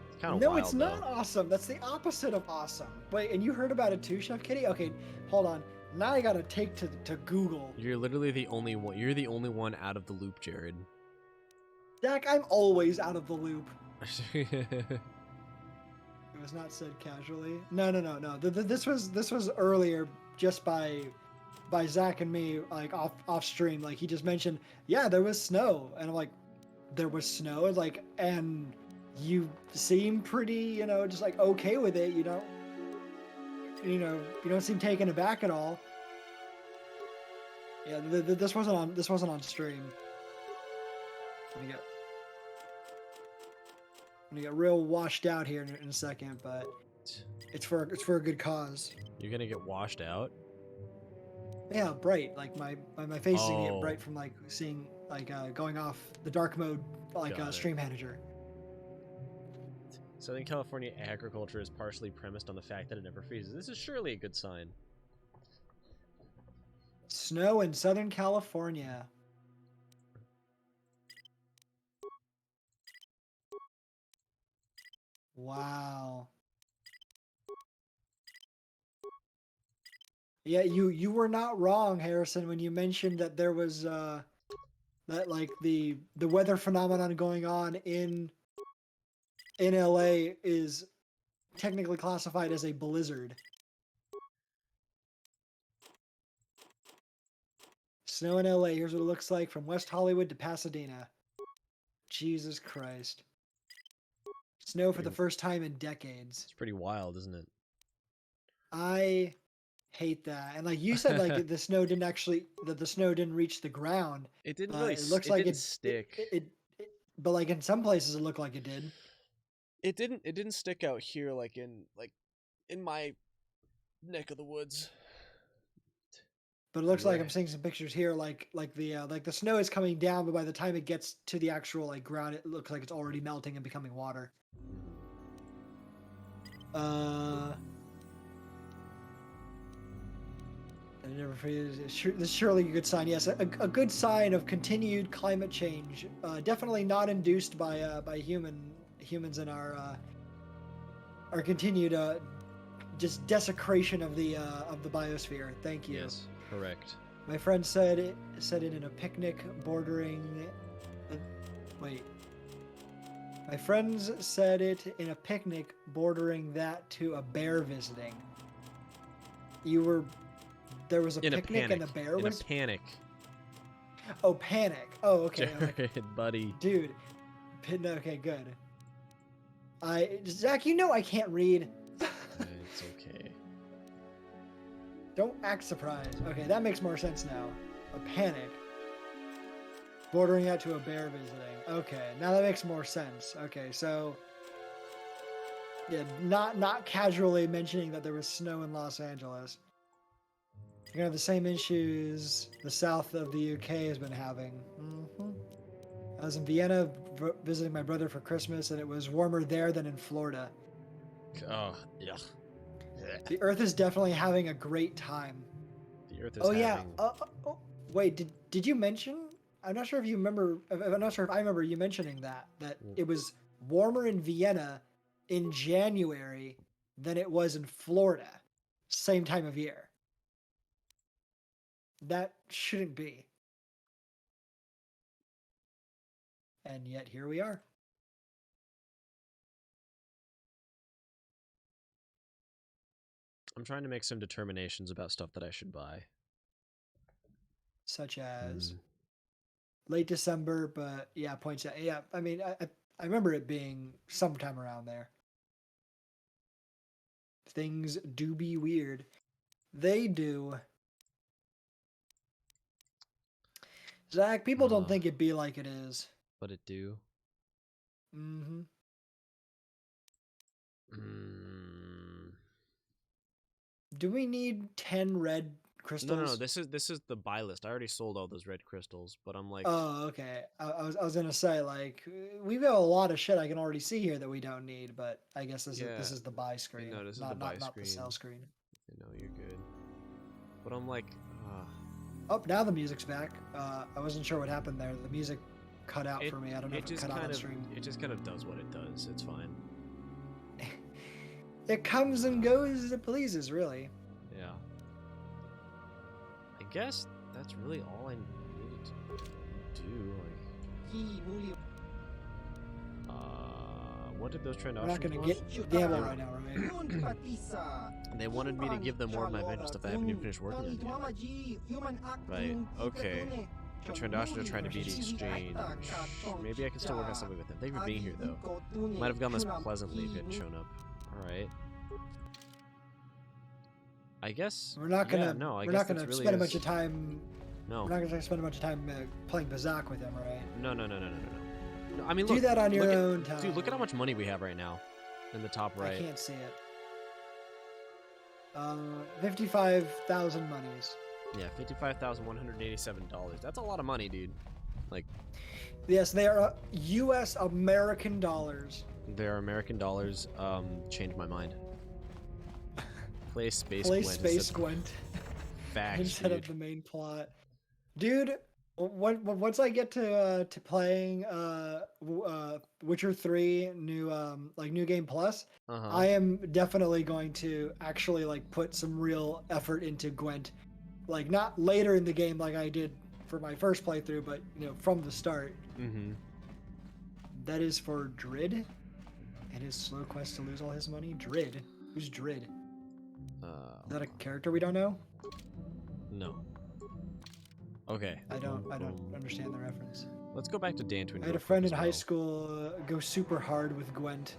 It's kind of
No,
wild,
it's not awesome. That's the opposite of awesome. Wait, and you heard about it too, Chef Kitty? Okay, hold on. Now I gotta take to Google.
You're literally the only one. You're the only one out of the loop, Jared.
Zach, I'm always out of the loop. It was not said casually. No. This was earlier, just by Zach and me, like off stream. Like he just mentioned, yeah, there was snow, and I'm like, there was snow, and like, and you seem pretty, just like okay with it. You don't seem taken aback at all. Yeah, this wasn't on stream. I'm gonna get real washed out here in a second, but it's for a good cause.
You're gonna get washed out?
Yeah, bright. Like my face is gonna get bright from like seeing like going off the dark mode like Stream Manager.
Southern California agriculture is partially premised on the fact that it never freezes. This is surely a good sign.
Snow in Southern California. Wow. Yeah, you were not wrong, Harrison, when you mentioned that there was that like the weather phenomenon going on in LA is technically classified as a blizzard. Snow in LA, here's what it looks like from West Hollywood to Pasadena. Jesus Christ. Snow for the first time in decades.
It's pretty wild, isn't it?
I hate that. And like you said, like the snow didn't reach the ground.
It didn't really.
It looks
it
like
didn't stick.
But like in some places, it looked like it did.
It didn't. It didn't stick out here, like in my neck of the woods.
But it looks like I'm seeing some pictures here, like the snow is coming down, but by the time it gets to the actual like ground, it looks like it's already melting and becoming water. And never freezes. This is surely a good sign. Yes, a good sign of continued climate change. Definitely not induced by humans in our continued just desecration of the biosphere. Thank you.
Yes, correct.
My friend said it in a picnic bordering. Wait. My friends said it in a picnic bordering that to a bear visiting. There was a picnic and a bear was
in a panic.
Oh, panic. Oh, okay.
Jared, buddy.
Dude. Okay, good. Zach, you know I can't read.
It's okay.
Don't act surprised. Okay, that makes more sense now. A panic. Bordering out to a bear visiting. Okay, now that makes more sense. Okay, so yeah, not casually mentioning that there was snow in Los Angeles. You're gonna have the same issues the south of the UK has been having. I was in Vienna visiting my brother for Christmas, and it was warmer there than in Florida.
Oh, yeah.
The Earth is definitely having a great time.
The Earth is having...
yeah. Wait, did you mention? I'm not sure if you remember. I'm not sure if I remember you mentioning that it was warmer in Vienna in January than it was in Florida, same time of year. That shouldn't be. And yet here we are.
I'm trying to make some determinations about stuff that I should buy.
Such as late December, but yeah, points out. Yeah, I mean, I remember it being sometime around there. Things do be weird. They do. Zach, people don't think it be like it is.
But it do.
Mm-hmm. Do we need 10 red crystals?
No. This is the buy list. I already sold all those red crystals, but I'm like.
Oh, okay. I was gonna say, like, we've got a lot of shit I can already see here that we don't need, but I guess this is the buy screen.
No, this is the buy screen.
Not the sell screen.
No, you're good. But I'm like.
Oh, now the music's back. I wasn't sure what happened there. The music cut out for me. I don't know if it cut out on stream.
It just kind of does what it does. It's fine.
It comes and goes as it pleases, really.
Yeah. I guess that's really all I needed to do. Like, what did those trend options?
We're not going to gamble right now, right?
They wanted me to give them more of my vengeance stuff I haven't even finished working on yet. Right, okay. The trend options are trying to beat exchange. Maybe I can still work on something with them. Thank you for being here, though. Might have gone less pleasantly if you hadn't shown up. Alright. I guess.
We're not gonna.
No,
we're not gonna spend a bunch of time.
No.
We're not gonna spend a bunch of time playing Bazak with him, right?
No. I mean, look,
do that on your own time.
Dude, look at how much money we have right now, in the top right.
I can't see it. 55,000 monies.
Yeah, $55,187. That's a lot of money, dude. Like.
Yes, they are U.S. American dollars.
Their American dollars changed my mind. Play Space
Play
Gwent
Space
instead-
Gwent
Facts,
instead
dude.
of the main plot. Dude, once I get to playing Witcher 3 new game plus, I am definitely going to actually like put some real effort into Gwent. Like not later in the game like I did for my first playthrough, but you know, from the start.
Mm-hmm.
That is for Drid and his slow quest to lose all his money. Drid? Who's Drid? Is that a character we don't know?
No. Okay.
I don't understand the reference.
Let's go back to Dantooine.
I had a friend in high school go super hard with Gwent.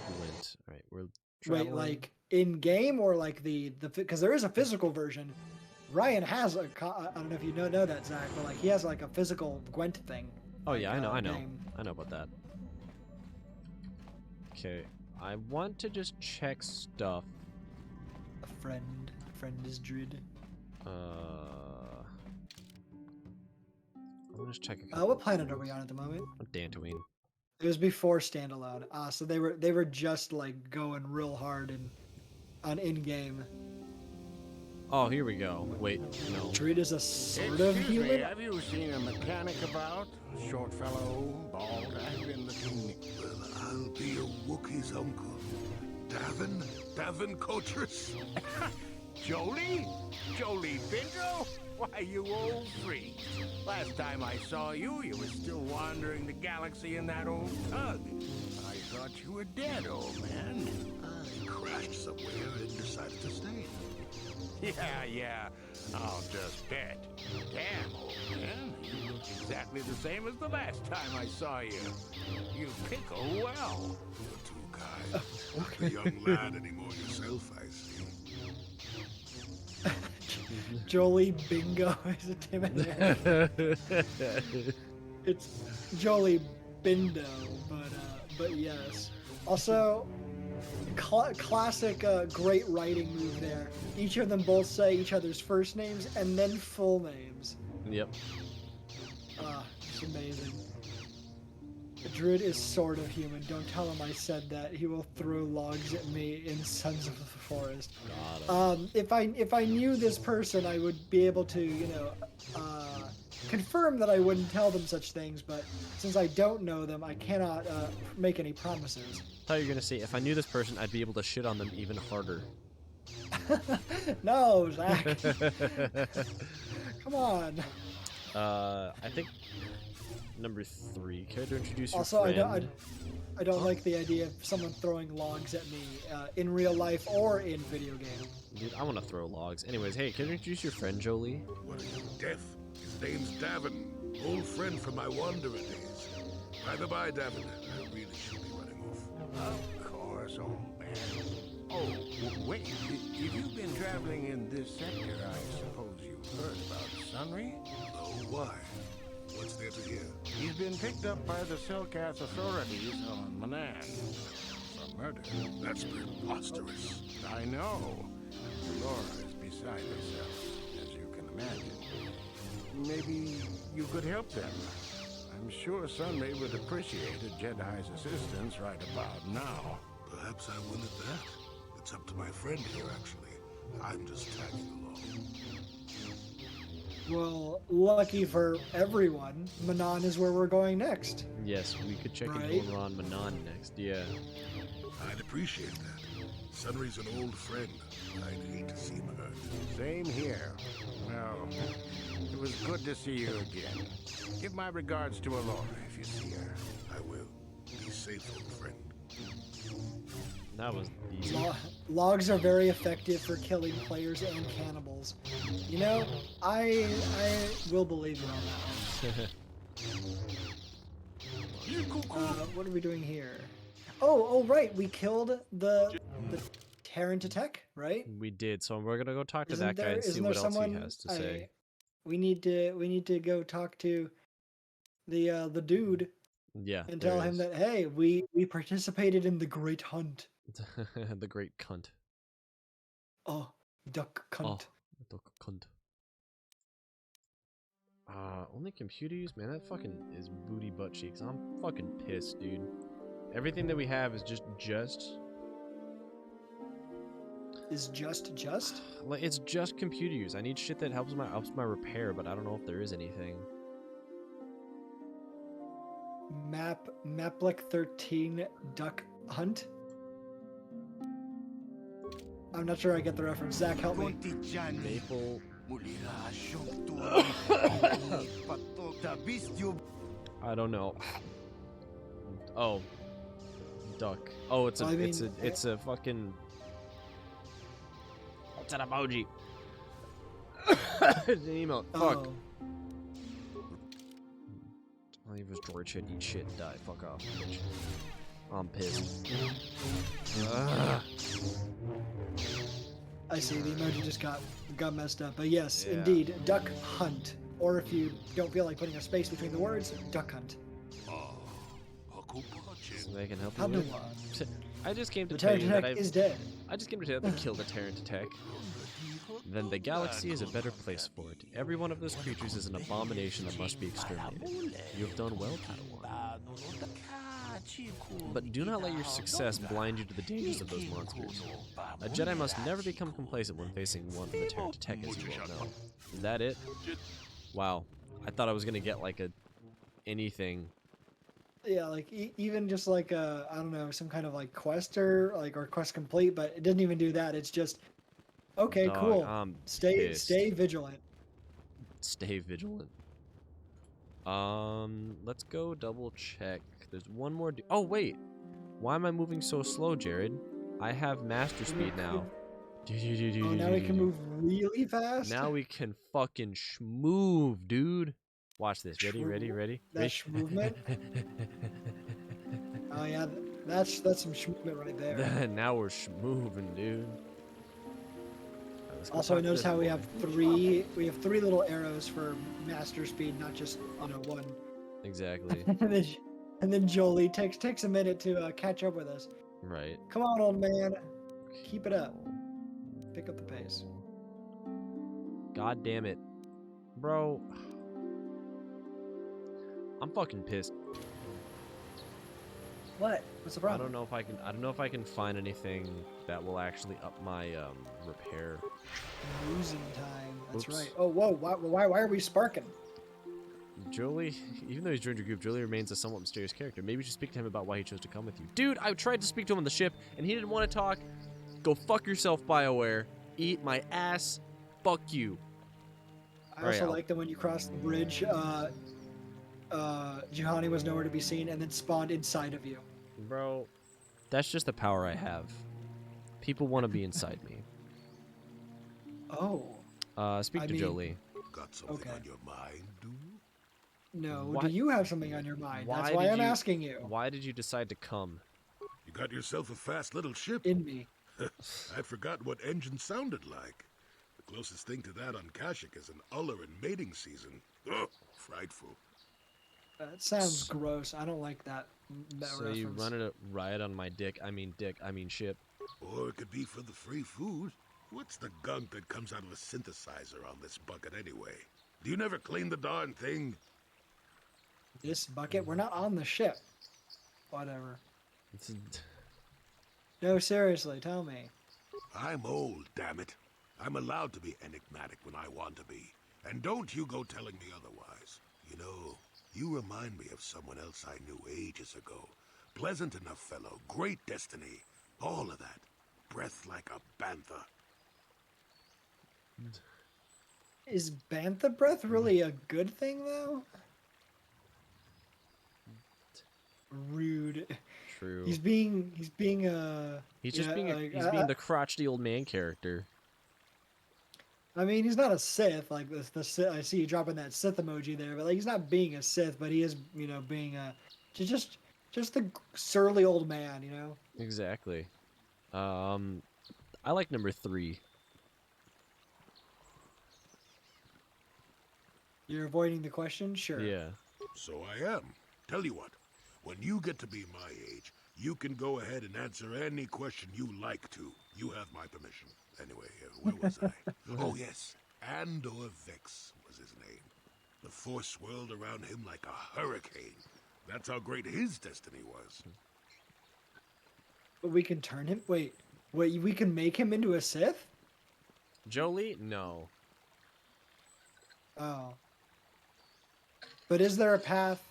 Gwent. All right, we're traveling.
Wait, like in game or like the because there is a physical version. Ryan has a I don't know if you know that, Zach, but like he has like a physical Gwent thing.
Oh
like,
yeah, I know.
game.
I know about that. Okay, I want to just check stuff.
A friend is Drid.
I'm gonna just check a couple.
What planet are we on at the moment?
Dantooine.
It was before standalone. So they were just like going real hard on in game.
Oh, here we go. Wait, no.
Drid is a sort of
Excuse me,
human.
have you seen a mechanic about? Short fellow, bald, I've been looking.
Well, I'll be a Wookiee's uncle. Davin Kotrus.
Jolie? Jolie Bingo? Why, you old freak. Last time I saw you, you were still wandering the galaxy in that old tug. I thought you were dead, old man.
I crashed somewhere and decided to stay.
Yeah, I'll just bet. Damn, old man, you look exactly the same as the last time I saw you. You pickle well.
You're too kind. Not a young lad anymore yourself, I see.
Jolie Bingo is a timid It's Jolie Bindo, but yes. Also, classic great writing move there. Each of them both say each other's first names and then full names.
Yep.
It's amazing. Drid is sort of human. Don't tell him I said that. He will throw logs at me in Sons of the Forest. If I knew this person, I would be able to, confirm that I wouldn't tell them such things. But since I don't know them, I cannot make any promises.
I thought you were gonna say if I knew this person, I'd be able to shit on them even harder.
No, Zach. Come on.
I think number 3. Care to introduce your
Also,
friend?
I don't like the idea of someone throwing logs at me in real life or in video game.
Dude, I want to throw logs. Anyways, hey, can you introduce your friend, Jolie?
What are you, deaf? His name's Davin. Old friend from my wanderer days. By the by, Davin, I really should be running off.
Of course, old man. Oh, wait, if you've been traveling in this sector, I suppose you've heard about Sunry?
No, why? What's there to hear?
He's been picked up by the Selkath authorities on Manan for murder.
That's preposterous.
I know. Laura is beside herself, as you can imagine. Maybe you could help them. I'm sure Sunray would appreciate a Jedi's assistance right about now.
Perhaps I will at that. It's up to my friend here, actually. I'm just tagging along.
Well, lucky for everyone, Manan is where we're going next.
Yes, we could check
Right?
in on Manan next. Yeah.
I'd appreciate that. Sunry's an old friend. I'd hate to see him hurt.
Same here. Well, it was good to see you again. Give my regards to Alora if you see her.
I will. Be safe, old friend.
That was easy.
Logs are very effective for killing players and cannibals. You know, I will believe you on that one. What are we doing here? Oh, right. We killed the Terran to Tech, right?
We did, so we're gonna go talk to
Isn't
that guy
there-
and see
isn't
what
there
else he
someone-
has to say.
We need to go talk to the dude
Yeah.
and
there
tell
it
him
is.
that hey, we participated in the Great Hunt.
The great cunt.
Oh, duck cunt.
Oh, the cunt. Only computer use? Man, that fucking is booty butt cheeks. I'm fucking pissed, dude. Everything that we have is just.
Is just?
Like it's just computer use. I need shit that helps my repair, but I don't know if there is anything.
Maplic 13 duck hunt. I'm not sure I get the reference. Zach, help me.
Maple. I don't know. Oh, duck. Oh, it's a fucking. It's an emoji. It's an emote. Fuck. I'll leave his droid shit, eat shit, and die. Fuck off, bitch. I'm pissed.
I see, the emoji just got messed up. But yes,
Yeah.
indeed, duck hunt. Or if you don't feel like putting a space between the words, duck hunt.
So they can help
How
you
do
with. I just came to
The
tell you that
Terran is dead.
I just came to tell you that I killed a Terran Tech. Then the galaxy is a better place for it. Every one of those creatures is an abomination that must be exterminated. You have done well, Padawan. But do not let your success blind you to the dangers of those monsters. A Jedi must never become complacent when facing one of the Terran Tech, as you well know. Is that it? Wow. I thought I was gonna get like anything.
Yeah, like even just like I don't know, some kind of like quest or quest complete, but it doesn't even do that. It's just okay,
Dog,
cool.
I'm
Stay
pissed.
vigilant.
Stay vigilant. Let's go double check. There's one more. Oh wait, why am I moving so slow, Jared? I have master speed now.
Oh, now we can move really fast.
Now we can fucking schmoove, dude. Watch this. Ready?
That's movement. Oh yeah, that's some movement right there.
Now we're schmooving, dude. Right,
also, notice how we have three little arrows for master speed, not just one.
Exactly.
and then Jolie takes a minute to catch up with us.
Right.
Come on, old man. Keep it up. Pick up the pace.
God damn it, bro. I'm fucking pissed.
What? What's the problem?
I don't know if I can find anything that will actually up my repair.
Losing time. That's
Oops.
right. Oh, whoa. Why are we sparking?
Jolie, even though he's joined your group, Jolie remains a somewhat mysterious character. Maybe you should speak to him about why he chose to come with you. Dude, I tried to speak to him on the ship, and he didn't want to talk. Go fuck yourself, BioWare. Eat my ass. Fuck you.
I also like that when you crossed the bridge, Juhani was nowhere to be seen and then spawned inside of you.
Bro, that's just the power I have. People want to be inside me.
Oh.
Speak to Jolie.
Got something on your mind, dude?
No, do you have something on your mind? That's why I'm asking you.
Why did you decide to come?
You got yourself a fast little ship.
In me.
I forgot what engine sounded like. The closest thing to that on Kashyyyk is an Ulleran mating season. Ugh, frightful.
That sounds gross. I don't like that
So
reference.
you run a riot on my dick. I mean ship.
Or it could be for the free food. What's the gunk that comes out of a synthesizer on this bucket anyway? Do you never clean the darn thing?
This bucket? We're not on the ship. Whatever. No, seriously, tell me.
I'm old, damn it. I'm allowed to be enigmatic when I want to be. And don't you go telling me otherwise. You know, you remind me of someone else I knew ages ago. Pleasant enough fellow, great destiny. All of that. Breath like a bantha.
Is bantha breath really a good thing, though? Rude.
True.
He's being
He's just being the crotchety old man character.
I mean, he's not a Sith. Like I see you dropping that Sith emoji there, but like he's not being a Sith, but he is, being a just the surly old man,
Exactly. I like number 3.
You're avoiding the question? Sure.
Yeah.
So I am. Tell you what, when you get to be my age, you can go ahead and answer any question you like to. You have my permission. Anyway, where was I? Oh, yes. Andor Vex was his name. The Force swirled around him like a hurricane. That's how great his destiny was.
But we can turn him. Wait, we can make him into a Sith?
Jolie? No.
Oh. But is there a path?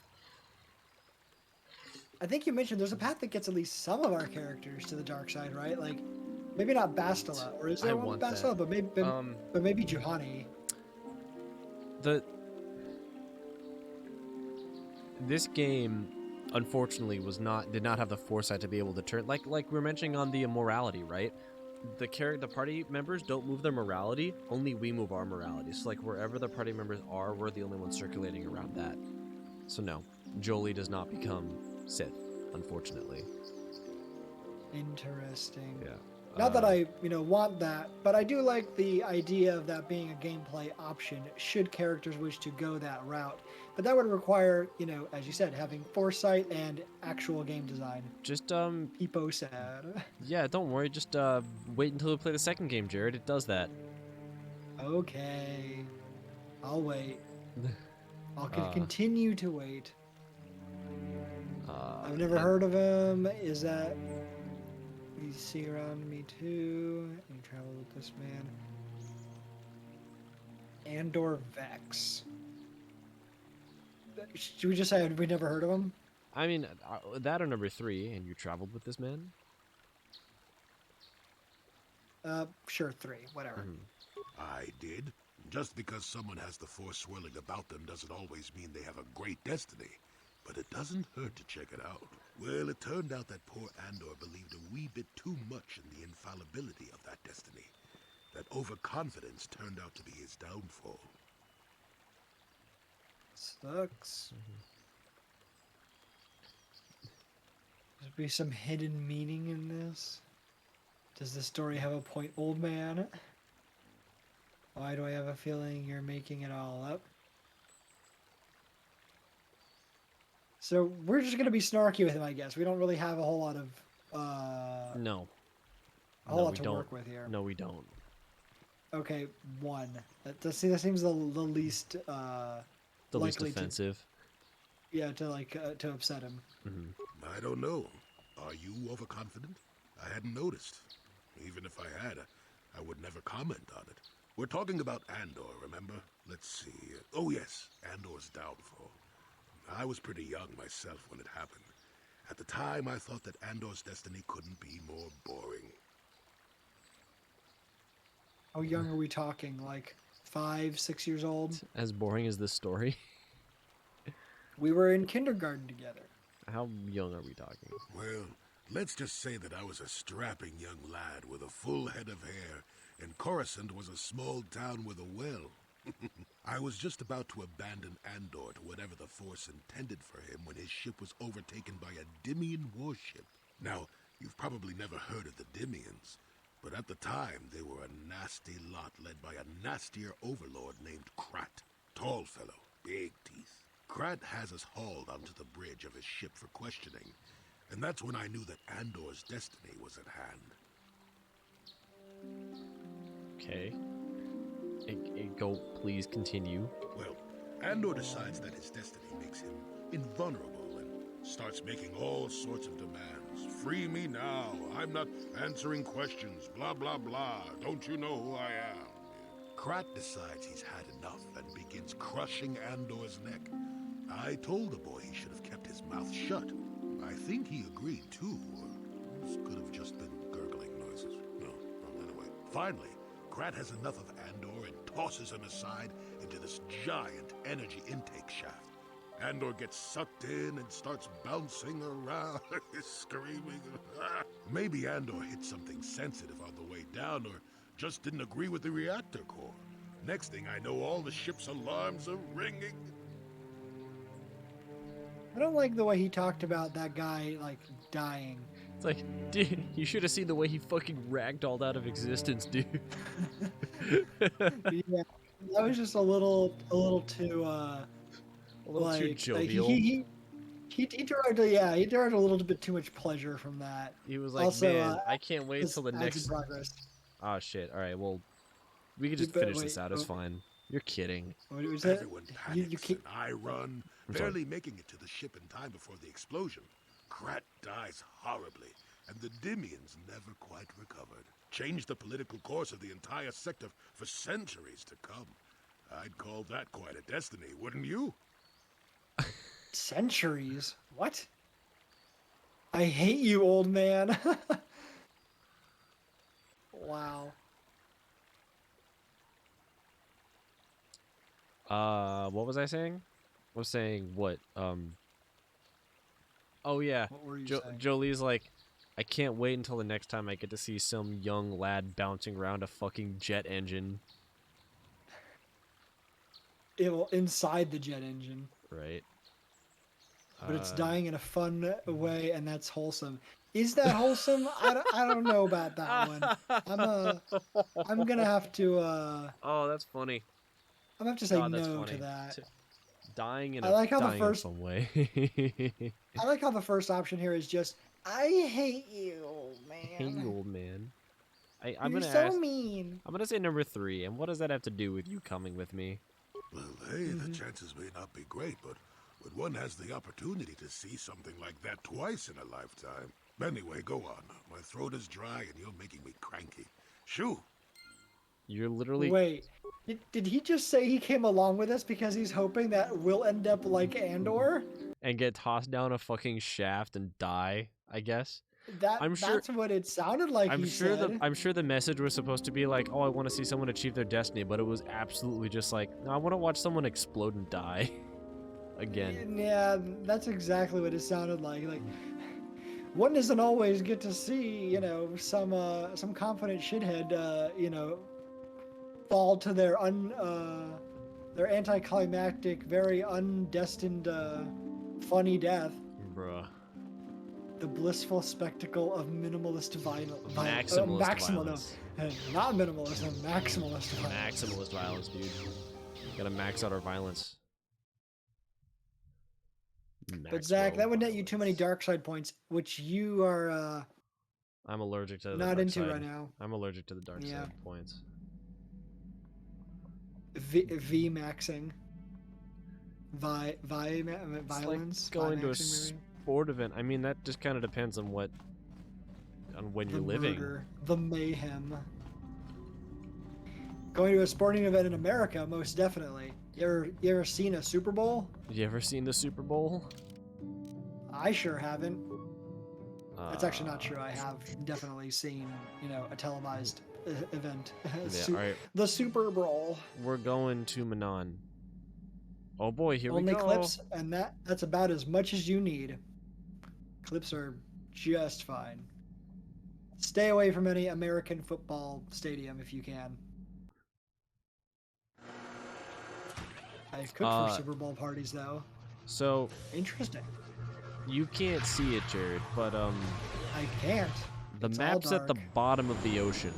I think you mentioned there's a path that gets at least some of our characters to the dark side, right? Like, maybe not Bastila, or is there
I
one with
want
Bastila?
that.
But maybe Juhani.
This game, unfortunately, did not have the foresight to be able to turn like we were mentioning on the morality, right? The party members don't move their morality, only we move our morality. So like wherever the party members are, we're the only ones circulating around that. So no, Jolie does not become Sith, unfortunately.
Interesting.
Yeah.
Not that I, want that, but I do like the idea of that being a gameplay option should characters wish to go that route. But that would require, as you said, having foresight and actual game design.
Just
Hippo sad.
Yeah, don't worry. Just wait until we play the second game, Jared. It does that.
Okay, I'll wait. I'll continue to wait. I've never heard of him. Is that? You see around me too. You travel with this man. Andor Vex. Should we just say we never heard of him?
I mean, that or number 3, and you traveled with this man?
Sure, 3, whatever.
I did. Just because someone has the Force swirling about them doesn't always mean they have a great destiny. But it doesn't hurt to check it out. Well, it turned out that poor Andor believed a wee bit too much in the infallibility of that destiny. That overconfidence turned out to be his downfall.
Sucks. There's be some hidden meaning in this. Does the story have a point, old man? Why do I have a feeling you're making it all up? So we're just gonna be snarky with him, I guess. We don't really have a whole lot of
No.
A whole lot to work with here.
No, we don't.
Okay, 1. That seems the least
The least offensive.
To upset him.
I don't know. Are you overconfident? I hadn't noticed. Even if I had, I would never comment on it. We're talking about Andor, remember? Let's see. Oh yes, Andor's downfall. I was pretty young myself when it happened. At the time, I thought that Andor's destiny couldn't be more boring.
How young are we talking? Like 5, 6 years old?
As boring as this story?
We were in kindergarten together.
How young are we talking?
Well, let's just say that I was a strapping young lad with a full head of hair, and Coruscant was a small town with a well. I was just about to abandon Andor to whatever the Force intended for him when his ship was overtaken by a Dimian warship. Now, you've probably never heard of the Dimians, but at the time they were a nasty lot led by a nastier overlord named Krat. Tall fellow, big teeth. Krat has us hauled onto the bridge of his ship for questioning, and that's when I knew that Andor's destiny was at hand.
Okay. Go, please continue.
Well, Andor decides that his destiny makes him invulnerable and starts making all sorts of demands. Free me now. I'm not answering questions. Blah, blah, blah. Don't you know who I am? Krat decides he's had enough and begins crushing Andor's neck. I told the boy he should have kept his mouth shut. I think he agreed too, or this could have just been gurgling noises. No, anyway. Finally, Krat has enough of Andor and tosses him aside into this giant energy intake shaft. Andor gets sucked in and starts bouncing around, screaming. Maybe Andor hit something sensitive on the way down, or just didn't agree with the reactor core. Next thing I know, all the ship's alarms are ringing.
I don't like the way he talked about that guy, dying.
It's like, dude, you should have seen the way he fucking ragdolled out of existence, dude.
Yeah, that was just a little too,
too jovial.
He derived a little bit too much pleasure from that.
He was like,
also,
man, I can't wait till the next.
Progress.
Oh shit! All right, well, we could just finish this out. It's fine. You're kidding.
Everyone panics, and I run, barely making it to the ship in time before the explosion. Krat dies horribly, and the Dimians never quite recovered. Changed the political course of the entire sector for centuries to come. I'd call that quite a destiny, wouldn't you?
Centuries? What? I hate you, old man. Wow.
What was I saying? I was saying what? Oh yeah.
What were you saying?
Jolie's like, I can't wait until the next time I get to see some young lad bouncing around a fucking jet engine.
Well, inside the jet engine.
Right.
But it's dying in a fun way, and that's wholesome. Is that wholesome? I don't know about that one. I'm gonna have to.
Oh, that's funny.
I'm gonna have to say
God, that's
no
funny.
to that.
Dying in
I
a
like how the
dying
first-
in some way.
I like how the first option here is just, I hate you, old man.
Hey, old man. I'm
You're
gonna
so
ask,
mean.
I'm gonna say number 3, and what does that have to do with you coming with me?
Well, hey, the chances may not be great, but when one has the opportunity to see something like that twice in a lifetime. Anyway, go on. My throat is dry and you're making me cranky. Shoo!
You're literally...
Wait, did he just say he came along with us because he's hoping that we'll end up like Andor?
And get tossed down a fucking shaft and die, I guess?
That's what it sounded like he said.
I'm sure the message was supposed to be like, oh, I want to see someone achieve their destiny, but it was absolutely just like, no, I want to watch someone explode and die. Again.
Yeah, that's exactly what it sounded like. Like, one doesn't always get to see, you know, some confident shithead, you know, fall to their anticlimactic, very undestined, funny death.
Bruh.
The blissful spectacle of minimalist violence.
Maximalist violence.
Not minimalism, maximalist violence.
Maximalist violence, dude. Gotta max out our violence.
But Zach, that would net you too many dark side points, which you are
I'm allergic to the
not
dark
into
side.
right now.
I'm allergic to the dark side points.
V maxing. Violence.
Like going to a sport event. I mean, that just kind of depends on when you're living.
Murder, the mayhem. Going to a sporting event in America, most definitely. You ever seen a Super Bowl?
You ever seen the Super Bowl?
I sure haven't. That's actually not true. I have definitely seen, you know, a televised event.
Yeah, all right.
The Super Bowl.
We're going to Manon. Oh boy, here
Only
we go.
clips, and that's about as much as you need. Clips are just fine. Stay away from any American football stadium if you can. I've cooked for Super Bowl parties though.
So
interesting.
You can't see it, Jared, but
I can't.
The
It's
map's
all
at the
dark.
bottom of the ocean.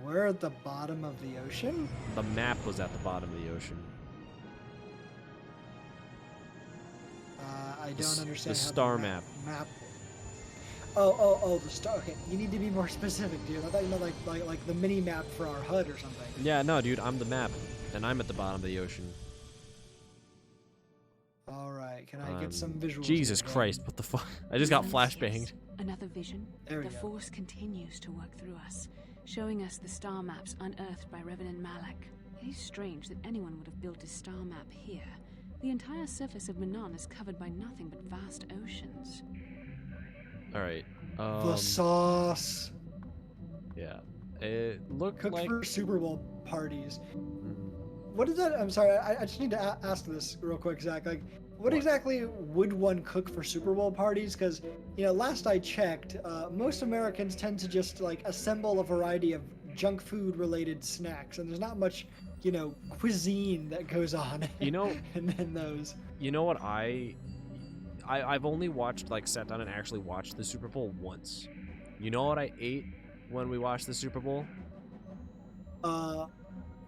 We're at the bottom of the ocean?
The map was at the bottom of the ocean.
I don't understand
the
how
star
the
map.
Oh, the star. Okay, you need to be more specific, dude. I thought you meant like the mini map for our HUD or something.
Yeah, no, dude, I'm the map, and I'm at the bottom of the ocean.
All right, can I get some visuals?
Jesus
here,
Christ, what the fuck? I just got flashbanged.
Another vision.
There we
the
go.
Force continues to work through us, showing us the star maps unearthed by Reverend Malak. It is strange that anyone would have built a star map here. The entire surface of Manon is covered by nothing but vast oceans.
All right.
The sauce.
Yeah. It looked
Cooked
like
for Super Bowl parties. What is that? I'm sorry. I just need to ask this real quick, Zach. Like, what exactly would one cook for Super Bowl parties? Because, you know, last I checked, most Americans tend to just like assemble a variety of junk food related snacks, and there's not much, you know, cuisine that goes on.
You know,
in those.
You know what I've only sat down and actually watched the Super Bowl once. You know what I ate when we watched the Super Bowl?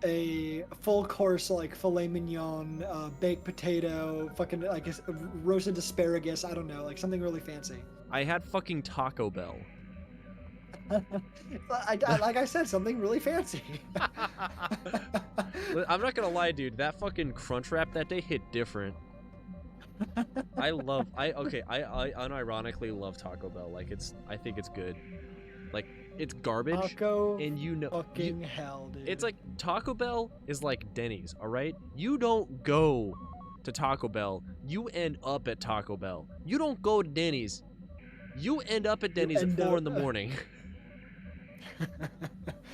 A full course like filet mignon, baked potato, fucking like roasted asparagus. I don't know, like something really fancy.
I had fucking Taco Bell.
Like I said, something really fancy.
I'm not gonna lie, dude. That fucking crunch wrap that day hit different. I unironically love Taco Bell. Like I think it's good. Like it's garbage,
Taco
and
fucking hell, dude.
it's like Taco Bell is like Denny's. All right, you don't go to Taco Bell. You end up at Taco Bell. You don't go to Denny's. You end up at Denny's at 4 in the morning.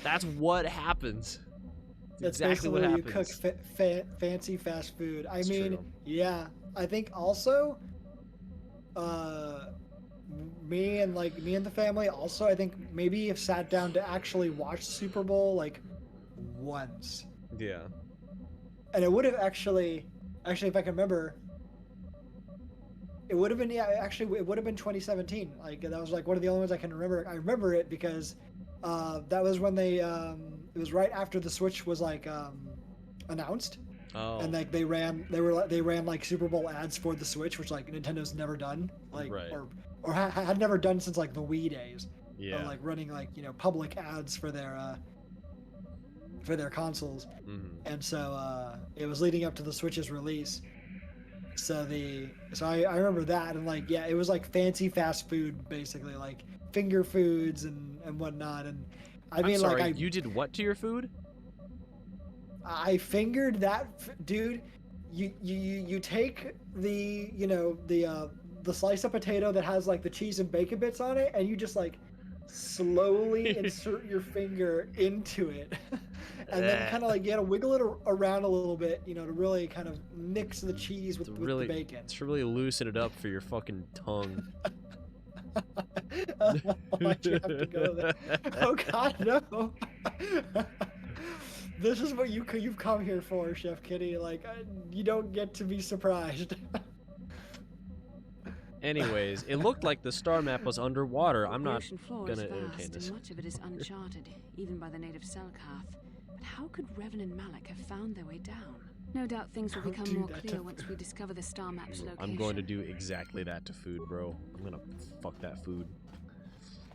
That's what happens.
That's
exactly what
basically
happens.
you cook fancy fast food. I
It's
mean,
true.
yeah. I think also, me and the family also, I think maybe have sat down to actually watch the Super Bowl like once.
Yeah.
And it would have actually, if I can remember, it would have been it would have been 2017. Like that was like one of the only ones I can remember. I remember it because that was when it was right after the Switch was like announced.
Oh.
And like they ran like Super Bowl ads for the Switch, which like Nintendo's never done, like
Right.
or had never done since like the Wii days.
Yeah.
Of, like running like public ads for their consoles.
Mm-hmm.
And so it was leading up to the Switch's release. So I remember that, and like it was like fancy fast food, basically like finger foods and whatnot. And I mean,
I'm sorry,
like
you did what to your food?
I fingered that, dude. You take the the slice of potato that has like the cheese and bacon bits on it, and you just like slowly insert your finger into it, and then kind of like you gotta wiggle it around a little bit, to really kind of mix the cheese with the bacon.
To really loosen it up for your fucking tongue.
Why'd you have to go there? Oh God, no. This is what you've come here for, Chef Kitty. Like, you don't get to be surprised.
Anyways, it looked like the star map was underwater. I'm not
The ocean floor
gonna
is
entertain
vast,
this.
and much of it is uncharted, even by the native Selkath. But how could Revan and Malak have found their way down? No doubt things will become more clear once we discover the star map's location.
I'm going to do exactly that to food, bro. I'm gonna fuck that food.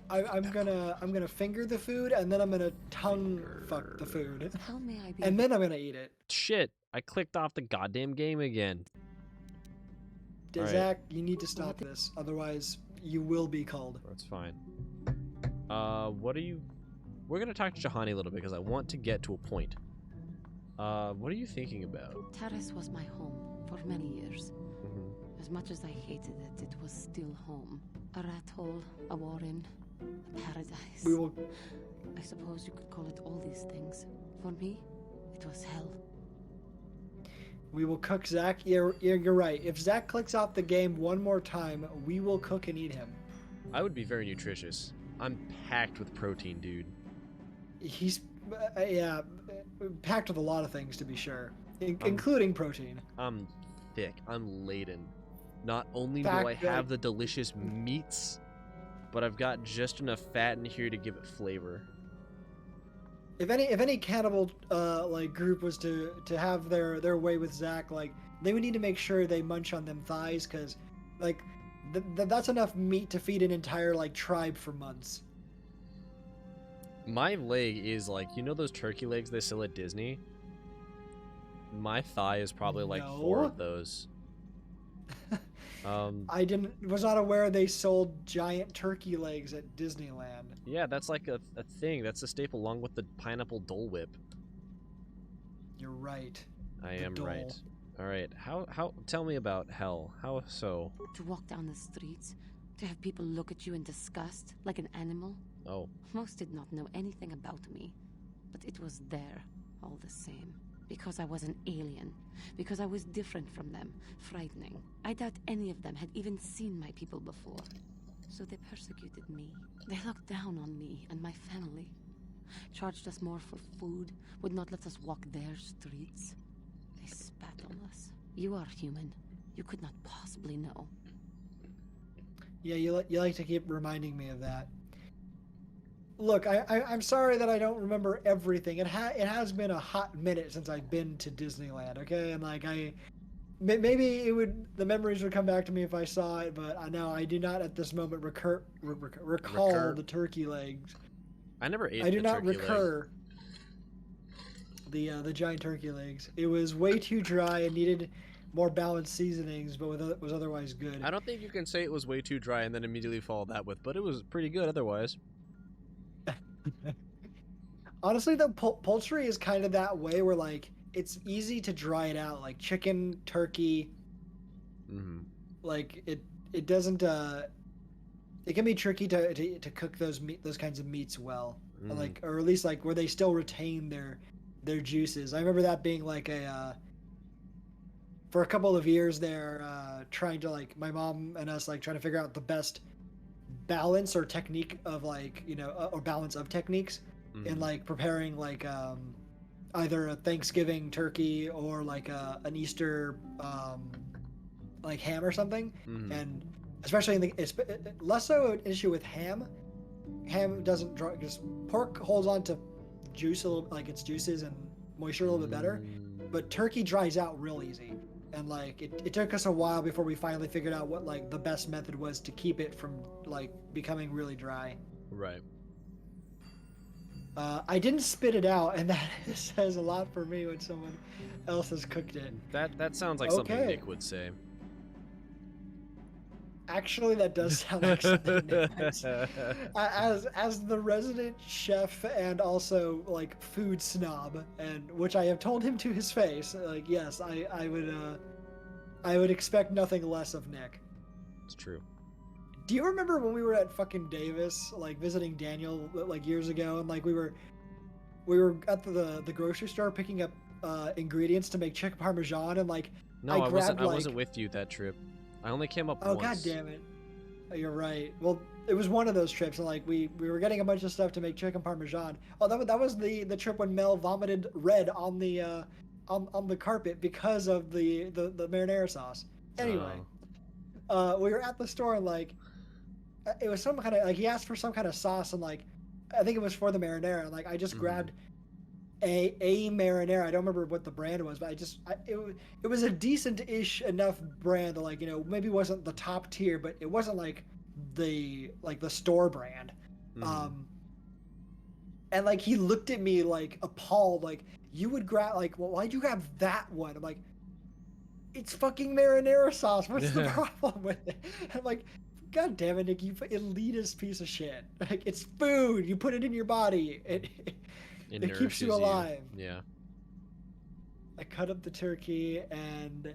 I'm gonna finger the food, and then I'm gonna tongue fuck the food.
How may I be?
And then I'm gonna eat it.
Shit! I clicked off the goddamn game again. All right.
Zach, you need to stop this, otherwise you will be called.
That's fine. What are you? We're gonna talk to Jahani a little bit because I want to get to a point. What are you thinking about?
Taris was my home for many years.
Mm-hmm.
As much as I hated it, it was still home. A rat hole, a warren, a paradise.
We will.
I suppose you could call it all these things. For me, it was hell.
We will cook Zach. You're right. If Zach clicks off the game one more time, we will cook and eat him.
I would be very nutritious. I'm packed with protein, dude.
He's packed with a lot of things, to be sure, including protein.
I'm thick. I'm laden. Not only do
Fact
I
that-
have the delicious meats, but I've got just enough fat in here to give it flavor.
If any cannibal like group was to have their way with Zach, like they would need to make sure they munch on them thighs, because like that's enough meat to feed an entire like tribe for months.
My leg is like, those turkey legs they sell at Disney? My thigh is probably like 4
No.
of those.
I was not aware they sold giant turkey legs at Disneyland.
Yeah, that's like a thing. That's a staple along with the pineapple Dole Whip.
You're right.
I
The
am
Dole.
right. All right. How tell me about hell. How so?
To walk down the streets, to have people look at you in disgust, like an animal.
Oh.
Most did not know anything about me, but it was there, all the same. Because I was an alien. Because I was different from them. Frightening. I doubt any of them had even seen my people before. So they persecuted me. They looked down on me and my family. Charged us more for food. Would not let us walk their streets. They spat on us. You are human. You could not possibly know.
Yeah, you like to keep reminding me of that. Look, I'm sorry that I don't remember everything. It has been a hot minute since I've been to Disneyland, okay? And like maybe the memories would come back to me if I saw it, but I know I do not at this moment recall the turkey legs.
I never ate
I do
the
not
turkey leg.
recur the giant turkey legs. It was way too dry and needed more balanced seasonings, but was otherwise good.
I don't think you can say it was way too dry and then immediately follow that with, but it was pretty good otherwise.
Honestly, the poultry is kind of that way where like it's easy to dry it out, like chicken, turkey. Like it doesn't. It can be tricky to cook those kinds of meats well, like, or at least like where they still retain their juices. I remember that being like for a couple of years there, trying to, like, my mom and us, like, trying to figure out the best balance or technique of, like, you know, or balance of techniques in, like, preparing, like, either a Thanksgiving turkey or, like, an Easter, like, ham or something. And especially in the, less so an issue with ham. Ham doesn't dry, because pork holds on to juice a little, like, its juices and moisture a little bit better. But turkey dries out real easy. And, like, it took us a while before we finally figured out what, like, the best method was to keep it from, like, becoming really dry.
Right.
I didn't spit it out, and that says a lot for me when someone else has cooked it.
That sounds like something Nick would say.
Actually, that does sound like something Nick would say. As the resident chef and also, like, food snob, and which I have told him to his face, like, yes, I would expect nothing less of Nick.
It's true.
Do you remember when we were at fucking Davis, like, visiting Daniel, like, years ago, and, like, we were at the grocery store picking up ingredients to make chicken parmesan, and, like,
no, I wasn't with you that trip. I only came up once.
Oh, god damn it. Oh, you're right. Well, it was one of those trips, and, like, we were getting a bunch of stuff to make chicken parmesan. Oh, that was the trip when Mel vomited red on the on the carpet because of the marinara sauce. Anyway, we were at the store, and, like, it was some kind of, like, he asked for some kind of sauce, and, like, I think it was for the marinara, and, like, I just grabbed a marinara. I don't remember what the brand was, but it was a decent-ish enough brand that, like, you know, maybe wasn't the top tier, but it wasn't like the store brand. And, like, he looked at me, like, appalled, like, you would grab, like, well, why'd you grab that one? I'm like, it's fucking marinara sauce. What's the problem with it? I'm like, god damn it, Nick, you elitist piece of shit. Like, it's food. You put it in your body. It keeps you alive.
Yeah.
I cut up the turkey and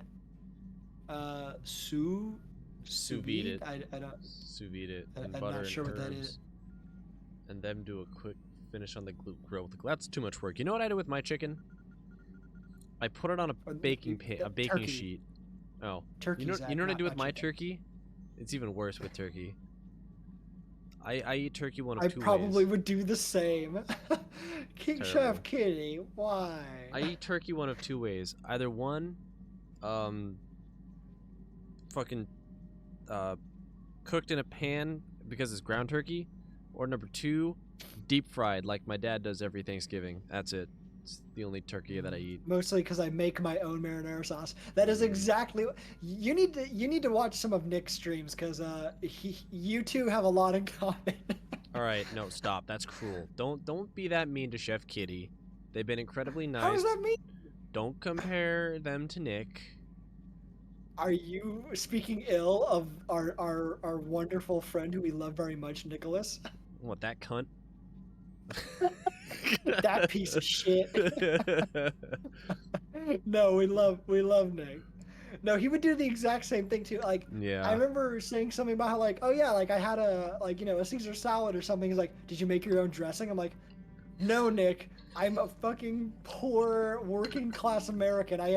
sous
vide it.
I don't
sous vide it and
I'm
butter
not sure
and
what that
herbs.
is.
And then do a quick finish on the grill. That's too much work. You know what I do with my chicken? I put it on a baking sheet. Oh,
turkey.
You know what I do with my turkey? It's even worse with turkey. I eat turkey one of two ways.
I probably would do the same. King Chef Kitty, why?
I eat turkey one of two ways. Either one, fucking cooked in a pan because it's ground turkey, or number two, deep fried like my dad does every Thanksgiving. That's it. It's the only turkey that I eat.
Mostly because I make my own marinara sauce. That is exactly what you need to watch some of Nick's streams, because you two have a lot in common.
All right, no, stop. That's cruel. Don't be that mean to Chef Kitty. They've been incredibly nice.
How is that mean?
Don't compare them to Nick.
Are you speaking ill of our wonderful friend who we love very much, Nicholas?
What, that cunt?
That piece of shit. No, we love Nick. No, he would do the exact same thing too. Like,
yeah.
I remember saying something about how, like, oh yeah, like I had a Caesar salad or something. He's like, did you make your own dressing? I'm like, no, Nick, I'm a fucking poor working class American. I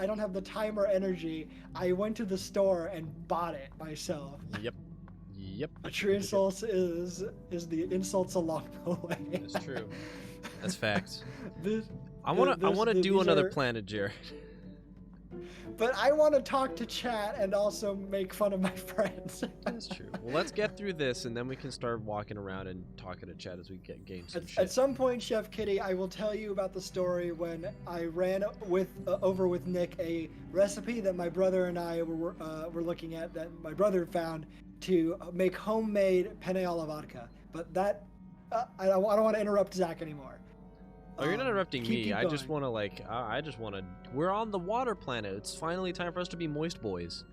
don't have the time or energy. I went to the store and bought it myself.
Yep.
A true insult is the insults along the way.
That's true. That's facts. I want to do another Planet Jared.
But I want to talk to chat and also make fun of my friends.
That's true. Well, let's get through this, and then we can start walking around and talking to chat as we get games.
At some point, Chef Kitty, I will tell you about the story when I ran over with Nick a recipe that my brother and I were looking at, that my brother found, to make homemade penne alla vodka. But that I don't want to interrupt Zach anymore.
Oh, you're not interrupting me.
Keep
I just
going.
want to like. I just want to. We're on the water planet. It's finally time for us to be moist boys.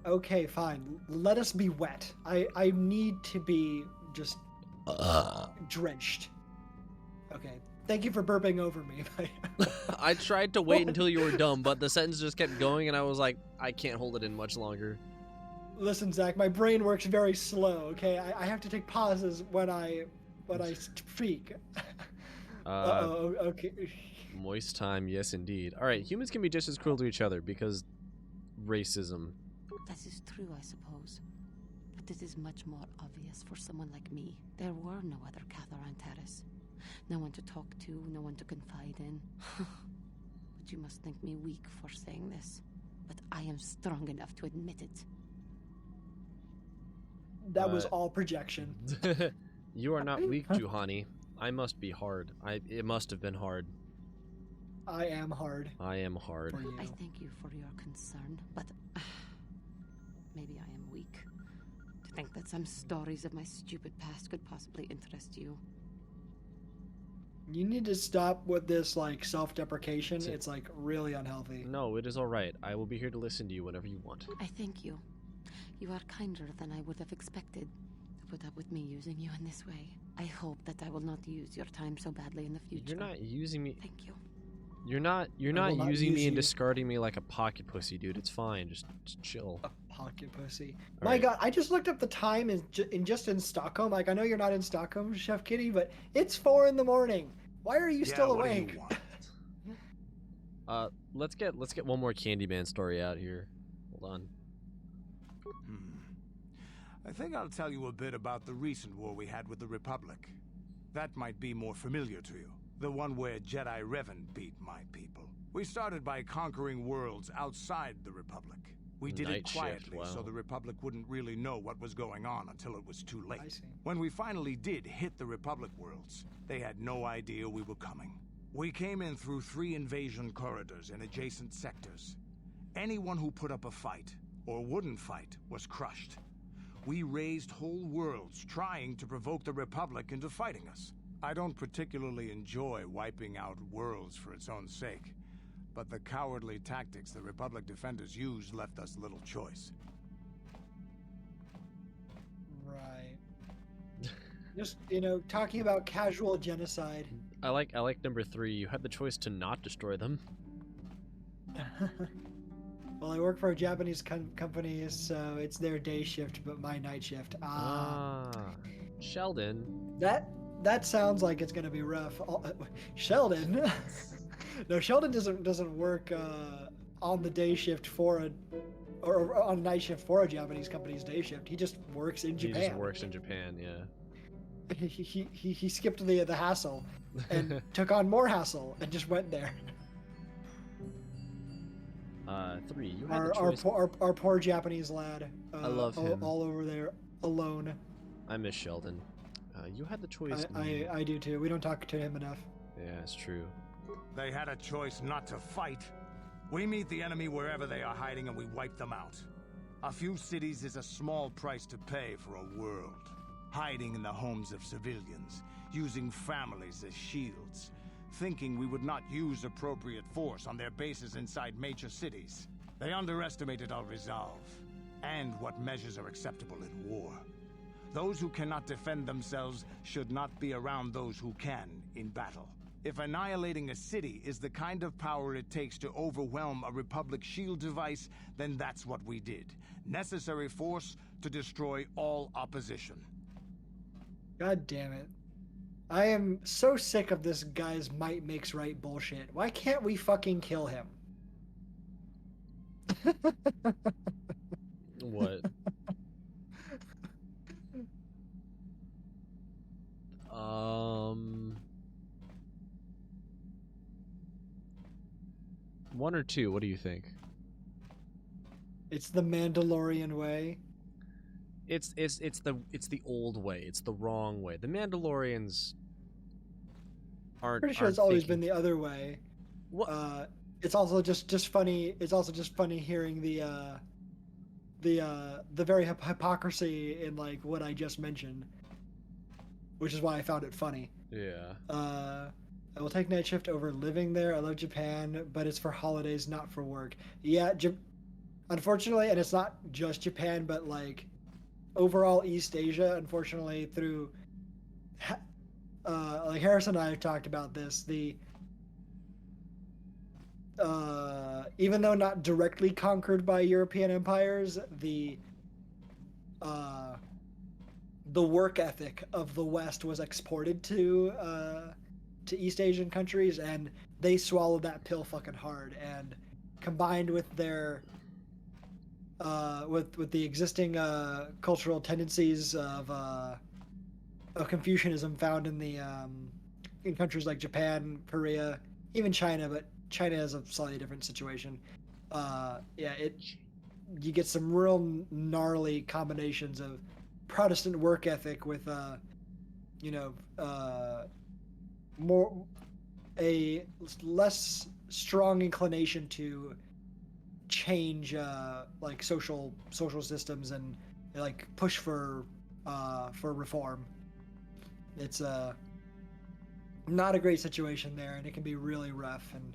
Okay, fine. Let us be wet. I need to be just drenched. Okay. Thank you for burping over me.
I tried to wait until you were done, but the sentence just kept going, and I was like, I can't hold it in much longer.
Listen, Zach, my brain works very slow. Okay, I have to take pauses when I speak. Okay.
Moist time, yes indeed. All right, humans can be just as cruel to each other because racism.
That is true, I suppose. But it is much more obvious for someone like me. There were no other Cathar on Terrace. No one to talk to, no one to confide in. But you must think me weak for saying this. But I am strong enough to admit it.
That was all projection.
You are not weak, Juhani. I must be hard. It must have been hard.
I am hard.
I am hard.
I thank you for your concern, but maybe I am weak. To think that some stories of my stupid past could possibly interest you.
You need to stop with this like self-deprecation. It's like really unhealthy.
No, it is all right. I will be here to listen to you whenever you want.
I thank you. You are kinder than I would have expected to put up with me using you in this way. I hope that I will not use your time so badly in the future.
You're not using me.
Thank you.
You're not using me and discarding me like a pocket pussy, dude. It's fine. Just chill.
A pocket pussy.
All
My
right.
God, I just looked up the time in Stockholm. Like, I know you're not in Stockholm, Chef Kitty, but it's 4 a.m. Why are you still
what do you
awake?
want?
Let's get one more Candyman story out here. Hold on.
I think I'll tell you a bit about the recent war we had with the Republic. That might be more familiar to you. The one where Jedi Revan beat my people. We started by conquering worlds outside the Republic. We did
Night
it
shift,
quietly,
wow.
so the Republic wouldn't really know what was going on until it was too late.
I see.
When we finally did hit the Republic worlds, they had no idea we were coming. We came in through 3 invasion corridors in adjacent sectors. Anyone who put up a fight, or wouldn't fight, was crushed. We raised whole worlds trying to provoke the Republic into fighting us. I don't particularly enjoy wiping out worlds for its own sake, but the cowardly tactics the Republic defenders used left us little choice.
Right. Just, talking about casual genocide.
I like number 3. You had the choice to not destroy them.
Well, I work for a Japanese company, so it's their day shift, but my night shift.
Sheldon.
That sounds like it's gonna be rough. Sheldon? No, Sheldon doesn't work on the day shift or on night shift for a Japanese company's day shift. He just works in Japan.
He just works in Japan, yeah.
He skipped the hassle and took on more hassle and just went there.
3. You had the choice.
Our poor Japanese lad.
I love him.
All over there alone.
I miss Sheldon. You had the choice.
I do too. We don't talk to him enough.
Yeah, it's true.
They had a choice not to fight. We meet the enemy wherever they are hiding and we wipe them out. A few cities is a small price to pay for a world. Hiding in the homes of civilians, using families as shields, thinking we would not use appropriate force on their bases inside major cities. They underestimated our resolve, and what measures are acceptable in war. Those who cannot defend themselves should not be around those who can in battle. If annihilating a city is the kind of power it takes to overwhelm a Republic shield device, then that's what we did. Necessary force to destroy all opposition.
God damn it. I am so sick of this guy's might makes right bullshit. Why can't we fucking kill him?
What? One or two, what do you think?
It's the Mandalorian way.
It's the old way. It's the wrong way. The Mandalorians aren't.
Pretty sure it's always been the other way.
What?
It's also just funny. It's also just funny hearing the very hypocrisy in like what I just mentioned, which is why I found it funny.
Yeah.
I will take night shift over living there. I love Japan, but it's for holidays, not for work. Yeah, unfortunately, and it's not just Japan, but like overall East Asia, unfortunately, through like Harrison and I have talked about this, even though not directly conquered by European empires, the work ethic of the West was exported to East Asian countries, and they swallowed that pill fucking hard. And combined with their with the existing cultural tendencies of Confucianism found in the in countries like Japan, Korea, even China, but China has a slightly different situation. You get some real gnarly combinations of Protestant work ethic with more a less strong inclination to change like social systems and like push for reform. It's not a great situation there, and it can be really rough. And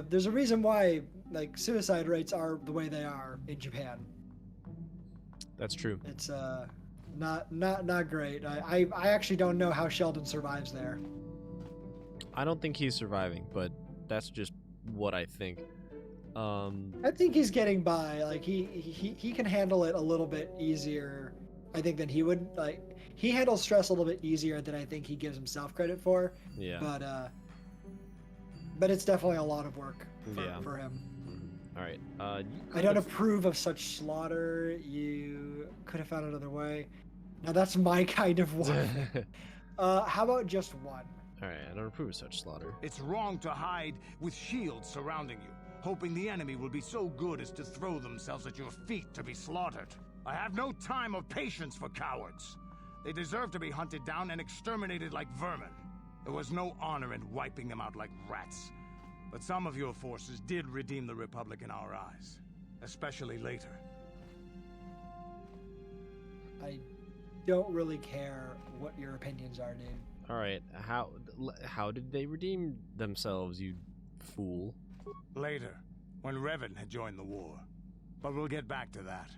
there's a reason why like suicide rates are the way they are in Japan.
That's true.
It's not great. I actually don't know how Sheldon survives there.
I don't think he's surviving, but that's just what I think.
I think he's getting by. Like he can handle it a little bit easier, I think, than he would. Like he handles stress a little bit easier than I think he gives himself credit for.
Yeah.
But it's definitely a lot of work for him.
All right.
I don't approve of such slaughter. You could have found another way. Now that's my kind of one. How about just one?
All right. I don't approve of such slaughter.
It's wrong to hide with shields surrounding you, hoping the enemy will be so good as to throw themselves at your feet to be slaughtered. I have no time or patience for cowards. They deserve to be hunted down and exterminated like vermin. There was no honor in wiping them out like rats. But some of your forces did redeem the Republic in our eyes, especially later.
I don't really care what your opinions are, dude.
All right. How did they redeem themselves, you fool?
Later, when Revan had joined the war. But we'll get back to that.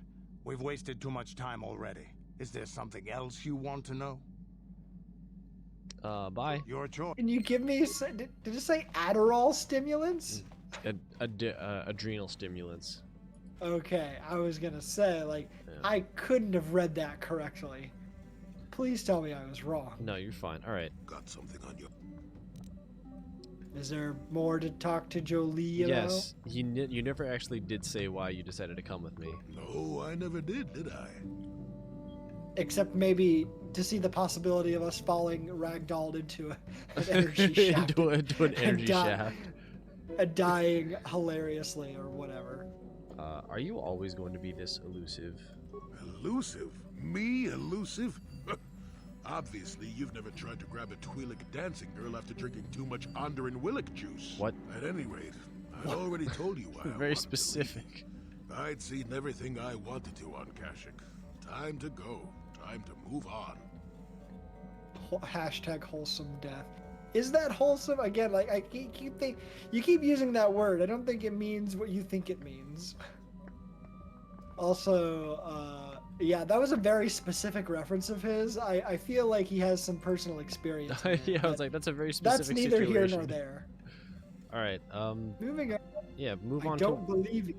We've wasted too much time already. Is there something else you want to know?
Bye.
Your choice.
Can you give me? Did it say Adderall stimulants?
Adrenal stimulants.
Okay, I was gonna say I couldn't have read that correctly. Please tell me I was wrong.
No, you're fine. All right.
Got something on you.
Is there more to talk to Jolie about?
Yes. You never actually did say why you decided to come with me.
No, I never did I?
Except maybe to see the possibility of us falling ragdolled into an energy shaft.
into an energy shaft.
Dying hilariously or whatever.
Are you always going to be this elusive?
Elusive? Me elusive? Obviously, you've never tried to grab a Twi'lek dancing girl after drinking too much Onderan Willick juice.
What?
At any rate, I already told you why.
Very specific.
I'd seen everything I wanted to on Kashyyyk. Time to go. Time to move on.
Hashtag wholesome death. Is that wholesome? Again, like you keep using that word. I don't think it means what you think it means. Also, yeah, that was a very specific reference of his. I feel like he has some personal experience.
Yeah, I was like, that's a very specific situation.
That's neither here nor there.
All right.
Moving on.
Yeah, move on.
I don't believe you.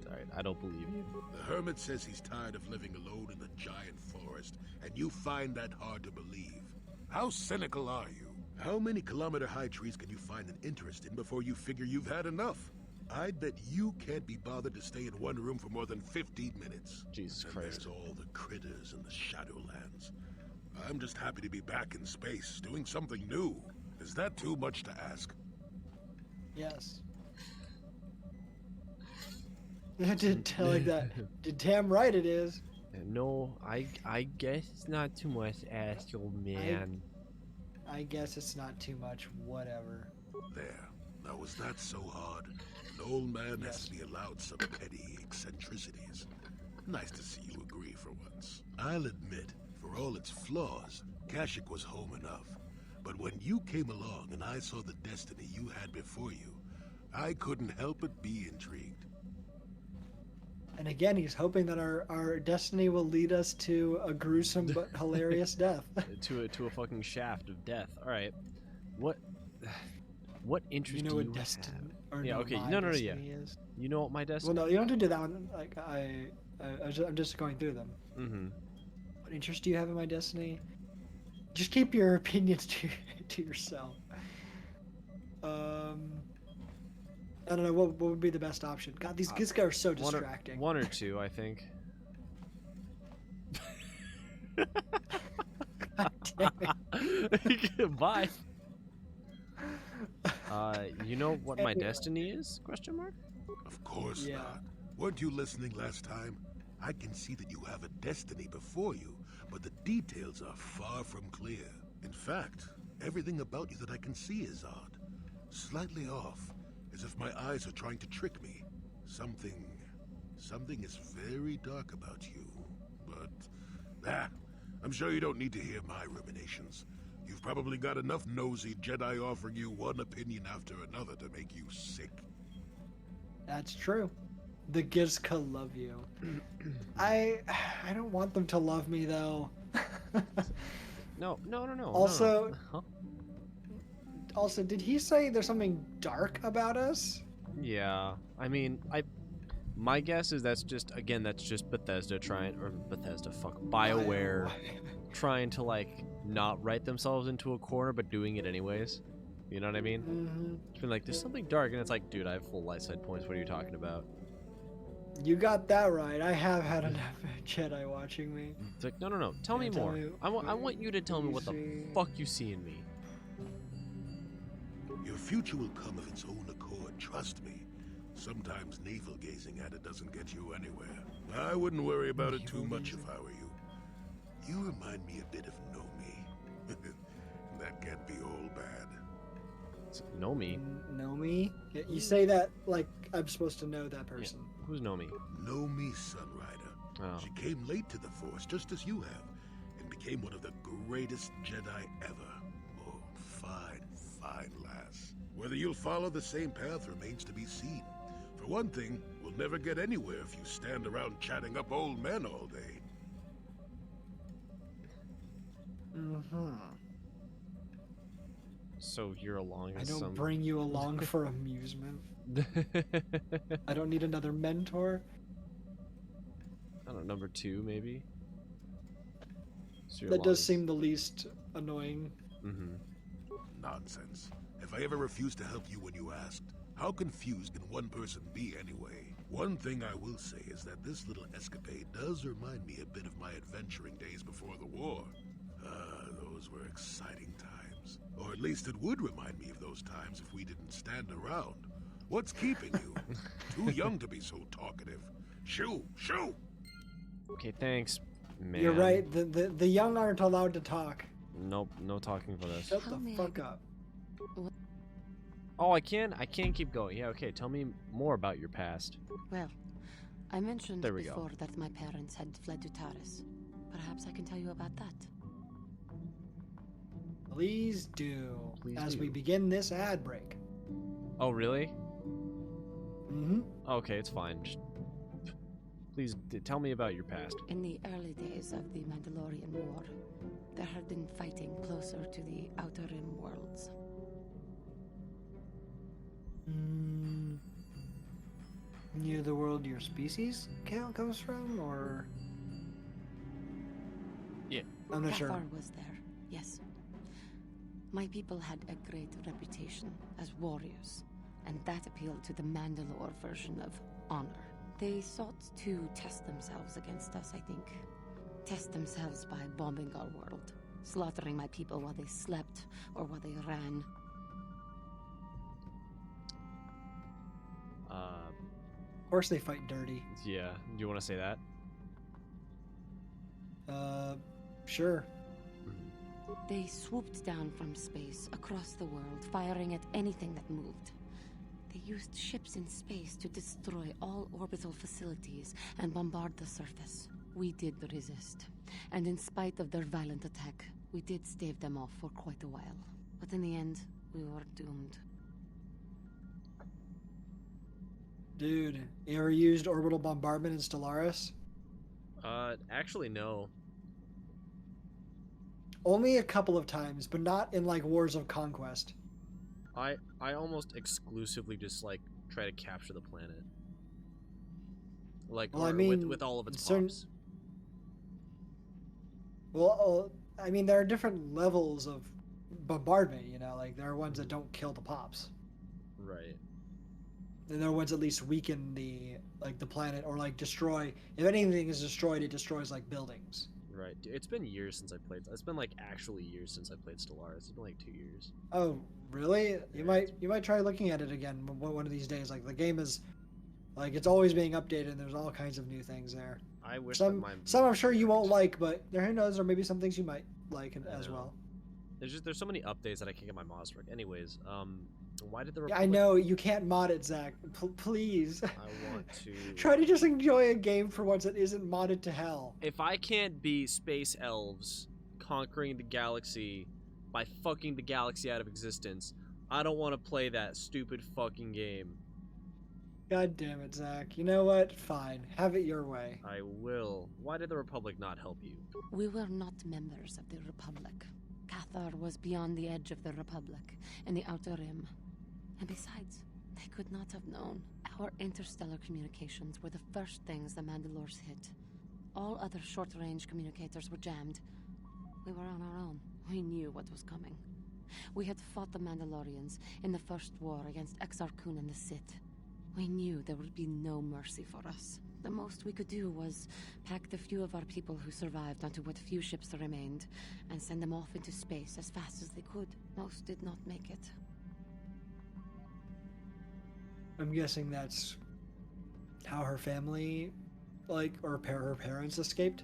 All right, I don't believe you.
The hermit says he's tired of living alone in the giant forest, and you find that hard to believe. How cynical are you? How many kilometer-high trees can you find an interest in before you figure you've had enough? I'd bet you can't be bothered to stay in one room for more than 15 minutes.
Jesus
and
Christ.
There's all the critters and the Shadowlands. I'm just happy to be back in space, doing something new. Is that too much to ask?
Yes. Damn right it is.
No, I guess it's not too much to ask, old man.
I guess it's not too much, whatever.
There. Now, was that so hard? An old man has to be allowed some petty eccentricities. Nice to see you agree for once. I'll admit, for all its flaws, Kashyyyk was home enough. But when When you came along and I saw the destiny you had before you, I couldn't help but be intrigued.
And again, he's hoping that our destiny will lead us to a gruesome but hilarious death.
to a fucking shaft of death. All right. What interest
You know
do
what
you
destiny?
have?
Or
Yeah,
no,
okay.
my
No,
destiny
yeah.
is.
You know what my destiny?
Well, no, you don't have to do that one. Like I'm just going through them.
Mm-hmm.
What interest do you have in my destiny? Just keep your opinions to yourself. I don't know what would be the best option. God, these guys are so distracting.
One or two, I think.
God damn it.
Bye. You know what my destiny is? Question mark?
Of course not. Weren't you listening last time? I can see that you have a destiny before you, but the details are far from clear. In fact, everything about you that I can see is odd. Slightly off, as if my eyes are trying to trick me. Something is very dark about you. But, I'm sure you don't need to hear my ruminations. You've probably got enough nosy Jedi offering you one opinion after another to make you sick.
That's true. The Gizka love you. I don't want them to love me though.
No.
Also,
Huh?
Also, did he say there's something dark about us?
Yeah. I mean, my guess is that's just Bethesda BioWare trying to like not write themselves into a corner but doing it anyways. You know what I mean?
Mm-hmm.
It's been like, there's something dark, and it's like, dude, I have full light side points. What are you talking about?
You got that right. I have had enough Jedi watching me.
It's like, no. Tell me more. I want you to tell me what the fuck you see in me.
Your future will come of its own accord, trust me. Sometimes navel-gazing at it doesn't get you anywhere. I wouldn't worry about it too much if I were you. You remind me a bit of Nomi. That can't be all bad.
Nomi?
Nomi? You say that like I'm supposed to know that person.
Yeah. Who's Nomi?
Nomi Sunrider.
Oh.
She came late to the Force, just as you have, and became one of the greatest Jedi ever. Oh, fine lass. Whether you'll follow the same path remains to be seen. For one thing, we'll never get anywhere if you stand around chatting up old men all day.
Mm-hmm.
So you're along
I
as
don't bring you along for amusement. I don't need another mentor.
I don't know, number 2 maybe? So
That does seem the least annoying.
Mm-hmm.
Nonsense. If I ever refused to help you when you asked, how confused can one person be anyway? One thing I will say is that this little escapade does remind me a bit of my adventuring days before the war. Those were exciting times. Or at least it would remind me of those times if we didn't stand around. What's keeping you? Too young to be so talkative. Shoo!
Okay, thanks, man.
You're right. The young aren't allowed to talk.
Nope, no talking for this.
Shut the fuck up.
Oh, I can keep going. Yeah, okay. Tell me more about your past.
Well, I mentioned
There we
before
go.
that my parents had fled to Taris. Perhaps I can tell you about that.
Please do.
Please
we
do.
begin this ad break.
Oh, really?
Mm-hmm.
Okay, it's fine. Just please tell me about your past.
In the early days of the Mandalorian War, there had been fighting closer to the Outer Rim worlds.
Near the world your species comes from, or?
Yeah.
I'm not sure.
Cathar was there, yes. My people had a great reputation as warriors, and that appealed to the Mandalore version of honor. They sought to test themselves against us, I think. Test themselves by bombing our world, slaughtering my people while they slept or while they ran.
Of course they fight dirty.
Yeah. Do you want to say that?
Sure.
They swooped down from space across the world, firing at anything that moved. They used ships in space to destroy all orbital facilities and bombard the surface. We did resist, and in spite of their violent attack, we did stave them off for quite a while. But in the end, we were doomed.
Dude, you ever used orbital bombardment in Stellaris?
Actually, no.
Only a couple of times, but not in like Wars of Conquest.
I almost exclusively just like try to capture the planet. Like,
Well, I
or
mean,
with all of its
certain-
pops.
Well, I mean, there are different levels of bombardment, you know, like there are ones that don't kill the pops.
Right.
And there are ones that at least weaken the planet or like destroy. If anything is destroyed, it destroys like buildings.
Right. It's been years since I played. It's been like actually years since I played Stellaris. It's been like 2 years.
Oh, really? You
Yeah,
might try looking at it again one of these days. Like the game is, like it's always being updated. And there's all kinds of new things there.
I wish
Some I'm sure you won't like, but who knows? Or maybe some things you might like as well.
There's so many updates that I can't get my mods to work. Anyways, why did the
Yeah, I
Republic...
know you can't mod it, Zach. Please.
I want to
Try to just enjoy a game for once that isn't modded to hell.
If I can't be space elves conquering the galaxy by fucking the galaxy out of existence, I don't want to play that stupid fucking game.
God damn it, Zach. You know what? Fine. Have it your way.
I will. Why did the Republic not help you?
We were not members of the Republic. Kotor was beyond the edge of the Republic, in the Outer Rim. And besides, they could not have known. Our interstellar communications were the first things the Mandalores hit. All other short-range communicators were jammed. We were on our own. We knew what was coming. We had fought the Mandalorians in the first war against Exar Kun and the Sith. We knew there would be no mercy for us. The most we could do was pack the few of our people who survived onto what few ships there remained and send them off into space as fast as they could. Most did not make it.
I'm guessing that's how her family, or her parents escaped.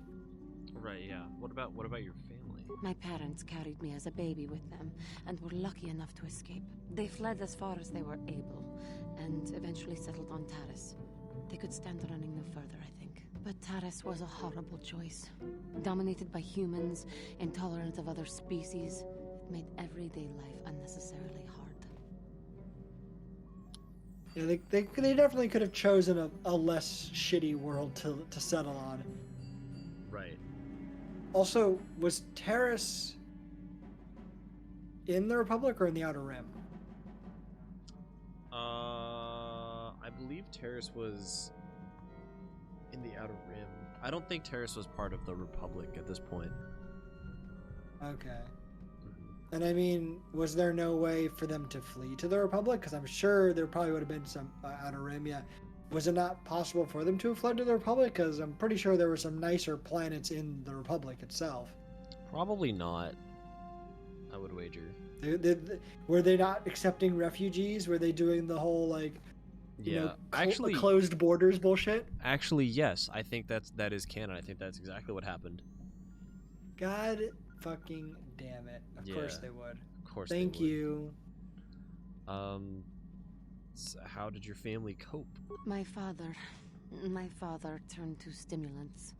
Right, yeah. What about your family?
My parents carried me as a baby with them and were lucky enough to escape. They fled as far as they were able and eventually settled on Taris. They could stand running no further, I think. But Taris was a horrible choice. Dominated by humans, intolerant of other species, it made everyday life unnecessarily hard.
Yeah, they definitely could have chosen a less shitty world to settle on.
Right.
Also, was Taris in the Republic or in the Outer Rim?
I believe Taris was in the Outer Rim. I don't think Taris was part of the Republic at this point.
Okay. And I mean, was there no way for them to flee to the Republic? Because I'm sure there probably would have been some Outer Rim, yeah. Was it not possible for them to have fled to the Republic? Because I'm pretty sure there were some nicer planets in the Republic itself.
Probably not, I would wager.
Were they not accepting refugees? Were they doing the whole,
actually
closed borders bullshit?
Actually, yes. I think that is canon. I think that's exactly what happened.
God fucking damn it! Of course they would.
Of course.
Thank you.
So how did your family cope?
My father turned to stimulants.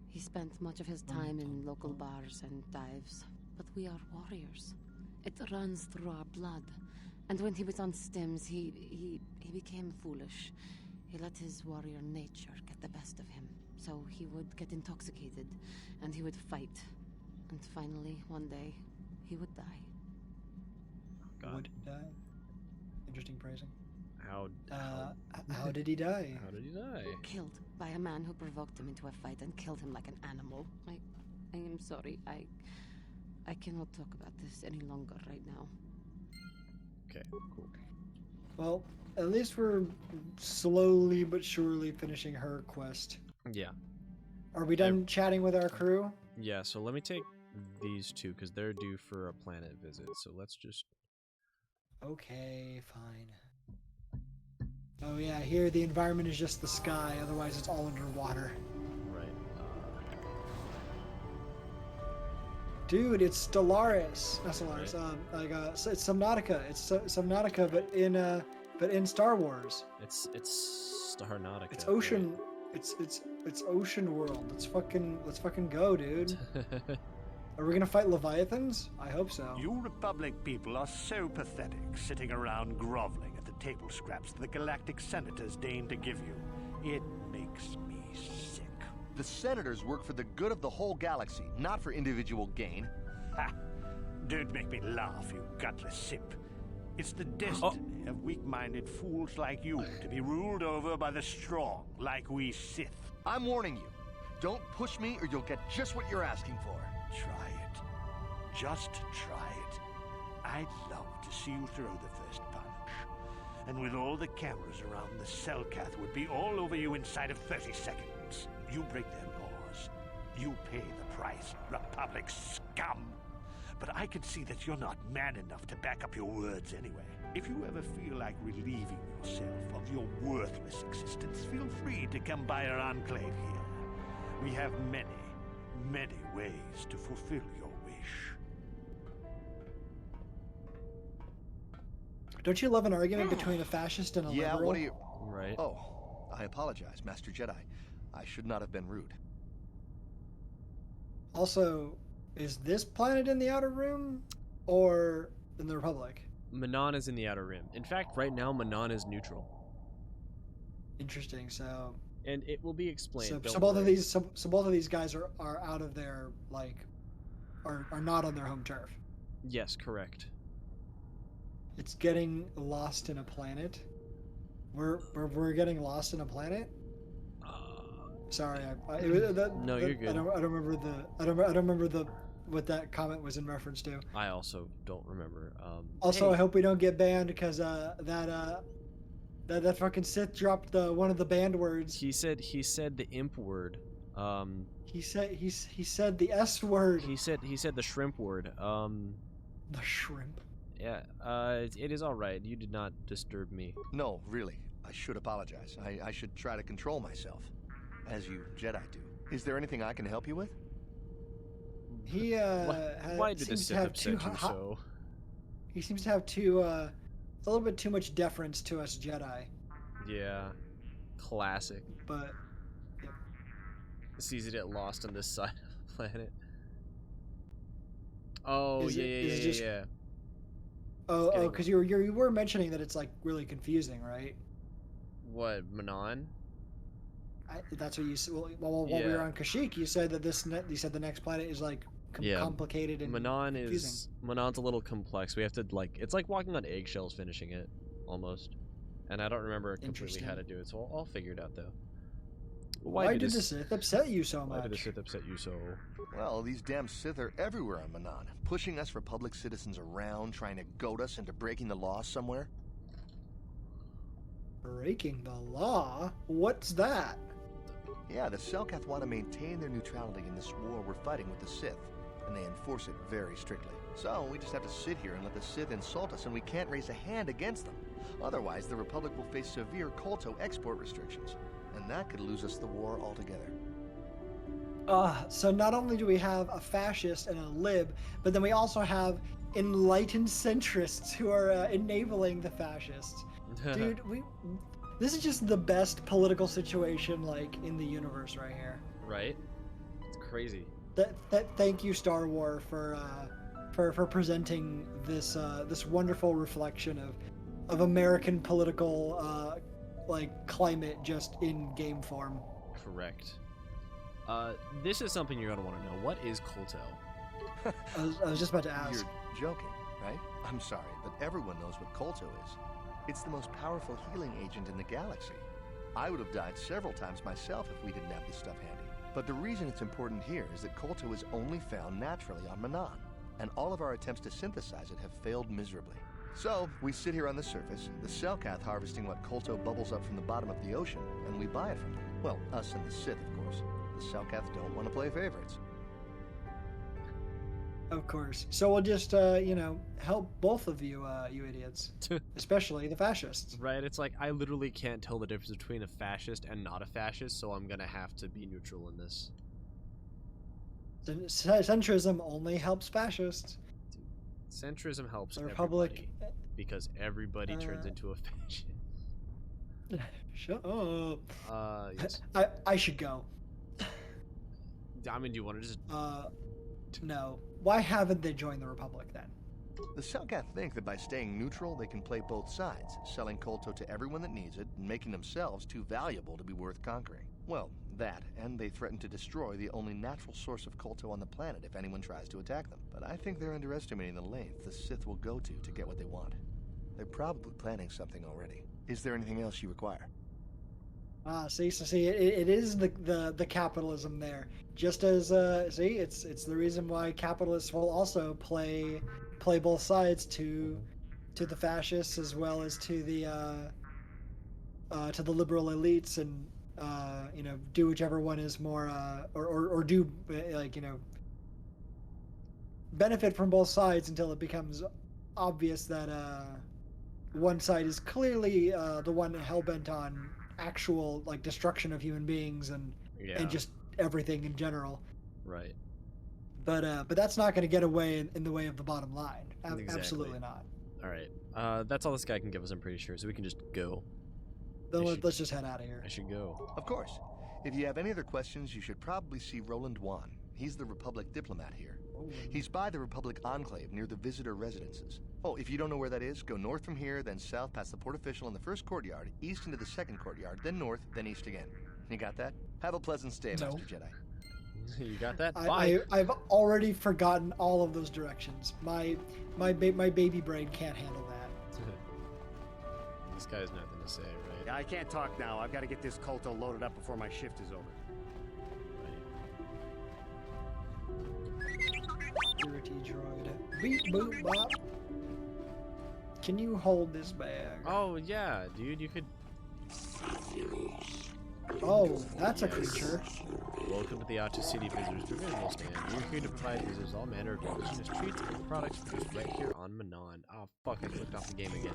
He spent much of his time in local bars and dives. But we are warriors. It runs through our blood. And when he was on stims, he became foolish. He let his warrior nature get the best of him. So he would get intoxicated, and he would fight. And finally, one day, he would die.
God.
Would die? Interesting phrasing.
How
did he die?
How did he die?
Killed by a man who provoked him into a fight and killed him like an animal. I am sorry. I cannot talk about this any longer right now.
Okay, cool.
Well, at least we're slowly but surely finishing her quest.
Yeah.
Are we done chatting with our crew?
Yeah, so let me take these two because they're due for a planet visit. So let's just...
Okay, fine. Oh yeah, here the environment is just the sky, otherwise it's all underwater.
Right.
Dude, it's Stellaris. Not Stellaris. Right. It's Subnautica. It's Subnautica, but in Star Wars.
It's Starnautica.
It's ocean. Right? It's ocean world. Let's fucking go, dude. Are we gonna fight Leviathans? I hope so.
You Republic people are so pathetic, sitting around groveling at the table scraps the galactic senators deign to give you. It makes me sick.
The senators work for the good of the whole galaxy, not for individual gain.
Ha! Don't make me laugh, you gutless simp. It's the destiny of weak-minded fools like you to be ruled over by the strong, like we Sith.
I'm warning you. Don't push me or you'll get just what you're asking for.
Try it. Just try it. I'd love to see you throw the first punch. And with all the cameras around, the Selkath would be all over you inside of 30 seconds. You break their laws. You pay the price, Republic scum. But I can see that you're not man enough to back up your words anyway. If you ever feel like relieving yourself of your worthless existence, feel free to come by our enclave here. We have many, many ways to fulfill your wish.
Don't you love an argument between a fascist and a liberal?
Yeah, what are you...
Right.
Oh, I apologize, Master Jedi. I should not have been rude.
Also, is this planet in the Outer Rim or in the Republic?
Manon is in the Outer Rim. In fact, right now, Manon is neutral.
Interesting. So,
and it will be explained.
So both of these, so both of these guys are out of their are not on their home turf.
Yes, correct.
It's getting lost in a planet. We're getting lost in a planet. Sorry,
no, you're good.
I don't remember what that comment was in reference to.
I also don't remember.
Also, I hope we don't get banned because that fucking Sith dropped one of the banned words.
He said the imp word.
He said the S word.
He said the shrimp word.
The shrimp.
Yeah. It is all right. You did not disturb me.
No, really. I should apologize. I should try to control myself, as you Jedi do. Is there anything I can help you with?
He
why did the Sith upset you so?
He seems to have a little bit too much deference to us Jedi.
Yeah, classic.
But yeah.
It's easy to get lost on this side of the planet. Oh yeah.
Oh, because you were mentioning that it's like really confusing, right?
What, Manon?
That's what you said. Well, while we were on Kashyyyk, you said that the next planet is like complicated and confusing.
Manon's a little complex. We have to it's like walking on eggshells finishing it, almost. And I don't remember completely how to do it, so I'll figure it out though.
Why did the Sith upset you so much?
Why did the Sith upset you so?
Well, these damn Sith are everywhere on Manon, pushing us Republic citizens around, trying to goad us into breaking the law somewhere.
Breaking the law? What's that?
Yeah, the Selkath want to maintain their neutrality in this war we're fighting with the Sith, and they enforce it very strictly. So we just have to sit here and let the Sith insult us, and we can't raise a hand against them. Otherwise, the Republic will face severe Kolto export restrictions, and that could lose us the war altogether.
So not only do we have a fascist and a lib, but then we also have enlightened centrists who are enabling the fascists. Dude, this is just the best political situation in the universe right here.
Right? It's crazy.
Thank you, Star Wars, for presenting this this wonderful reflection of American political climate just in game form.
Correct. This is something you're gonna want to know. What is Kolto?
I was just about to ask.
You're joking, right? I'm sorry, but everyone knows what Kolto is. It's the most powerful healing agent in the galaxy. I would have died several times myself if we didn't have this stuff handy. But the reason it's important here is that Kolto is only found naturally on Manon, and all of our attempts to synthesize it have failed miserably. So, we sit here on the surface, the Selkath harvesting what Kolto bubbles up from the bottom of the ocean, and we buy it from them. Well, us and the Sith, of course. The Selkath don't want to play favorites.
Of course. So we'll just, help both of you, you idiots. Especially the fascists.
Right, it's like, I literally can't tell the difference between a fascist and not a fascist, so I'm gonna have to be neutral in this.
Centrism only helps fascists.
Dude, centrism helps
the Republic,
everybody, because everybody turns into a fascist.
Shut up.
Yes.
I should go.
I mean, do you want to just
No. Why haven't they joined the Republic then?
The Selkath think that by staying neutral, they can play both sides, selling Kolto to everyone that needs it, and making themselves too valuable to be worth conquering. Well, that, and they threaten to destroy the only natural source of Kolto on the planet if anyone tries to attack them. But I think they're underestimating the length the Sith will go to get what they want. They're probably planning something already. Is there anything else you require?
See, it is the capitalism there. Just as it's the reason why capitalists will also play both sides to the fascists as well as to the liberal elites, and do whichever one is more or do benefit from both sides until it becomes obvious that one side is clearly the one hell-bent on actual destruction of human beings and just everything in general.
Right.
But that's not going to get away in the way of the bottom line.
Exactly.
Absolutely not.
All right. That's all this guy can give us, I'm pretty sure, so we can just go.
Then let's just head out of here.
I should go.
Of course. If you have any other questions, you should probably see Roland Wan. He's the Republic diplomat here. He's by the Republic Enclave near the visitor residences. Oh, if you don't know where that is, go north from here, then south past the port official in the first courtyard, east into the second courtyard, then north, then east again. You got that? Have a pleasant stay,
No.
Master Jedi.
You got that? Bye.
I've already forgotten all of those directions. My baby brain can't handle that.
This guy has nothing to say, right?
Yeah, I can't talk now. I've got to get this Kolto loaded up before my shift is over.
Security droid. Beep boop bop. Can you hold this bag?
Oh yeah, dude, you could.
Oh, that's a creature.
Welcome to the Outer City Visitors Provisional Stand. We're here to provide visitors all manner of delicious treats and products produced right here on Manon. Oh fuck, I clicked off the game again.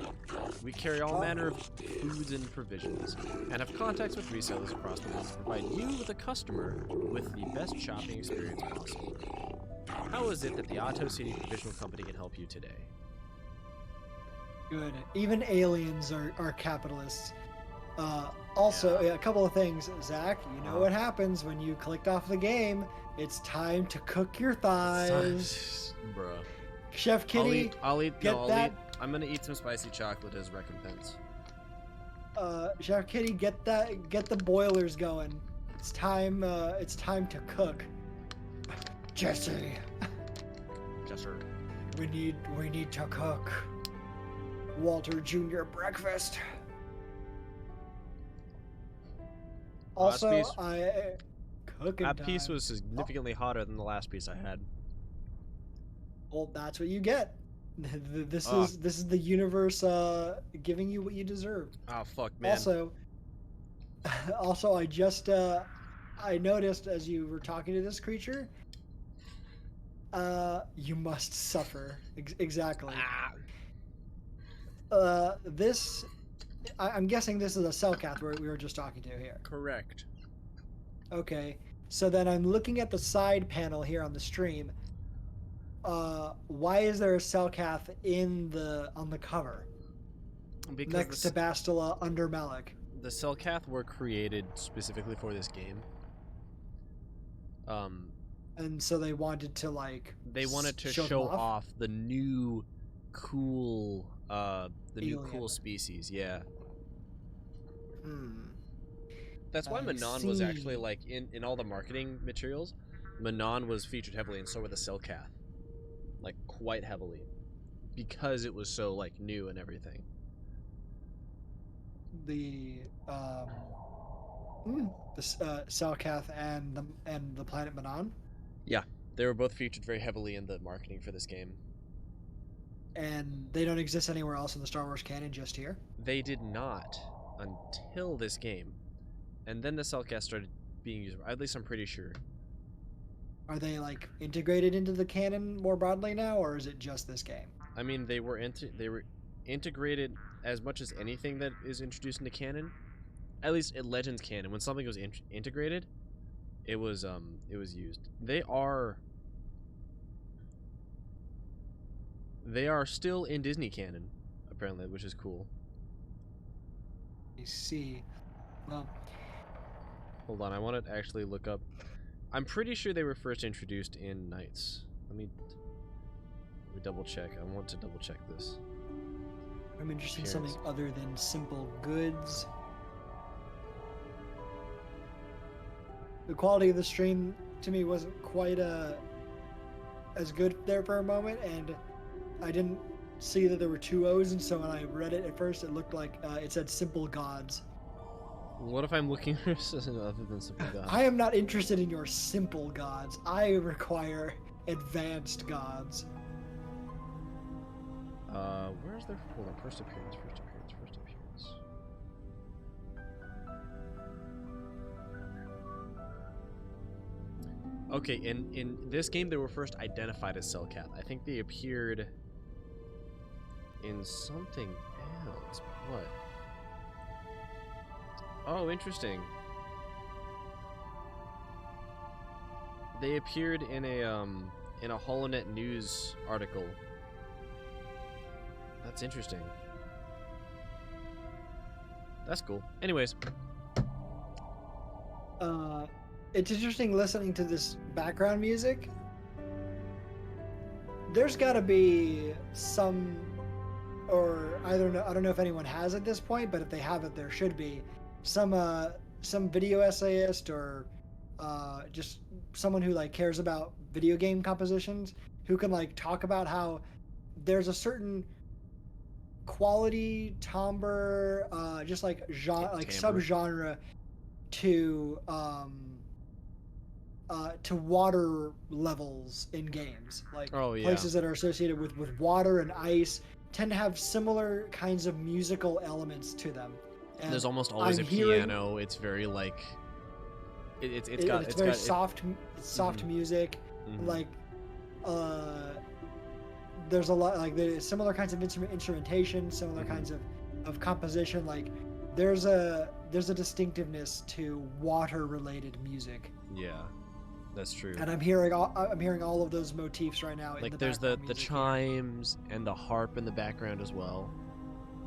We carry all manner of foods and provisions, and have contacts with resellers across the world to provide you, the customer, with the best shopping experience possible. How is it that the Otto City Provisional Company can help you today?
Good. Even aliens are capitalists. Also, a couple of things, Zach. You know what happens when you clicked off the game? It's time to cook your thighs.
Bruh.
Chef Kitty,
I'll eat.
get that.
I'm gonna eat some spicy chocolate as recompense.
Chef Kitty, get the boilers going. It's time to cook. Jesse. We need to cook. Walter Jr. breakfast. Also, cooking
That
time.
piece was significantly hotter than the last piece I had.
Well, that's what you get. This is the universe giving you what you deserve.
Oh fuck, man.
Also, I just I noticed as you were talking to this creature, you must suffer. Exactly. I'm guessing this is a Selkath we were just talking to here.
Correct.
Okay, so then I'm looking at the side panel here on the stream. Why is there a Selkath on the cover?
Because
next to Bastila under Malik.
The Selkath were created specifically for this game.
And so they wanted to
show off the new cool species, yeah. That's why Manon was actually in all the marketing materials. Manon was featured heavily, and so were the Selkath, quite heavily, because it was so new and everything.
The Selkath and the planet Manon.
Yeah, they were both featured very heavily in the marketing for this game.
And they don't exist anywhere else in the Star Wars canon, just here?
They did not until this game. And then the Selkath started being used, at least I'm pretty sure.
Are they integrated into the canon more broadly now, or is it just this game?
I mean, they were integrated as much as anything that is introduced into canon. At least in Legends canon, when something was integrated, it was used. They are still in Disney canon, apparently, which is cool.
I see. Well,
hold on, I want to actually look up. I'm pretty sure they were first introduced in Knights. Let me double check. I want to double check this.
I'm interested in something other than simple goods. The quality of the stream to me wasn't quite as good there for a moment, and I didn't see that there were two O's, and so when I read it at first, it looked like it said simple gods.
What if I'm looking for something other than simple gods?
I am not interested in your simple gods. I require advanced gods.
Where's their hold on? First appearance. Okay, in this game they were first identified as Cellcat. I think they appeared in something else. What? Oh, interesting. They appeared in a HoloNet News article. That's interesting. That's cool. Anyways.
It's interesting listening to this background music. There's got to be some, or I don't know if anyone has at this point, but if they have it, there should be some video essayist or just someone who like cares about video game compositions who can like talk about how there's a certain quality, timbre, just like genre, like subgenre to water levels in games. Like places that are associated with water and ice tend to have similar kinds of musical elements to them. And
there's almost always a piano. It's very like it's
very soft. It's soft music. Like there's a lot like there's similar kinds of instrumentation, similar kinds of composition. Like there's a distinctiveness to water related music.
Yeah. That's true.
And I'm hearing all of those motifs right now.
Like
in
there's the chimes and the harp in the background as well.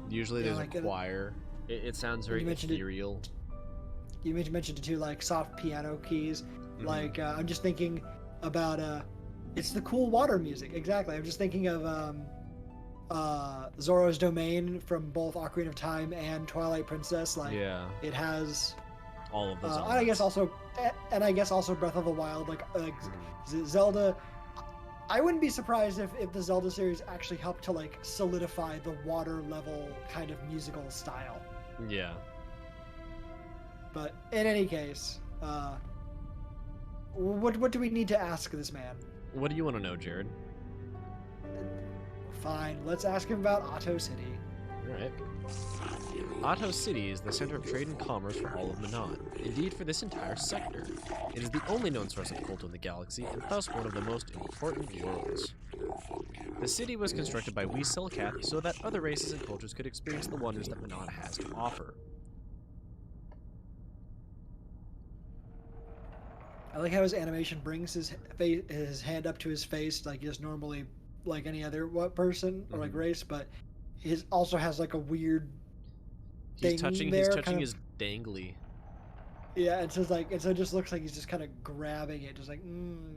Usually there's like a choir. It sounds very ethereal.
You mentioned it too, like soft piano keys. Like I'm just thinking about it's the cool water music. Exactly. I'm just thinking of Zoro's Domain from both Ocarina of Time and Twilight Princess. Like it has
all of those.
I guess also Breath of the Wild, like Zelda. I wouldn't be surprised if the Zelda series actually helped to like solidify the water level kind of musical style.
Yeah.
But in any case, what do we need to ask this man?
What do you want to know, Jared?
Fine, let's ask him about Otto City.
All right. Otto City is the center of trade and commerce for all of Manon, indeed for this entire sector. It is the only known source of Kolto in the galaxy, and thus one of the most important worlds. The city was constructed by we Cellcat so that other races and cultures could experience the wonders that Manon has to offer.
I like how his animation brings his hand up to his face like just normally like any other person or like race, but his also has like a weird
He's touching his dangly.
Yeah, and so it just looks like he's just kind of grabbing it, just like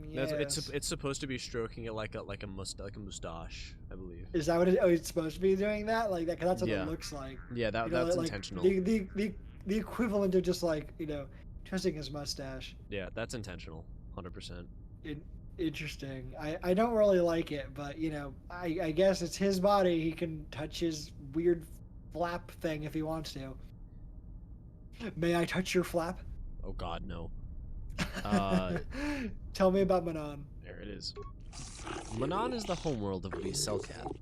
yes.
It's supposed to be stroking it like a mustache, I believe.
Is that what it's supposed to be doing that? Like that? Cause that's what it looks like.
Yeah, that's intentional.
The equivalent of just like twisting his mustache.
Yeah, that's intentional, 100%.
Interesting. I don't really like it, but I guess it's his body. He can touch his weird flap thing if he wants to. May I touch your flap?
Oh God, no.
Tell me about Manon.
There it is. Manon is the homeworld of we Cellcat.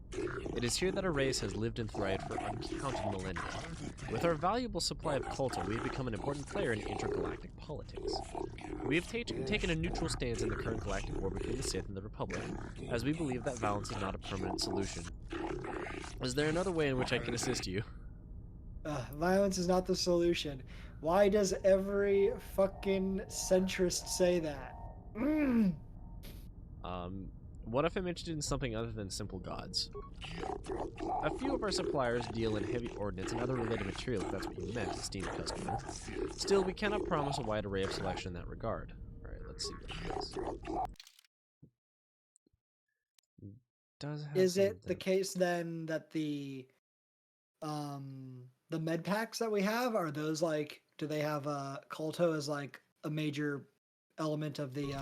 It is here that our race has lived and thrived for uncounted millennia. With our valuable supply of Kolto, we have become an important player in intergalactic politics. We have taken a neutral stance in the current galactic war between the Sith and the Republic, as we believe that violence is not a permanent solution. Is there another way in which I can assist you?
Violence is not the solution. Why does every fucking centrist say that?
What if I'm interested in something other than simple gods? A few of our suppliers deal in heavy ordnance and other related materials, if that's what you meant, esteemed customer. Still, we cannot promise a wide array of selection in that regard. Alright, let's see what it is. does have
Is it
something.
the case then that the med packs that we have, are those like, do they have Kolto as like a major element of the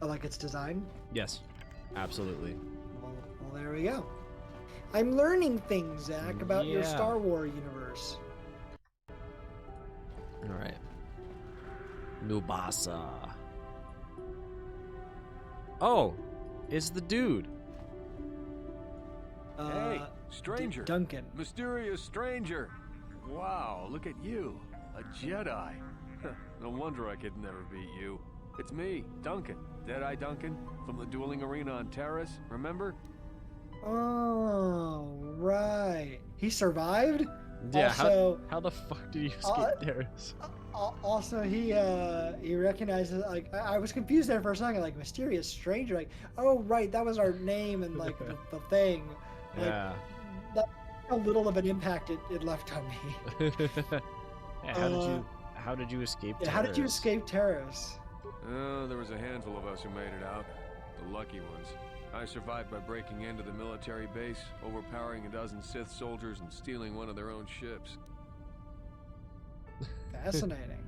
like its design?
Yes, absolutely.
Well, there we go. I'm learning things, Zach, about your
Yeah.
Star Wars universe.
All right. Nubasa. Oh, it's the dude.
Hey, stranger.
Duncan.
Mysterious stranger. Wow, look at you. A Jedi. No wonder I could never beat you. It's me, Duncan. Deadeye Duncan, from the dueling arena on Terrace, remember?
Oh, right. He survived?
Yeah,
also,
how the fuck did you escape Terrace?
Also, he recognizes, like, I was confused there for a second, like, mysterious stranger, like, oh, right, that was our name and, like, the thing. Like,
Yeah.
That, how little of an impact it left on me.
Hey, how did you escape Terrace?
How did you escape Terrace?
There was a handful of us who made it out. The lucky ones. I survived by breaking into the military base, overpowering a dozen Sith soldiers, and stealing one of their own ships.
Fascinating.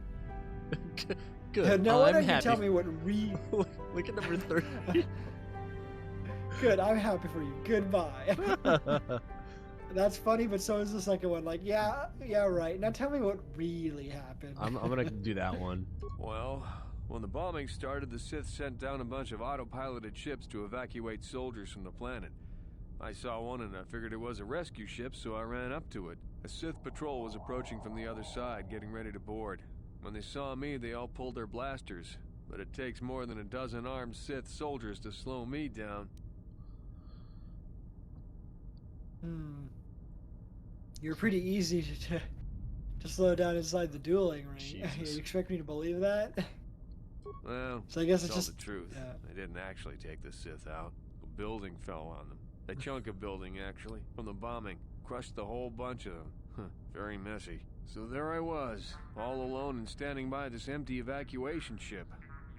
Good.
No wonder
I'm
you
happy.
tell me what
Look at number 30.
Good, I'm happy for you. Goodbye. That's funny, but so is the second one. Like, yeah, right. Now tell me what really happened.
I'm gonna do that one.
Well, when the bombing started, the Sith sent down a bunch of autopiloted ships to evacuate soldiers from the planet. I saw one and I figured it was a rescue ship, so I ran up to it. A Sith patrol was approaching from the other side, getting ready to board. When they saw me, they all pulled their blasters. But it takes more than a dozen armed Sith soldiers to slow me down.
You're pretty easy to slow down inside the dueling ring. You expect me to believe that?
Well,
so I guess
to
it's
tell
just
the truth.
Yeah.
They didn't actually take the Sith out. A building fell on them. A chunk of building, actually, from the bombing. Crushed the whole bunch of them. Very messy. So there I was, all alone and standing by this empty evacuation ship.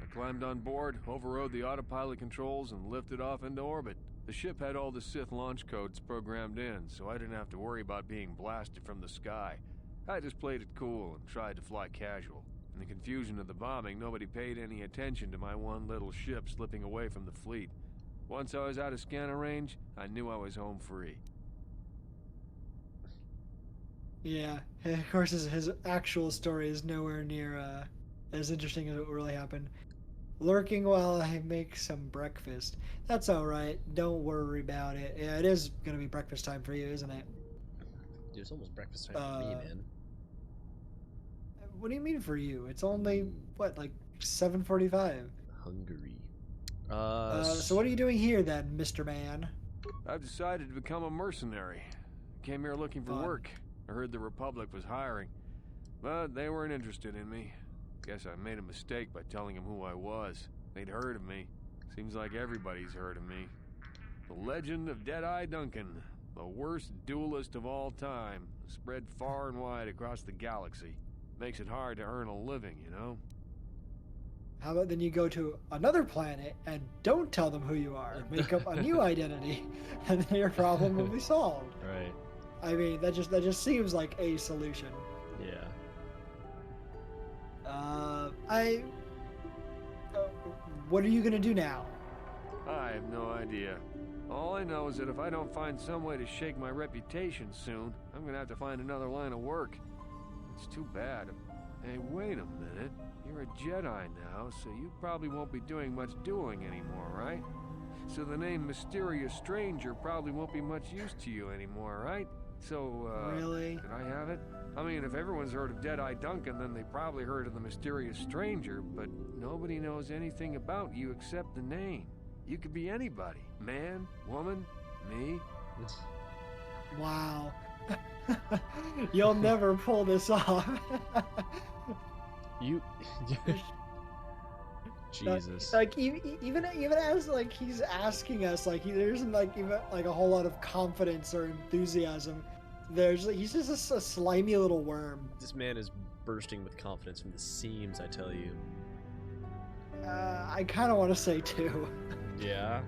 I climbed on board, overrode the autopilot controls, and lifted off into orbit. The ship had all the Sith launch codes programmed in, so I didn't have to worry about being blasted from the sky. I just played it cool and tried to fly casual. In the confusion of the bombing, nobody paid any attention to my one little ship slipping away from the fleet. Once I was out of scanner range, I knew I was home free.
Yeah, of course his actual story is nowhere near as interesting as what really happened. Lurking while I make some breakfast. That's alright, don't worry about it. Yeah, it is gonna be breakfast time for you, isn't it?
Dude, it's almost breakfast time for me, man.
What do you mean for you? It's only, what, like 7:45?
Hungry.
So what are you doing here then, Mr. Man?
I've decided to become a mercenary. I came here looking for work. I heard the Republic was hiring, but they weren't interested in me. Guess I made a mistake by telling them who I was. They'd heard of me. Seems like everybody's heard of me. The legend of Deadeye Duncan, the worst duelist of all time, spread far and wide across the galaxy. Makes it hard to earn a living, you know?
How about then you go to another planet and don't tell them who you are. Make up a new identity, and then your problem will be solved.
Right.
I mean, that just seems like a solution.
Yeah.
What are you gonna do now?
I have no idea. All I know is that if I don't find some way to shake my reputation soon, I'm gonna have to find another line of work. It's too bad. Hey, wait a minute. You're a Jedi now, so you probably won't be doing much dueling anymore, right? So the name Mysterious Stranger probably won't be much use to you anymore, right? So,
Really?
Can I have it? I mean, if everyone's heard of Deadeye Duncan, then they probably heard of the Mysterious Stranger, but nobody knows anything about you except the name. You could be anybody. Man, woman, me.
Wow. You'll never pull this off.
You... Jesus.
Like even as like he's asking us, like there isn't like even like a whole lot of confidence or enthusiasm. He's just a slimy little worm.
This man is bursting with confidence from the seams, I tell you.
I kind of want to say too.
Yeah.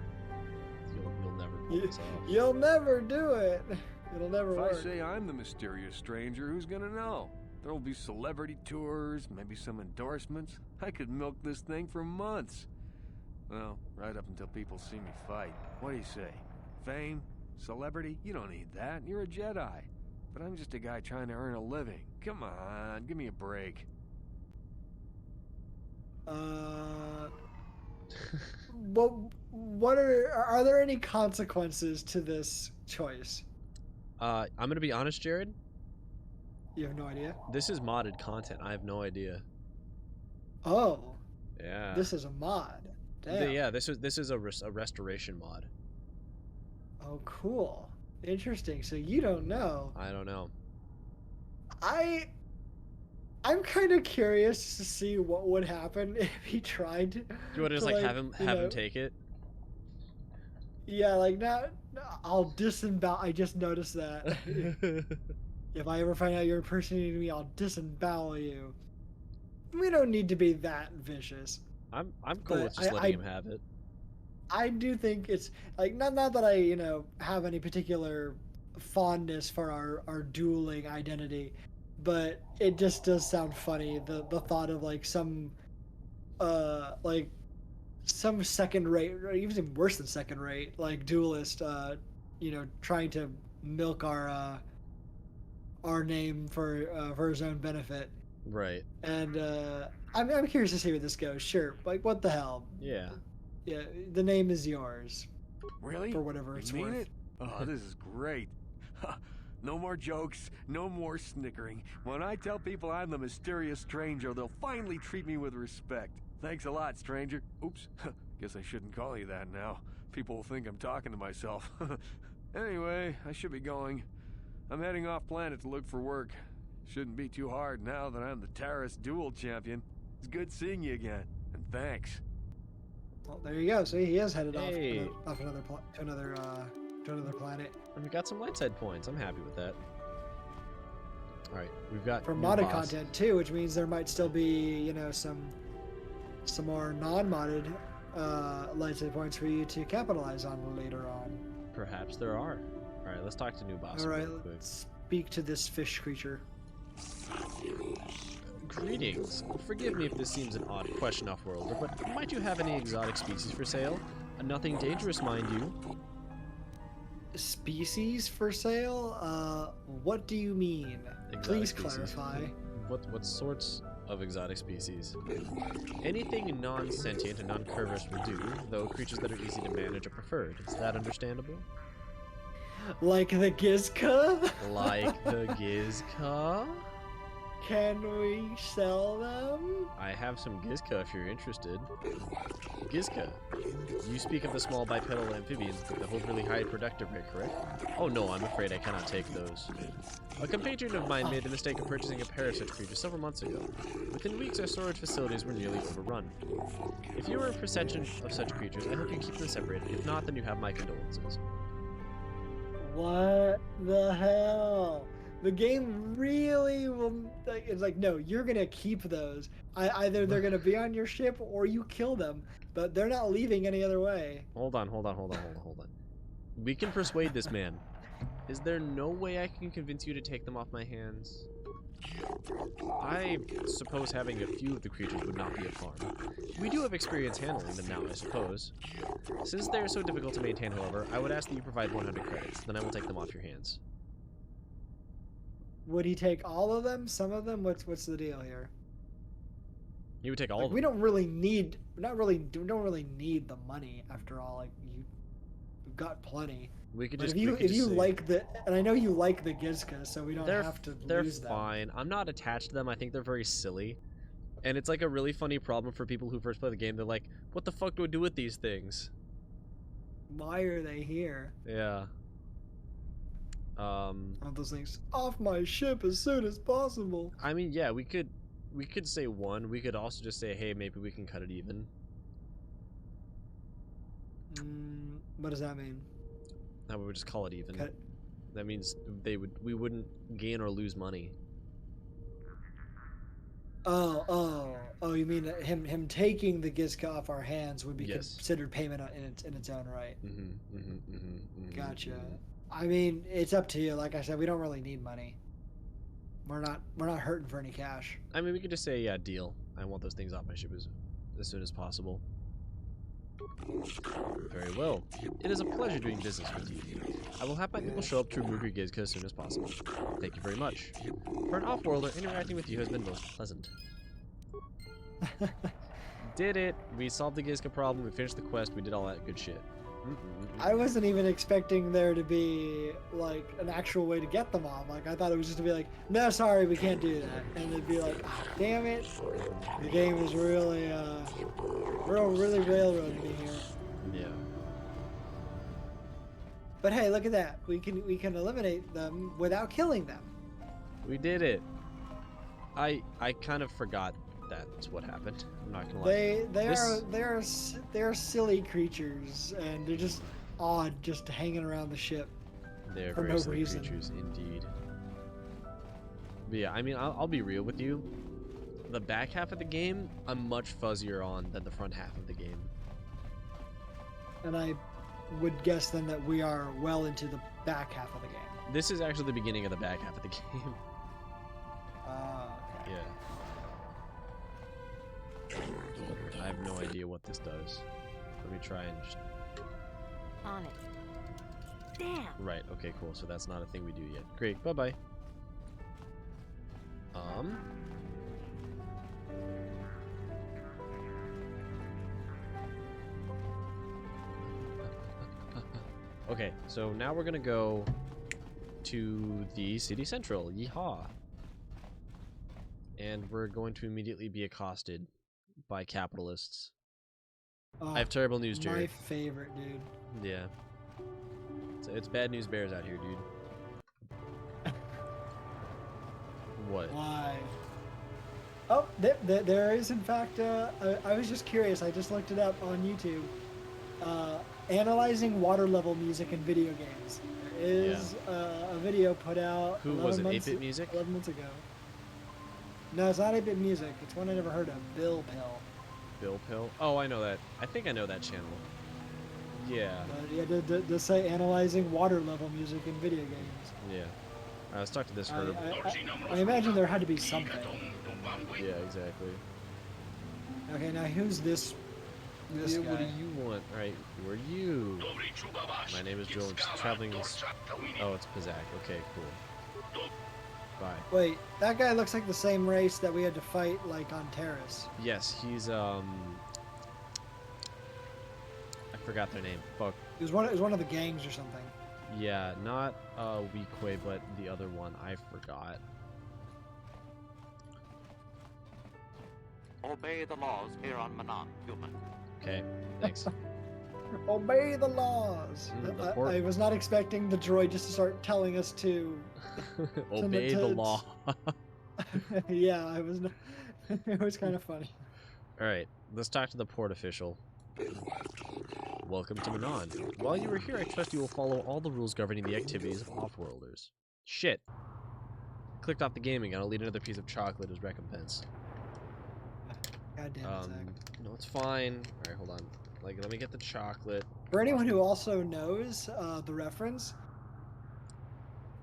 You'll
You'll never do it. It'll never
If
work.
I say I'm the mysterious stranger, who's gonna know? There'll be celebrity tours, maybe some endorsements. I could milk this thing for months. Well, right up until people see me fight. What do you say? Fame? Celebrity? You don't need that. You're a Jedi. But I'm just a guy trying to earn a living. Come on, give me a break.
What are there any consequences to this choice?
I'm gonna be honest, Jared.
You have no idea?
This is modded content. I have no idea.
Oh.
Yeah.
This is a mod. Damn.
Yeah, this is a restoration mod.
Oh, cool. Interesting. So you don't know.
I don't know.
I'm kind of curious to see what would happen if he tried to.
You want to just like have him take it?
Yeah, like I'll disembowel. I just noticed that. If I ever find out you're impersonating me, I'll disembowel you. We don't need to be that vicious.
I'm cool with just letting him have it.
I do think it's like not that I have any particular fondness for our dueling identity, but it just does sound funny the thought of like some second rate, or even worse than second rate, like duelist trying to milk our name for his own benefit.
Right.
And I'm curious to see where this goes. Sure, like what the hell?
Yeah.
Yeah, the name is yours.
Really?
For whatever it's
You mean
worth.
it? Oh, this is great. No more jokes, no more snickering. When I tell people I'm the mysterious stranger, they'll finally treat me with respect. Thanks a lot, stranger. Oops, guess I shouldn't call you that now. People will think I'm talking to myself. Anyway, I should be going. I'm heading off planet to look for work. Shouldn't be too hard now that I'm the terrorist duel champion. It's good seeing you again, and thanks.
Well, there you go. So he is headed
Hey.
off to another planet.
And we got some light side points. I'm happy with that. All right, we've got
For
new
modded
boss.
content too, which means there might still be some more non-modded light side points for you to capitalize on later on.
Perhaps there are. All right, let's talk to new boss.
All right,
real quick.
let's speak to this fish creature.
Greetings. Forgive me if this seems an odd question, off-worlder, but might you have any exotic species for sale? Nothing dangerous, mind you.
Species for sale? What do you mean?
Exotic
Please
species.
clarify.
What sorts of exotic species? Anything non-sentient and non-curvous will do, though creatures that are easy to manage are preferred. Is that understandable?
Like the Gizka?
Like the Gizka?
Can we sell them?
I have some Gizka if you're interested. Gizka. You speak of the small bipedal amphibians that hold really high productive rate, correct? Oh no, I'm afraid I cannot take those. A compatriot of mine made the mistake of purchasing a pair of such creatures several months ago. Within weeks, our storage facilities were nearly overrun. If you are in possession of such creatures, I hope you keep them separated. If not, then you have my condolences.
What the hell? The game really will. It's like, no, you're gonna keep those. Either they're gonna be on your ship or you kill them, but they're not leaving any other way.
Hold on. We can persuade this man. Is there no way I can convince you to take them off my hands? I suppose having a few of the creatures would not be of harm. We do have experience handling them now, I suppose. Since they are so difficult to maintain, however, I would ask that you provide 100 credits. Then I will take them off your hands.
Would he take all of them? Some of them? What's the deal here?
You would take all
Like,
of them.
we don't really need the money after all. Like, you've got plenty.
We could
But
just.
if you like the, and I know you like the Gizka, so we don't have to
They're
lose them.
fine. I'm not attached to them. I think they're very silly. And it's like a really funny problem for people who first play the game. They're like, what the fuck do I do with these things?
Why are they here?
Yeah.
All those things off my ship as soon as possible.
I mean, yeah, we could say one. We could also just say, hey, maybe we can cut it even.
What does that mean?
That we would just call it even.
Cut.
That means we wouldn't gain or lose money.
Oh! You mean him taking the Gizka off our hands would be considered payment in its own right? Gotcha. I mean, it's up to you. Like I said, we don't really need money. We're not hurting for any cash.
I mean, we could just say, yeah, deal. I want those things off my ship as soon as possible. Very well. It is a pleasure doing business with you. I will have my people show up to remove your Gizka as soon as possible. Thank you very much. For an off-worlder, interacting with you has been most pleasant. Did it. We solved the Gizka problem. We finished the quest. We did all that good shit.
I wasn't even expecting there to be like an actual way to get them off. Like I thought it was just to be like, no, sorry, we can't do that, and they'd be like, oh, damn it. The game is really, really railroading me here.
Yeah.
But hey, look at that. We can eliminate them without killing them.
We did it. I kind of forgot that's what happened. I'm not gonna lie.
They're silly creatures, and they're just odd, just hanging around the ship.
They're
for
very
no
silly
reason.
creatures indeed. But yeah, I mean, I'll be real with you. The back half of the game, I'm much fuzzier on than the front half of the game.
And I would guess then that we are well into the back half of the game.
This is actually the beginning of the back half of the game.
Okay.
Yeah. I have no idea what this does. Let me try and just...
On it. Damn!
Right, okay, cool. So that's not a thing we do yet. Great, bye-bye. Okay, so now we're gonna go to the city central. Yeehaw! And we're going to immediately be accosted by capitalists.
Oh,
I have terrible news, Jerry.
My favorite, dude.
Yeah. It's bad news bears out here, dude. What?
Why? Oh, there is, in fact, I was just curious. I just looked it up on YouTube. Analyzing water level music in video games. There is a video put out.
Who was it? 8-Bit Music?
11 months ago. No, it's not 8-Bit Music. It's one I never heard of. Bill Pill.
Bill Pill? Oh, I know that. I think I know that channel. Yeah.
To say analyzing water level music in video games.
Yeah. Let's talk to this herb.
I imagine there had to be something.
Yeah, exactly.
Okay, now who's this guy?
What do you want? Alright, who are you? My name is Joel. I'm just traveling this... Oh, it's Pizak. Okay, cool. Bye.
Wait, that guy looks like the same race that we had to fight, like, on Terrace.
Yes, he's, I forgot their name. Fuck.
It was one of the gangs or something.
Yeah, not, Weequay, but the other one. I forgot.
Obey the laws here on Manon, human.
Okay, thanks.
Obey the laws. I was not expecting the droid just to start telling us to
obey the law.
Yeah, I was. It was kind of funny.
All right, let's talk to the port official. Welcome to Manon. While you are here, I trust you will follow all the rules governing the activities of off-worlders. Shit. Clicked off the game again. I'll leave another piece of chocolate as recompense.
God damn it, Zach.
No, it's fine. All right, hold on. Like, let me get the chocolate.
For anyone who also knows the reference,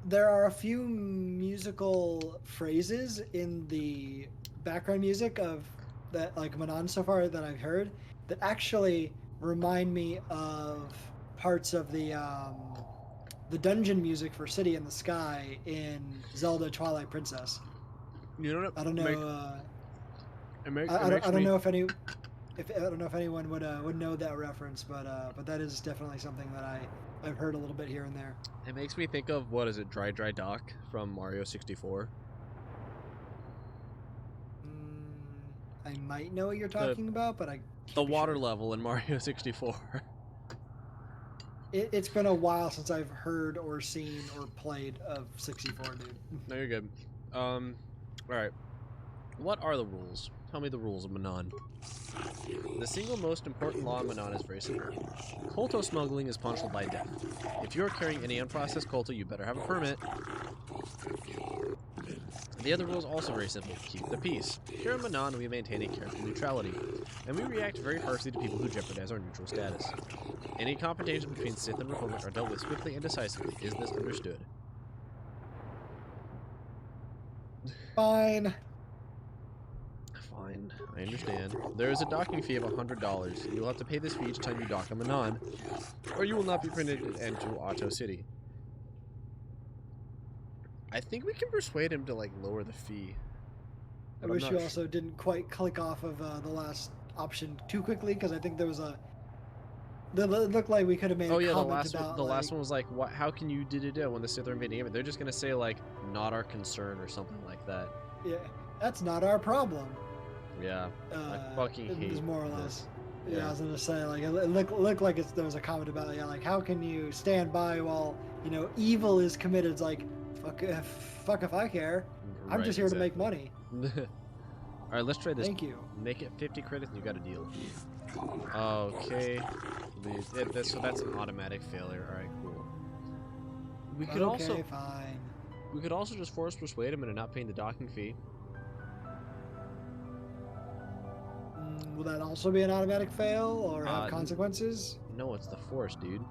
there are a few musical phrases in the background music of that, like Manon so far that I've heard, that actually remind me of parts of the dungeon music for City in the Sky in Zelda Twilight Princess.
You know what?
I don't know. I don't know if anyone would know that reference, but that is definitely something that I've heard a little bit here and there.
It makes me think of, what is it, Dry Dry Dock from Mario 64.
I might know what you're talking about, but
the water level in Mario 64.
It's been a while since I've heard or seen or played of 64, dude.
No, you're good. All right. What are the rules? Tell me the rules of Manon. The single most important law in Manon is very simple. Kolto smuggling is punishable by death. If you are carrying any unprocessed kolto, you better have a permit. The other rule is also very simple. Keep the peace. Here in Manon, we maintain a careful neutrality, and we react very harshly to people who jeopardize our neutral status. Any confrontations between Sith and Republic are dealt with swiftly and decisively. Is this understood?
Fine.
Fine, I understand. There is a docking fee of $100. You will have to pay this fee each time you dock on Manon, or you will not be permitted to enter Otto City. I think we can persuade him to, like, lower the fee.
I wish you also didn't quite click off of the last option too quickly, because I think there was a... It looked like we could have made a comment about...
The last one was like, what? How can you do when the Sith are invading it? They're just going to say, like, not our concern or something like that.
Yeah, that's not our problem.
Yeah, I fucking hate
it. More or less.
This.
Yeah, I was gonna say, like, it looked like there was a comment about, yeah, like, how can you stand by while, you know, evil is committed? It's like, fuck if I care. I'm just here to make money.
Alright, let's try this.
Thank you.
Make it 50 credits and you got a deal. Okay. So that's an automatic failure. Alright, cool. We could
fine.
We could also just force persuade him into not paying the docking fee.
Will that also be an automatic fail or have consequences?
No, it's the Force, dude.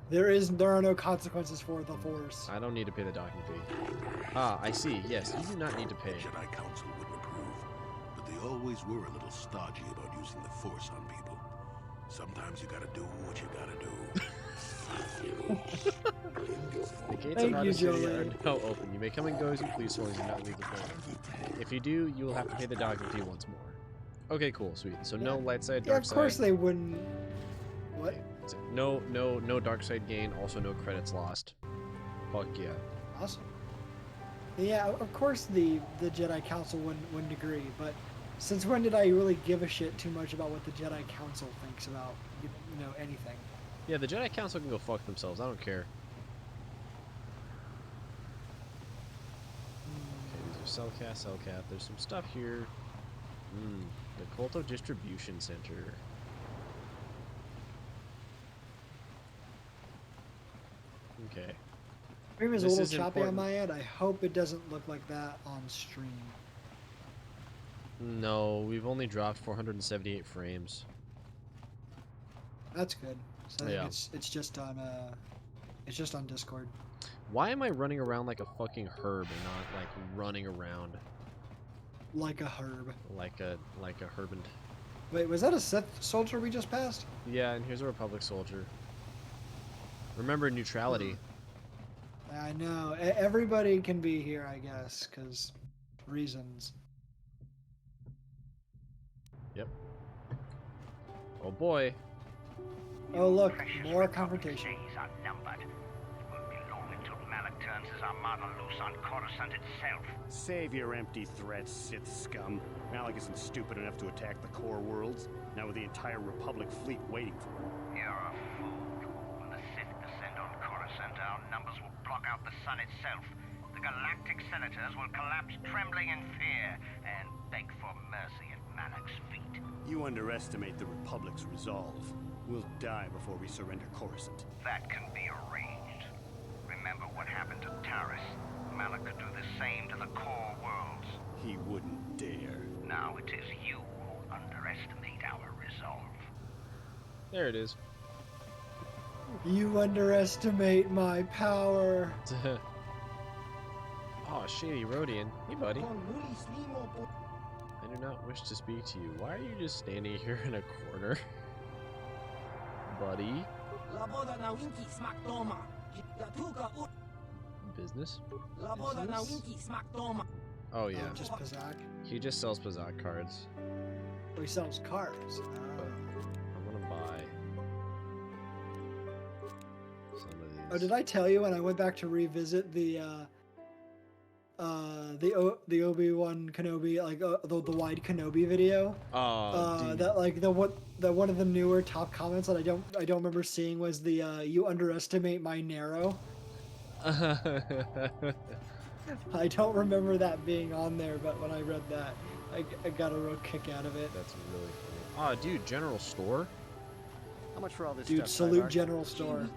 There are no consequences for the Force.
I don't need to pay the docking fee. Ah, I see. Yes, you do not need to pay.
The Jedi Council wouldn't approve, but they always were a little stodgy about using the Force on people. Sometimes you gotta do what you gotta do.
The gates of Otto City are now open. You may come and go as you please, so long as you do not leave the planet. If you do, you will have to pay the docking fee once more. Okay, cool, sweet. So no light side, dark side.
Yeah, of course they wouldn't. What?
No dark side gain. Also, no credits lost. Fuck yeah.
Awesome. Yeah, of course the Jedi Council wouldn't agree, but since when did I really give a shit too much about what the Jedi Council thinks about, you know, anything?
Yeah, the Jedi Council can go fuck themselves. I don't care. Okay, these are Cellcat. There's some stuff here. The Kolto Distribution Center. Okay.
Stream is a little choppy on my end. I hope it doesn't look like that on stream.
No, we've only dropped 478 frames.
That's good. So I think it's just on Discord.
Why am I running around like a fucking herb and not like running around
like a herb?
Like a herband.
Wait, was that a Sith soldier we just passed?
Yeah, and here's a Republic soldier. Remember neutrality.
I know. Everybody can be here, I guess, because reasons.
Yep. Oh boy.
Oh look, more confrontation.
Days are numbered. It won't be long until Malak turns his armada loose on Coruscant itself.
Save your empty threats, Sith scum. Malak isn't stupid enough to attack the core worlds, now with the entire Republic fleet waiting for him.
You're a fool. When the Sith descend on Coruscant, our numbers will block out the sun itself. The galactic senators will collapse trembling in fear and beg for mercy at Malak's feet.
You underestimate the Republic's resolve. We'll die before we surrender Coruscant.
That can be arranged. Remember what happened to Taris. Malak could do the same to the core worlds.
He wouldn't dare.
Now it is you who underestimate our resolve.
There it is.
You underestimate my power.
Oh, shady Rodian. Hey, buddy. I do not wish to speak to you. Why are you just standing here in a corner? Buddy. Business? Oh yeah.
Just Pazak.
He just sells Pazak cards.
Oh, he sells cards.
I'm gonna buy some of these.
Oh, did I tell you when I went back to revisit the Obi-Wan Kenobi, like the wide Kenobi video? That like the one of the newer top comments that I don't remember seeing was the you underestimate my narrow. I don't remember that being on there, but when I read that, I got a real kick out of it.
That's really funny. Oh, dude, General Store?
How much for all this
Dude,
stuff,
salute
Tyvark?
General Store.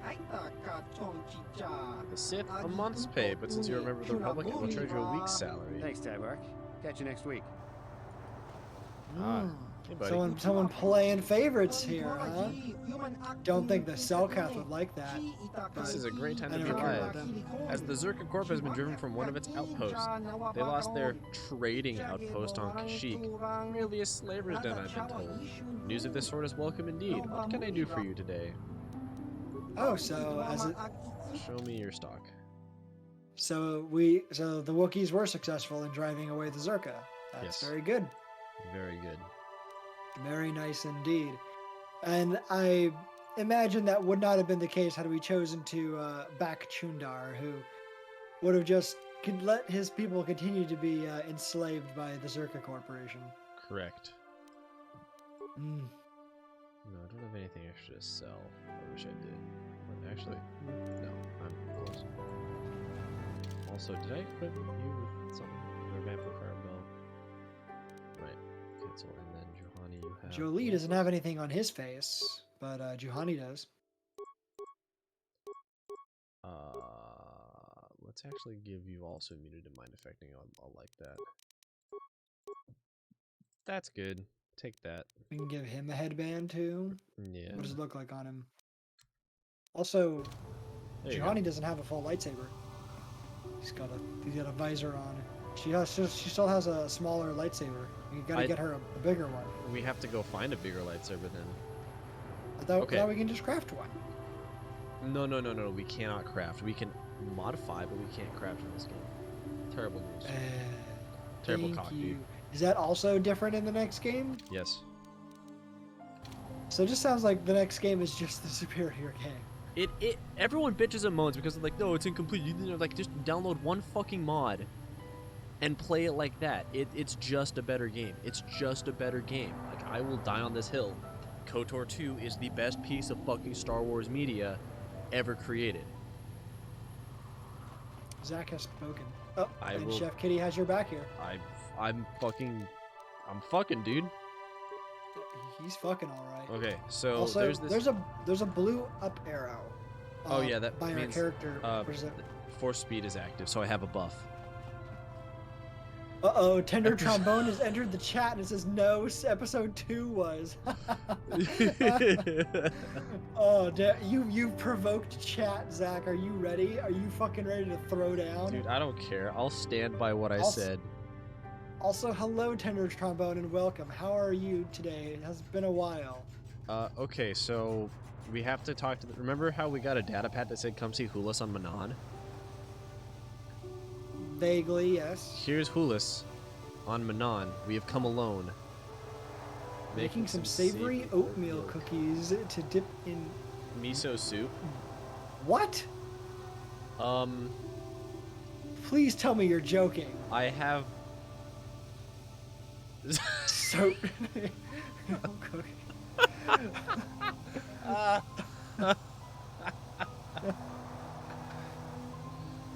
The Sith, a month's pay, but since you're a member of the Republic, I will charge you a week's salary.
Thanks, Tyvark. Catch you next week.
Hey, buddy.
Someone playing favorites here, huh? Don't think the Cellcath would like that.
This is a great time
I
to be
never cared
alive,
about them.
as the Zerka Corp has been driven from one of its outposts. They lost their trading outpost on Kashyyyk, merely a slaver's den, I've been told. News of this sort is welcome indeed. What can I do for you today?
Oh, so as it,
Show me your stock.
so the Wookiees were successful in driving away the Zerka. That's
Yes.
very good.
Very good.
Very nice indeed. And I imagine that would not have been the case had we chosen to back Chundar, who would have just could let his people continue to be enslaved by the Zerka Corporation.
Correct.
Mm.
No, I don't have anything extra to sell. I wish I did. But actually, no, I'm close. Also, did I equip you with something? Revamp the Firebell. Right. Cancel, and then Juhani, you have...
Jolie doesn't have anything on his face, but Juhani does.
Let's actually give you also immunity to mind affecting. I'll like that. That's good. Take that.
We can give him a headband too.
Yeah.
What does it look like on him? Also,
There you
Juhani doesn't have a full lightsaber. He's got a visor on. She still has a smaller lightsaber. You gotta get her a bigger one.
We have to go find a bigger lightsaber then.
I thought we can just craft one.
No. We cannot craft. We can modify, but we can't craft in this game. Terrible news. Terrible
Thank
cock,
you.
dude.
Is that also different in the next game?
Yes.
So it just sounds like the next game is just the superior game.
Everyone bitches and moans because they're like, no, it's incomplete. You know, like, just download one fucking mod and play it like that. It's just a better game. It's just a better game. Like, I will die on this hill. KOTOR 2 is the best piece of fucking Star Wars media ever created.
Zach has spoken. Oh,
I
and
will-
Chef Kitty has your back here.
I'm fucking, dude.
He's fucking all right.
Okay, so
Also,
there's this.
there's a blue up arrow.
Oh yeah, that
by
means
our character.
force speed is active, so I have a buff.
Uh-oh, Tender Trombone has entered the chat and it says no, episode 2 was. Oh, you provoked chat, Zach. Are you ready? Are you fucking ready to throw down?
Dude, I don't care. I'll stand by what I said.
Also, hello, Tender Trombone, and welcome. How are you today? It has been a while.
Okay, so we have to talk to remember how we got a data pad that said come see Hulas on Manon?
Vaguely, yes.
Here's Hulas on Manon. We have come alone.
Making some savory oatmeal cookies to dip in
miso soup.
What? Please tell me you're joking.
I have
So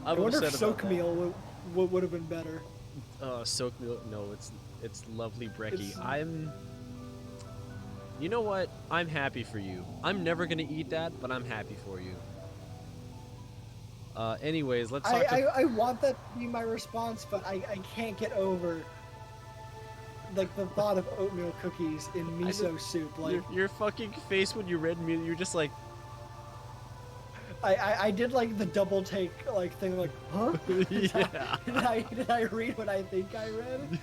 I wonder if soak meal would have been better.
Soak meal. No, it's lovely brekkie. You know what? I'm happy for you. I'm never gonna eat that, but I'm happy for you. Anyways, let's talk.
I want that to be my response, but I can't get over like the thought of oatmeal cookies in miso soup. Like
your fucking face when you read me, you're just like.
I did like the double take like thing like huh?
Yeah.
Did I read what I think I read?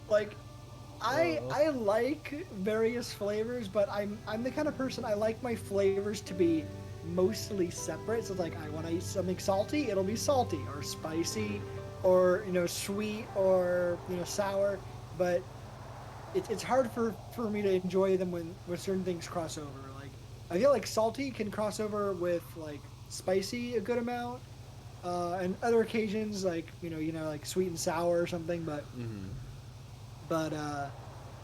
Like I like various flavors, but I'm the kind of person I like my flavors to be mostly separate. So it's like I want to eat something salty, it'll be salty or spicy or sweet or sour, but it's hard for me to enjoy them when certain things cross over. I feel like salty can cross over with like spicy a good amount, and other occasions like like sweet and sour or something. But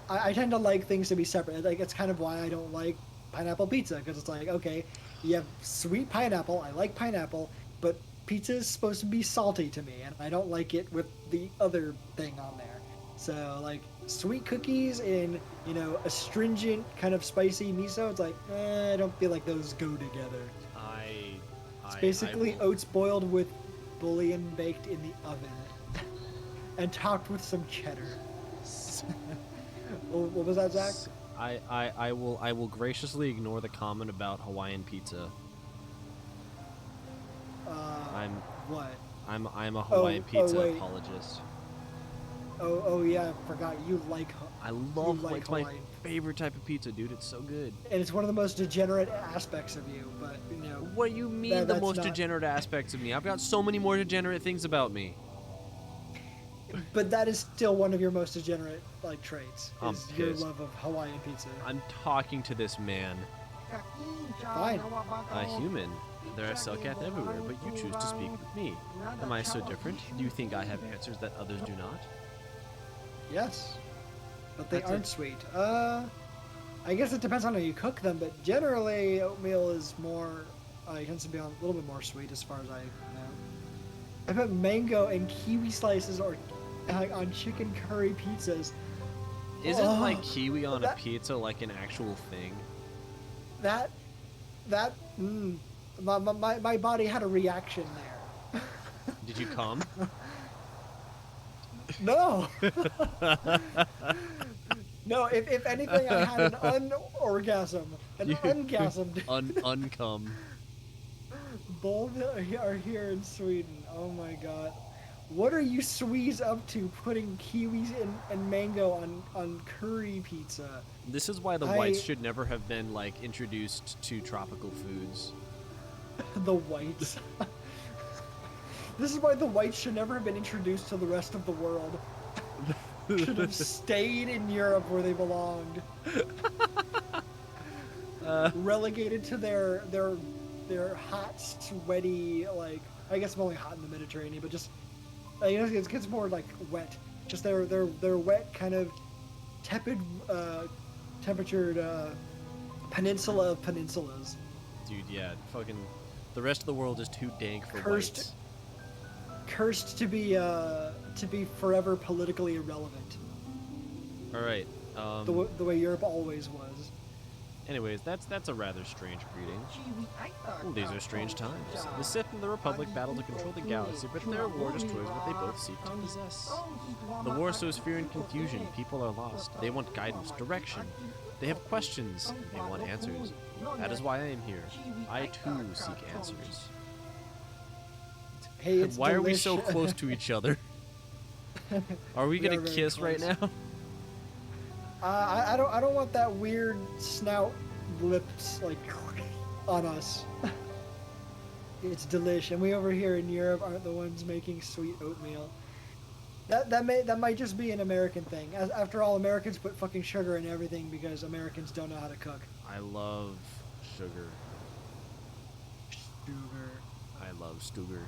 I tend to like things to be separate. Like it's kind of why I don't like pineapple pizza, because it's like okay, you have sweet pineapple. I like pineapple, but pizza is supposed to be salty to me, and I don't like it with the other thing on there. So like sweet cookies in, you know, astringent kind of spicy miso, it's like, I don't feel like those go together. It's basically oats boiled with bouillon baked in the oven and topped with some cheddar. What was that, Zach?
I will graciously ignore the comment about Hawaiian pizza.
What?
I'm a Hawaiian pizza
wait.
apologist.
Oh yeah, I forgot. You like
I love
like
it's my
Hawaiian.
favorite type of pizza, dude. It's so good.
And it's one of the most degenerate aspects of you, but you know.
What do you mean the most degenerate aspects of me? I've got so many more degenerate things about me.
But that is still one of your most degenerate like traits.
I'm
Is your
pissed.
love of Hawaiian pizza.
I'm talking to this man.
Fine.
A human. There are Selkath everywhere, but you choose to speak with me. Am I so different? Do you think I have answers that others do not?
Yes. But they
That's
aren't sweet. I guess it depends on how you cook them, but generally oatmeal is more it tends to be a little bit more sweet as far as I know. I put mango and kiwi slices or on chicken curry pizzas.
Isn't like kiwi on a pizza like an actual thing?
My body had a reaction there.
Did you come?
No. No, if anything, I had an unorgasm. An ungasm.
Uncome.
Both are here in Sweden. Oh my god. What are you Swedes up to putting kiwis and mango on curry pizza?
This is why the whites should never have been like introduced to tropical foods.
The whites. This is why the whites should never have been introduced to the rest of the world. Should have stayed in Europe where they belonged. Relegated to their hot, sweaty, like, I guess I'm only hot in the Mediterranean, but just, you know, it gets more like wet. Just their wet, kind of tepid, temperatured peninsula of peninsulas.
Dude, yeah, fucking, the rest of the world is too dank for whites.
Cursed to be forever politically irrelevant.
All right.
The way Europe always was.
Anyways, that's a rather strange greeting. Well, these are strange times. The Sith and the Republic battle to control the galaxy, but their war destroys what they both seek to possess. The war sows fear and confusion. People are lost. They want guidance, direction. They have questions. They want answers. That is why I am here. I too seek answers.
Hey, it's
why are we so close to each other? Are we gonna kiss right now?
I don't want that weird snout lips like on us. It's delish, and we over here in Europe aren't the ones making sweet oatmeal. That might just be an American thing. After all, Americans put fucking sugar in everything because Americans don't know how to cook.
I love sugar.
Sugar.
I love Stuger.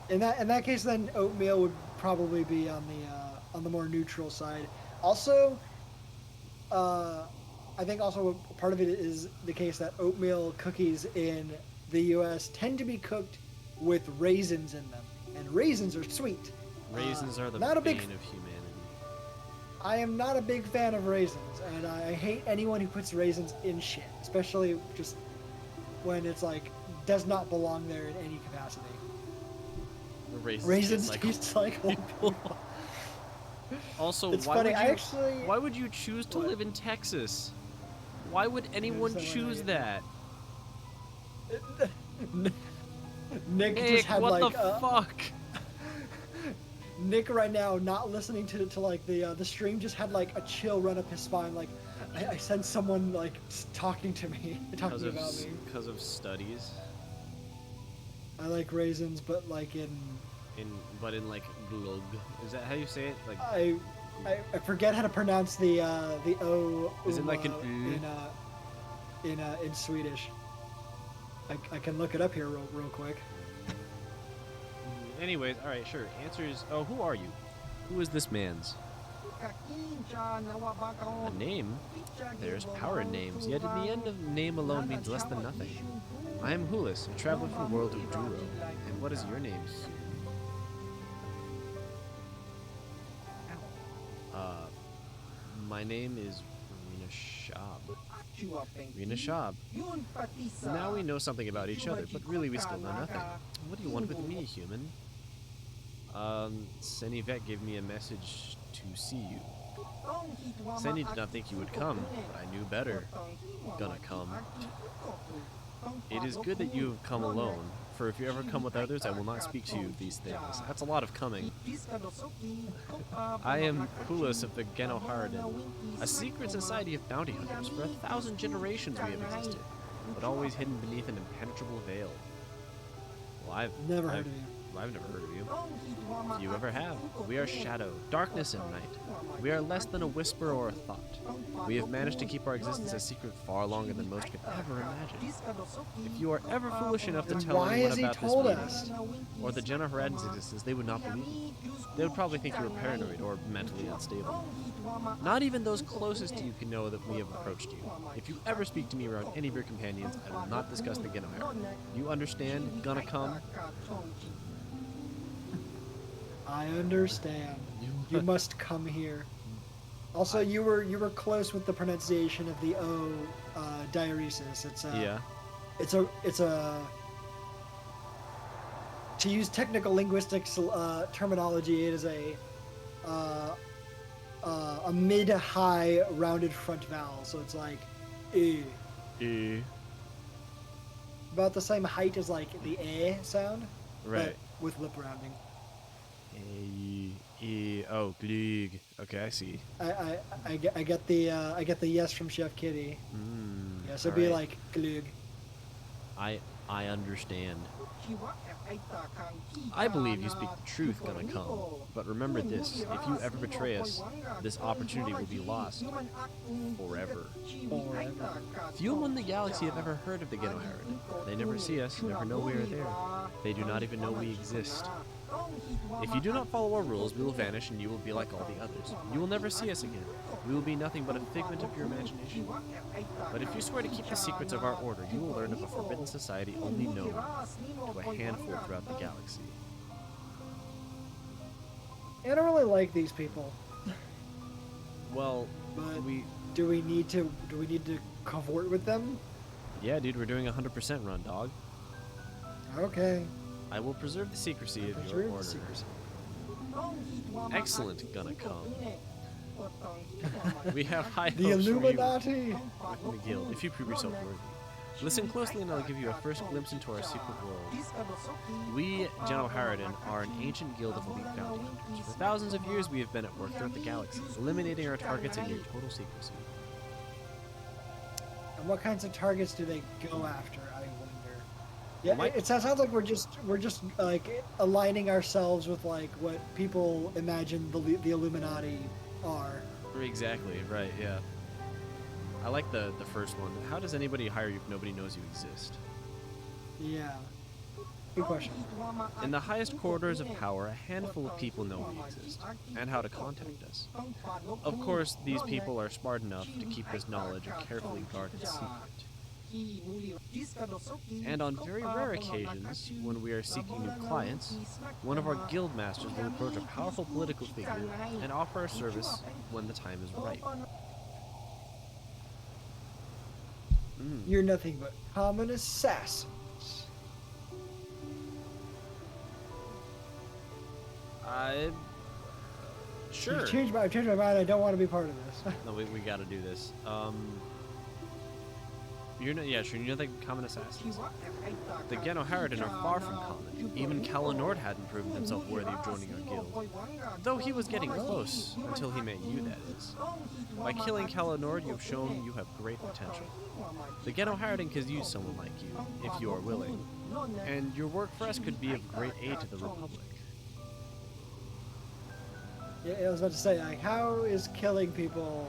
In that case, then oatmeal would probably be on the more neutral side. Also, I think also part of it is the case that oatmeal cookies in the U.S. tend to be cooked with raisins in them, and raisins are sweet.
Raisins are the
bane
of humanity.
I am not a big fan of raisins, and I hate anyone who puts raisins in shit, especially just when it's like does not belong there in any capacity. Raisins taste like people.
Also,
it's
why
funny.
Why would you choose to live in Texas? Why would anyone choose that?
Nick just had
what
like
the fuck?
Nick right now not listening to like the stream just had like a chill run up his spine. Like I sense someone like talking to me, talking about me.
Because of studies.
I like raisins, but like in
like glug. Is that how you say it? Like
I forget how to pronounce the O.
Is it like an
in Swedish? I can look it up here real quick.
Anyways, all right, sure. Answers. Oh, who are you? Who is this man's? A name? There's power in names, yet in the end, a name alone means less than nothing. I am Hulis, a traveler from the world of Duro. And what is your name? My name is Rena Shab. Rena Shab. Now we know something about each other, but really we still know nothing. What do you want with me, human? Senivet gave me a message to see you. Seni did not think you would come, but I knew better. Gonna come. It is good that you have come alone, for if you ever come with others, I will not speak to you of these things. That's a lot of coming. I am Hulas of the Genoharden, a secret society of bounty hunters. For 1,000 generations we have existed, but always hidden beneath an impenetrable veil. Well, I've never heard of you. If you ever have, we are shadow, darkness and night. We are less than a whisper or a thought. We have managed to keep our existence a secret far longer than most could ever imagine. If you are ever foolish enough to tell anyone about this meeting, or the Genoharadan's existence, they would not believe you. They would probably think you were paranoid or mentally unstable. Not even those closest to you can know that we have approached you. If you ever speak to me around any of your companions, I will not discuss the Genoharadan. You understand? Gonna come?
I understand. You must come here. Also, you were close with the pronunciation of the O diuresis. It's a to use technical linguistics terminology. It is a mid-high rounded front vowel. So it's like e. About the same height as like the a sound,
right?
But with lip rounding.
Oh, glug. Okay, I see.
I get the yes from Chef Kitty. Yes, it'd be like glug.
I understand. I believe you speak the truth, gonna come. But remember this: if you ever betray us, this opportunity will be lost forever. Few in the galaxy have ever heard of the Genoharadan. They never see us, never know we are there. They do not even know we exist. If you do not follow our rules, we will vanish and you will be like all the others. You will never see us again. We will be nothing but a figment of your imagination. But if you swear to keep the secrets of our order, you will learn of a forbidden society only known to a handful throughout the galaxy.
I don't really like these people.
Well,
but do we need to cavort with them?
Yeah, dude, we're doing a 100% run, dog.
Okay.
I will preserve the secrecy of your order. Excellent, gonna come. We have high hopes
the Illuminati
for you within the guild, if you prove yourself worthy. Listen closely and I'll give you a first glimpse into our secret world. We, Genoharadan, are an ancient guild of elite bounty hunters. For thousands of years we have been at work throughout the galaxy, eliminating our targets in near total secrecy.
And what kinds of targets do they go after? I wonder. Yeah, it sounds like we're just like aligning ourselves with like what people imagine the Illuminati are.
Exactly, right, yeah. I like the first one. How does anybody hire you if nobody knows you exist?
Yeah. Good question.
In the highest corridors of power, a handful of people know we exist, and how to contact us. Of course, these people are smart enough to keep this knowledge a carefully guarded secret. And on very rare occasions, when we are seeking new clients, one of our guild masters will approach a powerful political figure and offer our service when the time is right.
You're nothing but common assassins.
Sure.
I've changed my mind. I don't want to be part of this.
No, we gotta do this. You're not, yeah, sure. You're not common assassins. The Genoharadan are far from common. Even Kalanord hadn't proven himself worthy of joining our guild. Though he was getting close, until he met you, that is. By killing Kalanord, you have shown you have great potential. The Genoharadan could use someone like you, if you are willing. And your work for us could be of great aid to the Republic.
Yeah, I was about to say, like, how is killing people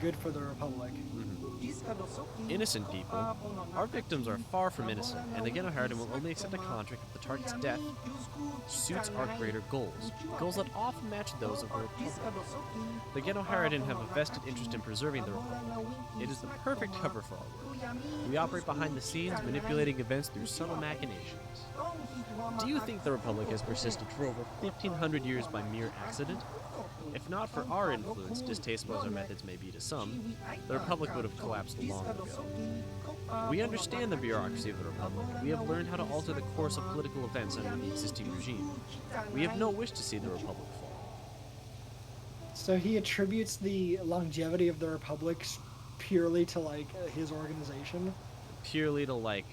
good for the Republic?
Innocent people. Our victims are far from innocent, and the Genoharadan will only accept a contract if the target's death suits our greater goals. Goals that often match those of the Republic. The Genoharadan have a vested interest in preserving the Republic. It is the perfect cover for our work. We operate behind the scenes, manipulating events through subtle machinations. Do you think the Republic has persisted for over 1,500 years by mere accident? If not for our influence, distasteful as our methods may be to some, the Republic would have collapsed long ago. We understand the bureaucracy of the Republic. We have learned how to alter the course of political events under the existing regime. We have no wish to see the Republic fall.
So he attributes the longevity of the Republic purely to, like, his organization?
Purely to, like,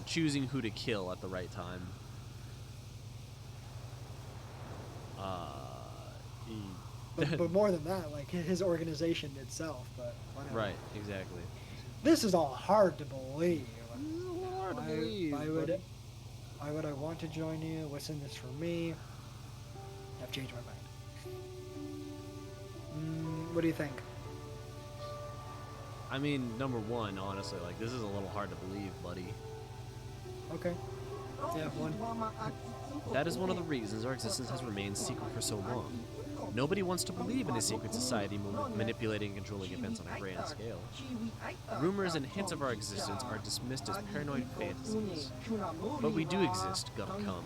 choosing who to kill at the right time.
But more than that, like, his organization itself, but whatever.
Right, exactly.
This is all hard to believe.
Why
would I want to join you? What's in this for me? I've changed my mind. What do you think?
I mean, number one, honestly, like, this is a little hard to believe, buddy.
Okay. Yeah, one.
That is one of the reasons our existence has remained secret for so long. Nobody wants to believe in a secret society manipulating and controlling events on a grand scale. Rumors and hints of our existence are dismissed as paranoid fantasies. But we do exist, Gum Cum.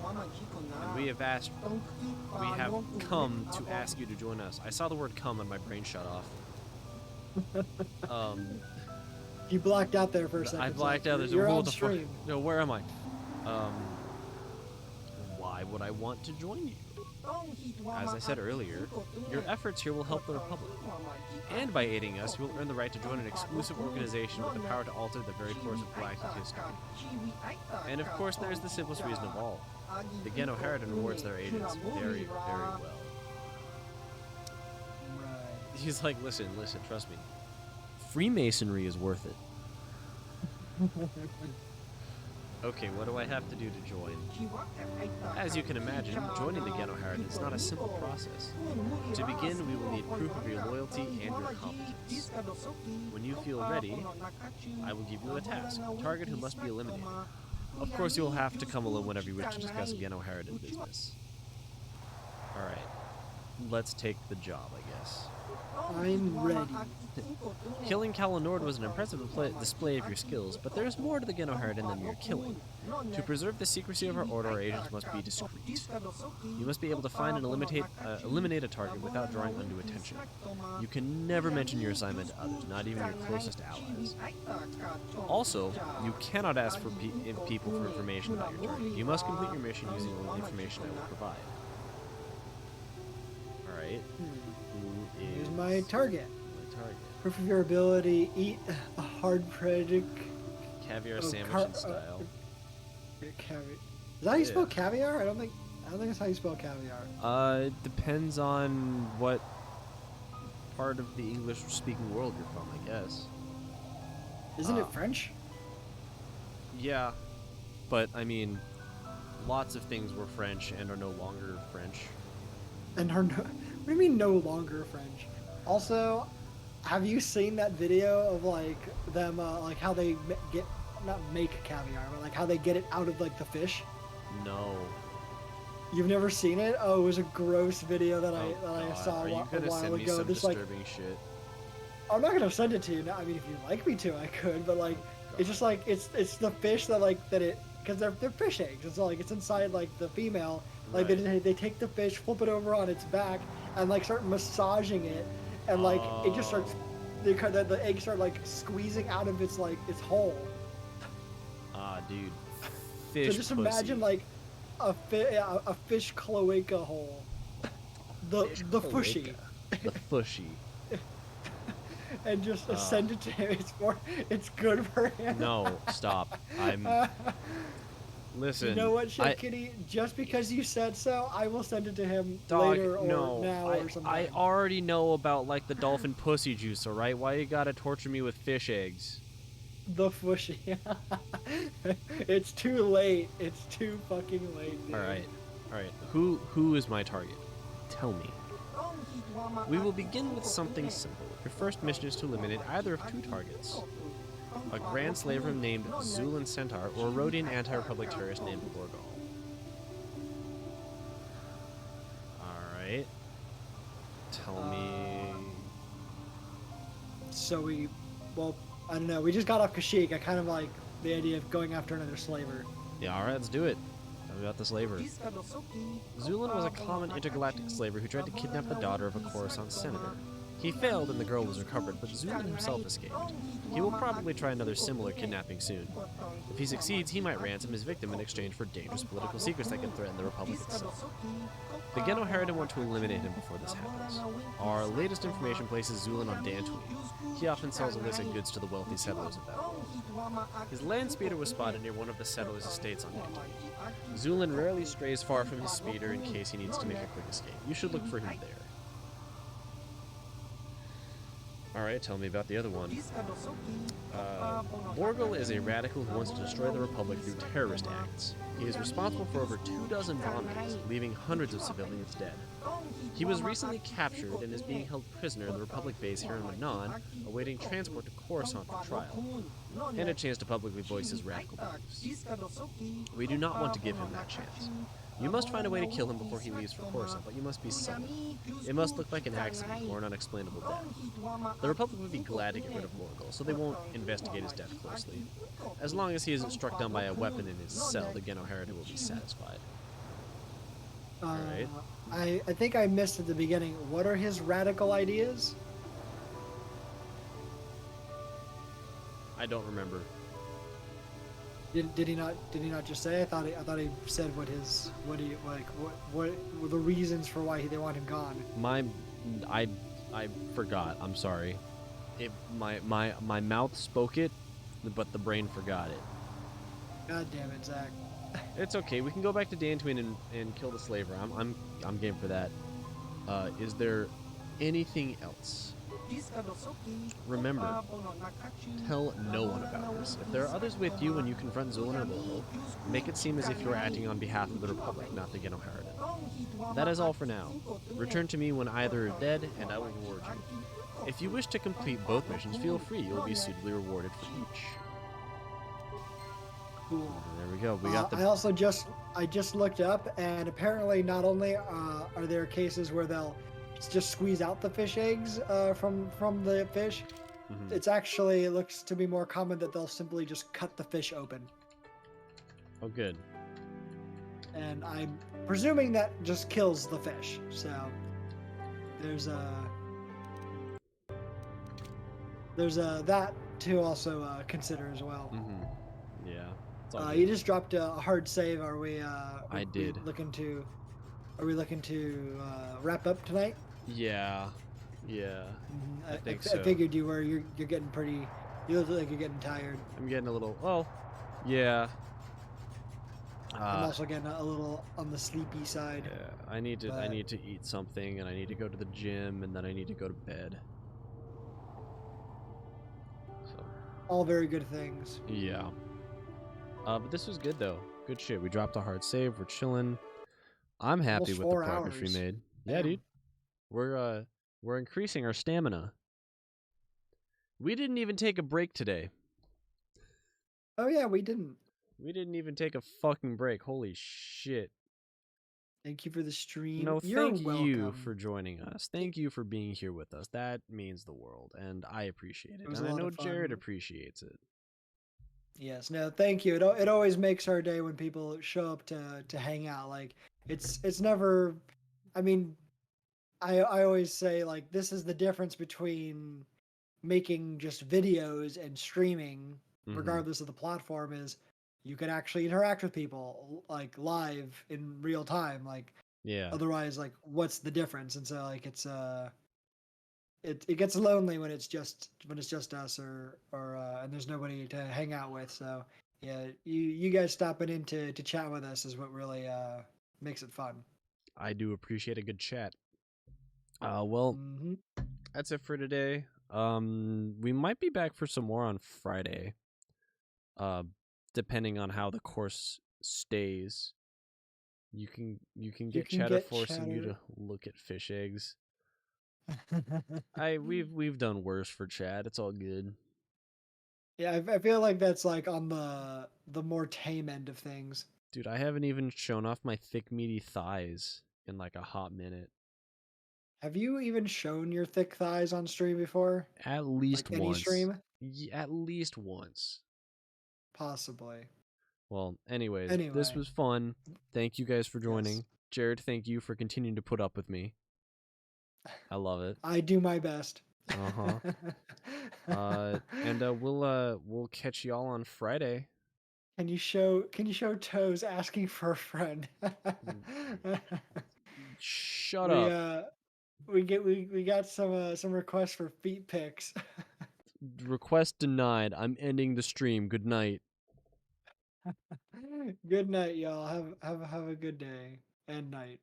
And we have come to ask you to join us. I saw the word come and my brain shut off.
You blacked out there for a second.
I blacked out.
You're on stream.
No, where am I? Why would I want to join you? As I said earlier, your efforts here will help the Republic. And by aiding us, you will earn the right to join an exclusive organization with the power to alter the very course of galactic history. And of course, there is the simplest reason of all. The Geno Harridan rewards their agents very, very well. He's like, listen, trust me. Freemasonry is worth it. Okay, what do I have to do to join? As you can imagine, joining the Geno Harridan is not a simple process. To begin, we will need proof of your loyalty and your competence. When you feel ready, I will give you a task, a target who must be eliminated. Of course, you will have to come alone whenever you wish to discuss Geno Harridan business. Alright, let's take the job, I guess.
I'm ready.
Killing Kalanord was an impressive display of your skills, but there is more to the Geno Harridan than mere killing. To preserve the secrecy of our order, our agents must be discreet. You must be able to find and eliminate a target without drawing undue attention. You can never mention your assignment to others, not even your closest allies. Also, you cannot ask for people for information about your target. You must complete your mission using only the information I will provide. Alright.
Here's my target.
Target.
Proof of your ability, eat a hard predic.
Caviar sandwich style.
Caviar. Is that how you spell caviar? I don't think that's how you spell caviar.
It depends on what part of the English-speaking world you're from, I guess.
Isn't it French?
Yeah, but I mean, lots of things were French and are no longer French.
And are no. What do you mean no longer French? Also, have you seen that video of like them like how they not make caviar, but like how they get it out of like the fish?
No.
You've never seen it? Oh, it was a gross video that I saw a while ago.
Some
This
disturbing shit.
I'm not gonna send it to you. I mean, if you'd like me to, I could. But like, it's just like it's the fish that because they're fish eggs. It's like it's inside like the female. Like they take the fish, flip it over on its back, and like start massaging it, and like it just starts. The eggs start like squeezing out of its hole.
Dude. Fish
So just imagine like a fish cloaca hole. The fushy.
The fushy.
And just send it to him. It's good for him.
No, stop. Listen.
You know what, Chef Kitty? Just because you said so, I will send it to him
Dog,
later or now or something.
I already know about like the dolphin pussy juice, alright? Why you gotta torture me with fish eggs?
The fushy. It's too late. It's too fucking late.
Alright. Who is my target? Tell me. We will begin with something simple. Your first mission is to eliminate either of two targets. A Grand Slaver named Zulan Centaur, or a Rhodian anti-Republic terrorist named Lorgal. Alright. Tell me...
So I don't know, we just got off Kashyyyk. I kind of like the idea of going after another slaver.
Yeah, alright, let's do it. me about the slaver. Zulin was a common intergalactic slaver who tried to kidnap the daughter of a Coruscant senator. He failed and the girl was recovered, but Zulin himself escaped. He will probably try another similar kidnapping soon. If he succeeds, he might ransom his victim in exchange for dangerous political secrets that can threaten the Republic itself. The Geno Harridan want to eliminate him before this happens. Our latest information places Zulin on Dantooine. He often sells illicit goods to the wealthy settlers of that world. His land speeder was spotted near one of the settlers' estates on Dantooine. Zulin rarely strays far from his speeder in case he needs to make a quick escape. You should look for him there. Alright, tell me about the other one. Borgel is a radical who wants to destroy the Republic through terrorist acts. He is responsible for over 24 bombings, leaving hundreds of civilians dead. He was recently captured and is being held prisoner in the Republic base here in Manon, awaiting transport to Coruscant for trial, and a chance to publicly voice his radical beliefs. We do not want to give him that chance. You must find a way to kill him before he leaves for Coruscant, but you must be subtle. It must look like an accident or an unexplainable death. The Republic would be glad to get rid of Borgel, so they won't investigate his death closely. As long as he isn't struck down by a weapon in his cell, the Geno Harridan will be satisfied. Alright.
I think I missed at the beginning. What are his radical ideas?
I don't remember.
Did he not just say? I thought he said what were the reasons for why they want him gone.
I forgot. I'm sorry. My mouth spoke it, but the brain forgot it.
God damn it, Zach.
It's okay. We can go back to Dantooine and kill the slaver. I'm game for that. Is there anything else? Remember, tell no one about this. If there are others with you when you confront Zulin or Borgel, make it seem as if you are acting on behalf of the Republic, not the Geno Harridan. That is all for now. Return to me when either are dead, and I will reward you. If you wish to complete both missions, feel free. You will be suitably rewarded for each.
Cool.
There we go. We got the.
I just looked up, and apparently, not only are there cases where they'll just squeeze out the fish eggs from the fish, it's actually, it looks to be more common that they'll simply just cut the fish open.
Oh, good.
And I'm presuming that just kills the fish. So there's that to also consider as well.
Yeah.
You just dropped a hard save. Are we?
I did.
Are we looking to wrap up tonight?
Yeah. I think so.
I figured you were. You're getting pretty. You look like you're getting tired.
I'm getting a little. Well, yeah.
I'm also getting a little on the sleepy side.
Yeah, I need to eat something, and I need to go to the gym, and then I need to go to bed. So.
All very good things.
Yeah. But this was good though. Good shit. We dropped a hard save. We're chilling. I'm happy with the progress we made. Yeah, dude. We're increasing our stamina. We didn't even take a break today.
Oh yeah, we didn't.
We didn't even take a fucking break. Holy shit.
Thank you for the stream.
No,
You're
thank
welcome.
you for joining us. Thank you for being here with us. That means the world, and I appreciate it. And I know Jared appreciates it.
Yes, no, thank you. It always makes our day when people show up to hang out. Like it's never. I mean, I always say like this is the difference between making just videos and streaming, regardless of the platform, is you can actually interact with people like live in real time. Like otherwise, like what's the difference? And so like it's it gets lonely when it's just us or and there's nobody to hang out with. So yeah, you guys stopping in to chat with us is what really makes it fun.
I do appreciate a good chat. Well, that's it for today. We might be back for some more on Friday. Depending on how the course stays. You can get Chatter forcing you to look at fish eggs. We've done worse for Chad. It's all good.
Yeah, I feel like that's like on the more tame end of things.
Dude, I haven't even shown off my thick meaty thighs in like a hot minute.
Have you even shown your thick thighs on stream before?
At least
like
once.
Any stream?
At least once.
Possibly.
Well, anyways, this
Anyway.
was fun. Thank you guys for joining.
Yes.
Jared, thank you for continuing to put up with me. I love it.
I do my best.
And we'll catch y'all on Friday.
Can you show Toes asking for a friend?
Shut up.
We got some requests for feet pics.
Request denied. I'm ending the stream. Good night.
Good night, y'all. Have a good day and night.